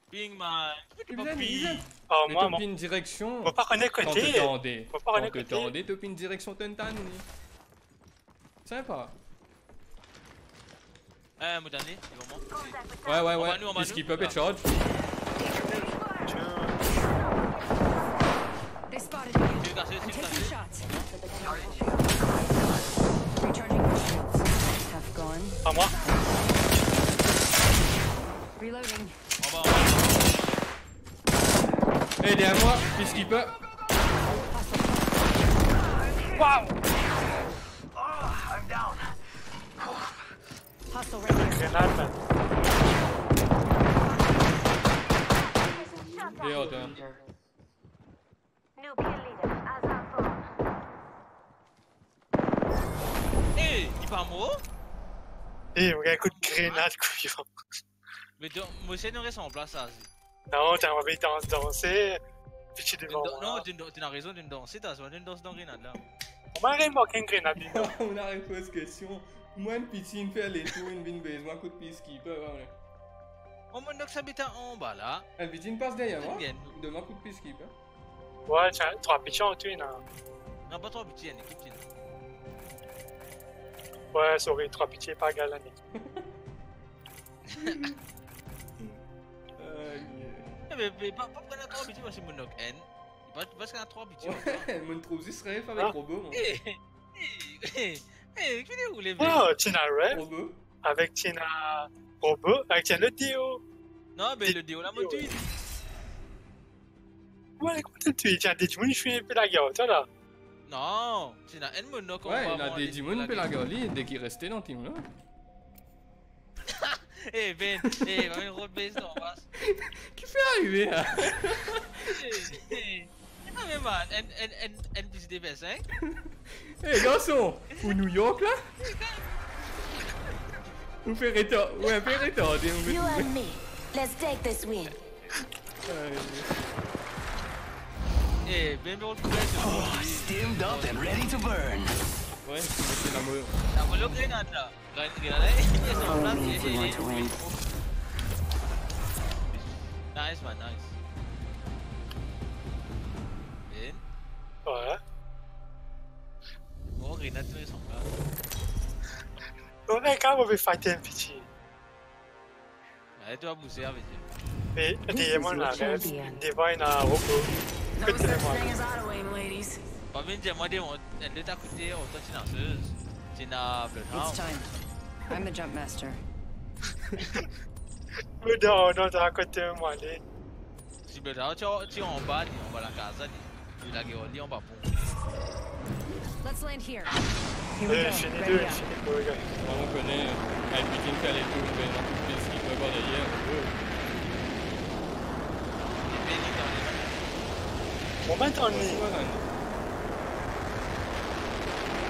Ping, man. Oh, Mais moi, t'as moi. une direction. Faut pas connaître Quand côté. te tendais. Faut pas Quand connaître te côté. tendais, t'as une direction tentane. Sympa. Mon dernier, c'est vraiment. Ouais. On va nous. Puisqu'il peut être charge. They spotted me. Tu veux casser, I'm tu veux taking casser. shots. Recharging my shields. Half gone. Pas moi. Reloading. En bas. Eh, derrière moi, puisqu'il peut. Waouh! Oh, I'm down. Hostile right here. Grenade, man. Et attends. New kill leader, as informed. Eh, il part mort. Eh, regarde, coup de grenade, couillon. Mais moi, c'est une reste en place, ça. Non, t'as envie de danser. Puis tu devant moi. Non, tu as raison d'une danse. C'est une danse dans Grenade là. On m'a rien manqué une grenade. On a répondu question. Moi, une petite fait les tours, une bin base, moi, coup de peacekeeper. On m'a dit que ça habite en bas là. Elle petite passe derrière moi. Bien. De ma coup de peacekeeper. Ouais, tu as 3 pichons en tout, non? Non, pas trop petit, une équipe. Ouais, sorry, 3 pitiés par galannée. Mais pas prendre 3 petits, moi c'est mon knock N. Parce qu'il y a 3 petits. Ouais, mon trou juste rêve avec Robot, moi. Tu es où les Oh, Tina Red. Robot. Avec Tina Robot. Avec Tina Dio. Non, mais le déo là, mon tweet. Ouais, comment tu tues? Tiens, des Digimon, je suis un peu la gueule, toi là. Non, c'est un N mon knock. Ouais, il a des Digimon pour la gueule, dès qu'il restait dans le team là. Eh Ben, va une road base dans passe. Qui fait arriver là? Ah mais man, N plus des hein? Eh garçon, au New York là? On fait retard, ouais, on fait retarder, on You fait and me. Let's take this win. Eh, Ben me retrouve Oh, stimmed up and ready to burn. Ouais, c'est la mode. La voile grenade là. Grenade là, il est en place. me if we want to win. Nice man, nice. Ben, Ouais. bon grenade tu es en place. Ouais, quand on veut fighter un petit. Ouais, tu vas pousser avec lui. Mais, dis-moi la rêve. Dis-moi une robot. No such thing as auto aim, ladies. Pas bien dis-moi elle de ta côté, on t'a une lanceuse. Tu n'as plus It's time. I'm the jump master. Non, t'as raconté moi, allez. Si tu es en bas, on va la casa, tu la gueule, on va pour. Let's land here. Here we go. Je finis Ready deux, up. je finis deux, gars. Moi, on connaît, elle petite fait les tours, mais ma coup de peacekeeper par derrière. Moment on est.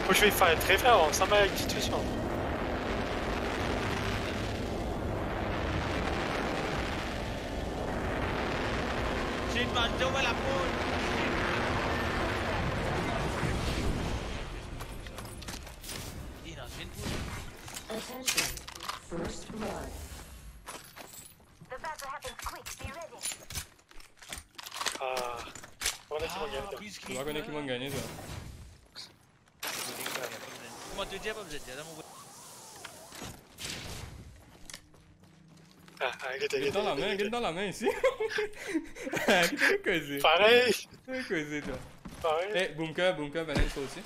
Moi, je vais faire très fort ensemble avec TiTuS. J'ai une manteau à la poule. Il a une poule. Attention. First blood. The battle happens quick. Be ready. Ah. On a qui vont gagner. Tu vas connaître qui vont gagner, toi. Comment te dire, pas besoin de dire, là, mon Ah, Get dans la main, get dans la main ici. Qu'est-ce que c'est? Pareil. Qu'est-ce que c'est, toi? Pareil. Eh, bunker, venez ça aussi.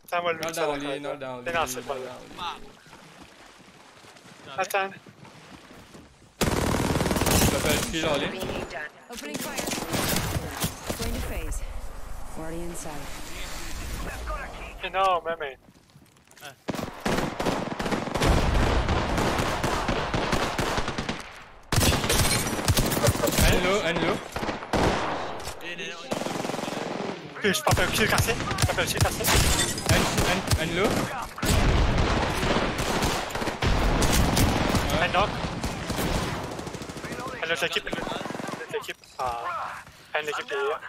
Ça va le Not down, Lee, not down. Non, c'est pas là. Attends. Je t'appelle Phil, allez. Opening fire. Going to phase. Already inside. Énorme, mais. Un low. Je peux faire un kill cassé. Un low. Un knock. Un autre équipe. Ah. Un équipe derrière.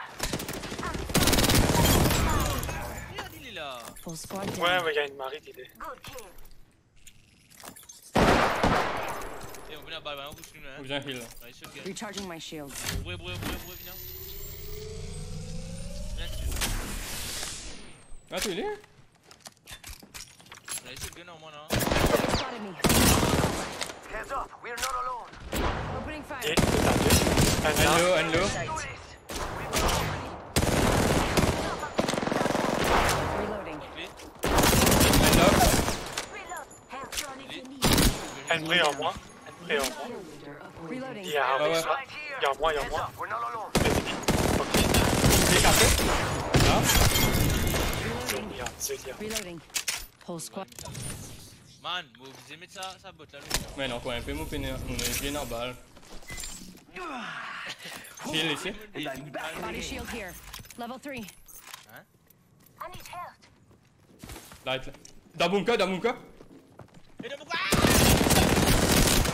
Il est là. Full squad down. Ouais, mais il y a une marée d'idées. Good kill. Et on vient à balle, on bouge une. Ou bien heal. Recharging my shields. Viens. Viens dessus. Ah, tu es là? On a essayé de gagner au moins là. Spotted me. Heads up, we're not alone. Opening fire. Et tendu. Un knock. Un low. Reloading. Un knock. Reload. Hands on if you need. Un pré en moi. Reloading. Il y a un ouais. moi. Il y a moi. Heads up, we're not alone. C'est fini. Ok. Il est cassé. Là. C'est bien. Reloading. Whole squad. Man, vous aimez ça botte là. Mais non, quoi, un peu mon pénère. On est bien en balle. Heal ici. Body shield here. Level 3. I need help. Light là. Dans bunker. Et de pourquoi?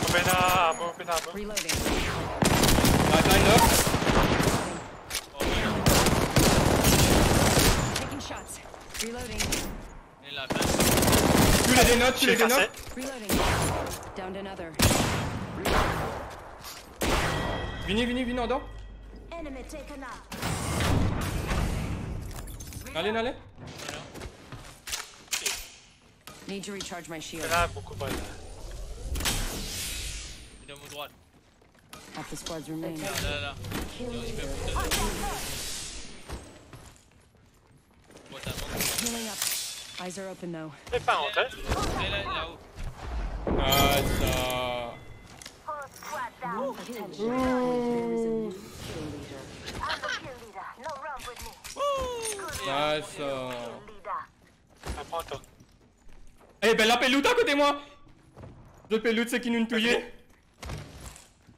Open up. Reloading. Light line knock. Taking shots. Reloading. Il est là, Tu les dénotes. Reloading. Downed another. Vini, en dehors. Enemy taken out. Allez. Need to recharge my shield. Là, beaucoup de balles. Il est à mon droite. Half the squads remain. Là. Healing up. Eyes are open though. C'est pas en tête. Il est là-haut. Ah, ça. Whole squad down. Attention. There is a new kill leader. I'm the kill leader. No run with me. Good Ah, ça. kill leader. Apprends-toi. Eh ben la peloute à côté de moi. Le peloute c'est qui nous tuait.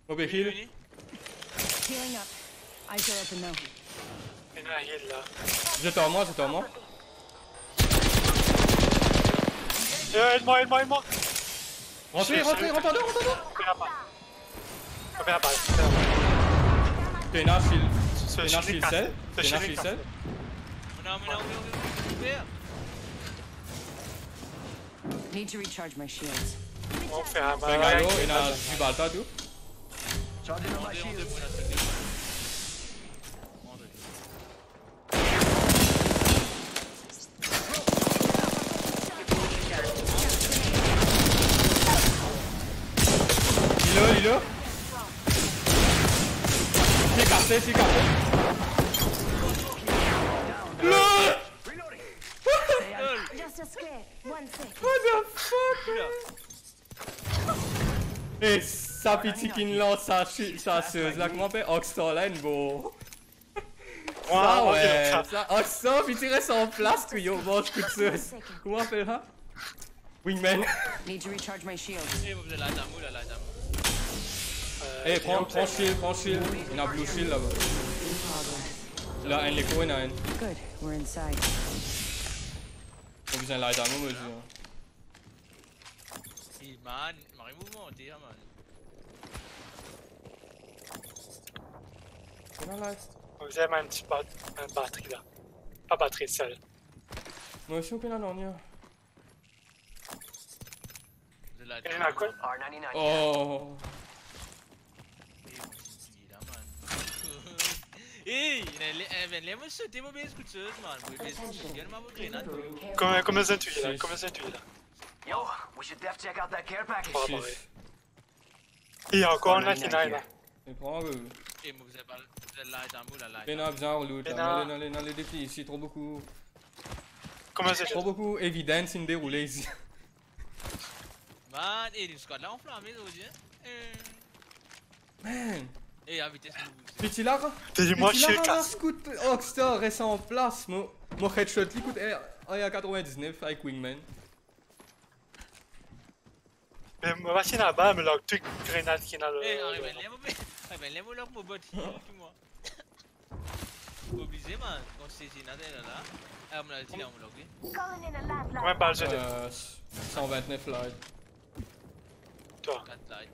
Oh ben heal. Healing up. Eyes are open though. Il y en a un heal là. J'étais en moi. Aide-moi. Rentrez en dehors. Open la balle. T'es une shield. Ce T'es une shield shield cassé. cell. Ce T'es une shield shield cassé. cell. Need to recharge my shields. On fait un Ben balle. galo, il a du balta tout. Charging on my shields. Il est là. C'est cassé. Just a scare. 1 second. What the fuck? Et sa petite qui lance sa seuse là, comment on fait? Oxtorline, beau. Ça ouais, ça. Oxtor, puis tu restes en place, tu yo, mange coup de seuse. Comment on fait ça? Wingman. Need to recharge my shields. Eh, prends shield. Il y a un blue shield là-bas. Là, un l'écho, il y en a un. Good. We're inside. Faut besoin de light ammo, moi, je Man, Marie mouvement, t'es man. C'est dans light. Vous avez un petit une batterie là. Pas batterie, celle. Moi aussi, aucun dernier. The light. Il y en a quoi? R99. Oh. Hey, vem você tem uma vez escutas, mano. Combien de tu là? Combien de tu là? Yo, we should def check out that care package. Pas vrai. Il y a encore un 99 là. Et prends le. Et moi, vous avez pas le light en bout, la light. Pena bizarre loot. Pena. Dans les défis ici, trop beaucoup. Combien de tu Trop beaucoup évidence in déroulé ici. Man, et du squad là, on flamme aujourd'hui. Man. Et à vitesse de Petit là, dis-moi, je suis casse. scout Rockstar reste en place. Mon headshot, il coûte à 99 avec Wingman. Mais ma machine à balle me log tout grenade qui est dans le. Eh, arrive, là, mon bot, moi. Obligé, man. Quand c'est nada là. Ah, on a le tir, on l'a oublié. Calling in a landline. Combien de balles j'ai? 129 light. Toi? 4 light.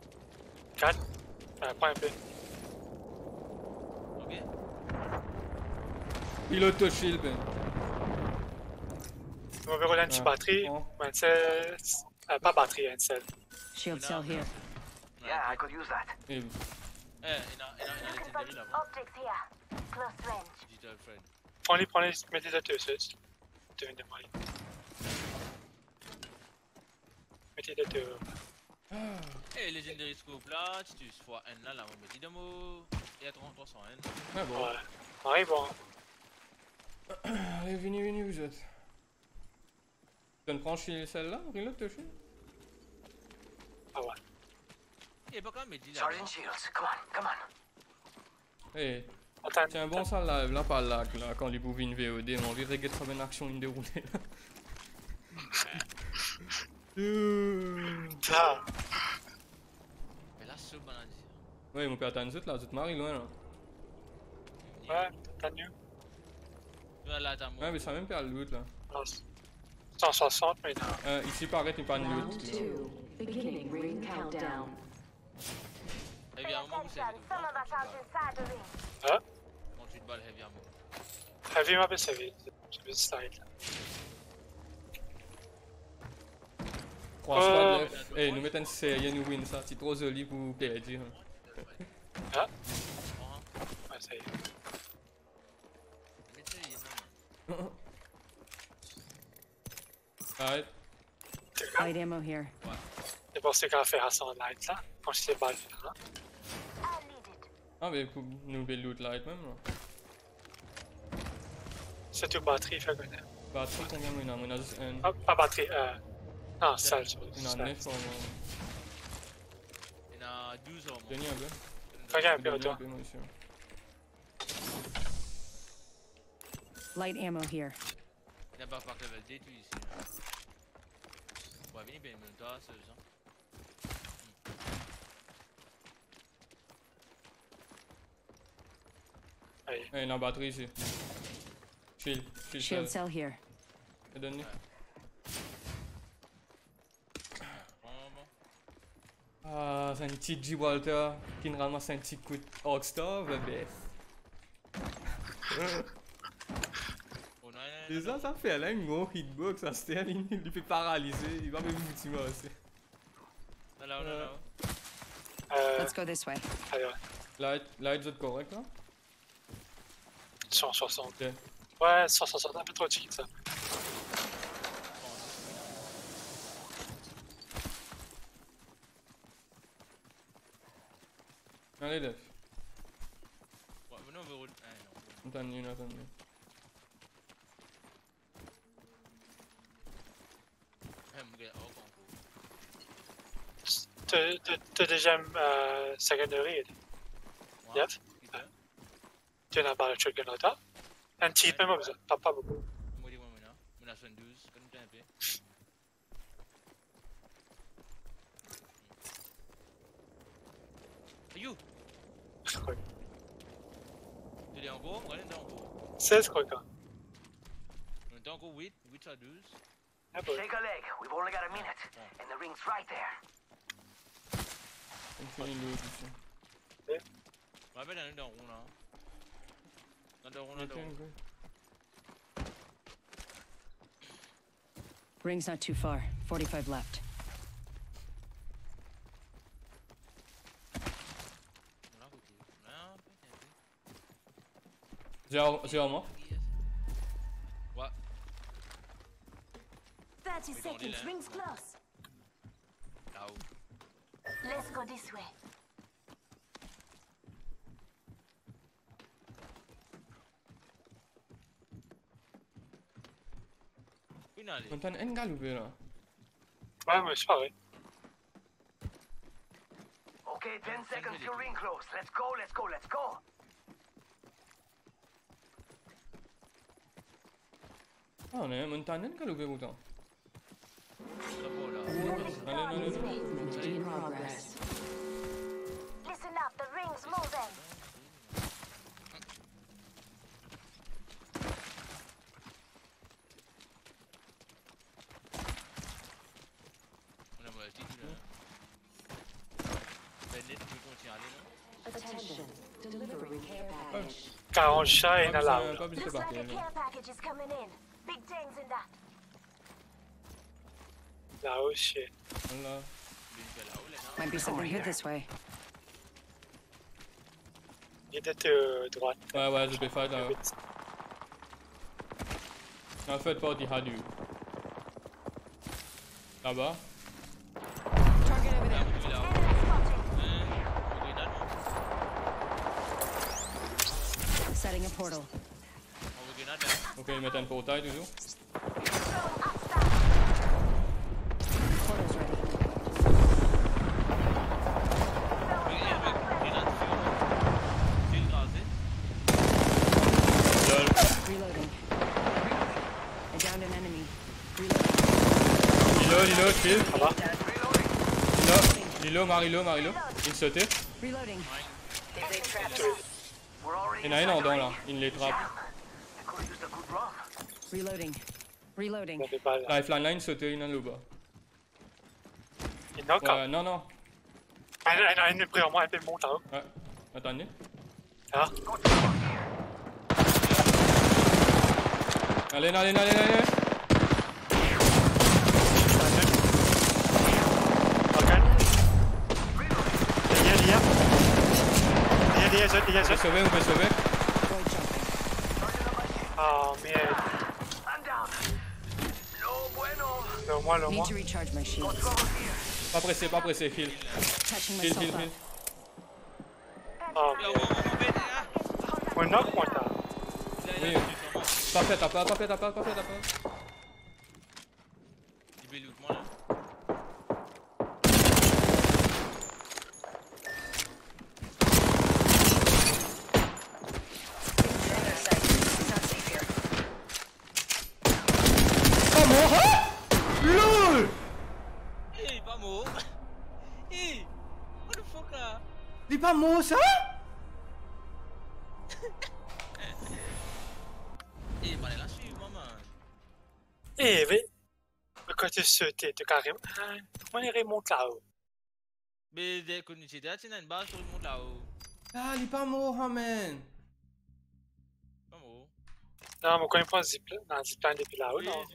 4? Prends un peu. Ok. Pilote to shield, ben. On va rouler une petite batterie. Un cell. Pas batterie, un cell. Shield cell here. Yeah, I could use that. Et Il a legendary là-bas. Optics here. Close range. Digital friend. Prends-les, mettez de TiTuS. Devine de moi. Mettez de TiTuS. Eh, legendary scope là, TiTuS fois N là, on me dit de mots. Et à 300 N. ah bon. Ouais. Arrive, bon. Allez, venez, vous êtes. Tu ne prends celle-là, reload to shield? Ah ouais. Et pas quand me dit là. Sergeant Shields, come on. Eh, Attends. c'est un bon sale live, là, pas là, quand les bouvines VOD, on dirait que ça une action in déroulée là. Ça. Mais là, c'est bon à dire. Ouais, mon père attend zut là, zut marie loin là. Ouais, t'as mieux. Tu vas là, t'as moi. Ouais, mais ça même pas le loot là. 160 maintenant. Ici, paraît, t'es pas de Round loot. 2. Beginning ring countdown. Heavy ammo, vous savez. Attention, some of us out inside the ring. Hein? 38 balles heavy ammo. Heavy m'a baissé vite. J'ai vu ça là. 3 squads left. Eh, nous mettons une série, nous win ça, c'est trop joli pour PLG. Ah? Ouais, ça y est. Mais tu sais, il est non. Alright. Light ammo here. C'est pour ça qu'on a fait à son light là. Quand je sais pas là. I need it. Ah, mais pour nous build loot light même là. C'est tout batterie, fait que. Batterie, combien on a juste un. Ah, pas batterie, non, celle sur Il y en a 9 au moins. Il y en a 12 au moins. Tenez un peu. Regarde un peu, Tenez toi. un peu, moi aussi. Light ammo here. Il n'y a pas de level D, tu ici. On va venir bien, mais toi, c'est ça. Allez. Eh, une batterie ici. Shield. Shield cell here. Donne-lui. Ah, c'est un petit Gibraltar qui nous ramasse un petit coup de Rockstar, bébé. Et ça fait là un gros hitbox, ça se termine, il lui fait paralyser, il va même vous tuer aussi. Non. Let's go this way. Allez, ouais. Light, vous êtes correct là? 160. Ok. Ouais, 160, un peu trop cheap ça. Allez, Def. Ouais, mais non, on veut rouler. Ah, non. Attends. Mon gars, oh, concours. T'as déjà secondary, Yep. Tu as pas le shotgun au top. Un petit peu, mais pas beaucoup. Moi, dis-moi, maintenant. On a 72, comme tu as un peu. You! Tu es en gros? On est en gros. 16 quoi, quand. On est en gros 8 à 12. Ah, bon. Take a leg. We've only got a minute. And the ring's right there. On fait une loot ici. On va mettre un dans le rond là. On adore. Ring's not too far. 45 left. J'ai moi. Ouais. 30 Mais seconds, on est là. rings close. Là-haut. Let's go this way. Où il allait? On t'en un galopé là. Ouais, mais c'est pareil. Okay, 10 seconds to ring close. Let's go, let's go, let's go. Ah, on est montagne un galopé autant. Là-bas, là. Allez. Movement in progress. Listen up, the ring's moving. On a mon altitude là. Ben net, tu continues à aller là. Attention. Delivery care package. 40 chats et Pas une là. besoin de Looks like partir. a care package is coming in. Big things in that. Là-haut, shit. Voilà. Might be something good this way. Il était droite. Ouais, je vais faire là. En fait, pas du hadu. Là-bas. Target over there. Il est là-haut. On est là, non? Setting a portal. On veut grenade là. Ok, ils mettent un portail toujours. Portal's ready. Lol. Reloading. I downed an enemy. Reloading. Lilo, kill. Ça va? Lilo. Il sautait. Reloading. We're already Il y en a un en dedans là. Il les trappe. I could use a good run. Reloading. Reloading. Il y a des balles là. Lifeline line sautait, il y en a là-bas. Il knock Ouais, non. une pris en moi, un peu monte en haut. Ouais. Attendez. Ah, Allez. ok. Il y a On peut sauver. Void jumping. Oh, merde. I'm down. No bueno. Le moi. Need to recharge my shields. Pas pressé, heal. Patching Heal. myself up. Oh, Yo, merde. Moi, knock, moi, t'as. Oui. Pas fait, t'as pas. Il veut loot moi là. Pas mort, hein? LOL! Il est pas mort. What the fuck là? Il est pas mort, ça? Il va aller la suivre, man. Eh, mais. Quand tu sautes, tu carrément. Moi, il remonte là-haut. Mais dès qu'on utilise, tu as une base sur le monde là-haut. Ah, il est pas mort, hein, man. Pas mort. Non, mais quand il prend un zipline depuis là-haut, Oui. non.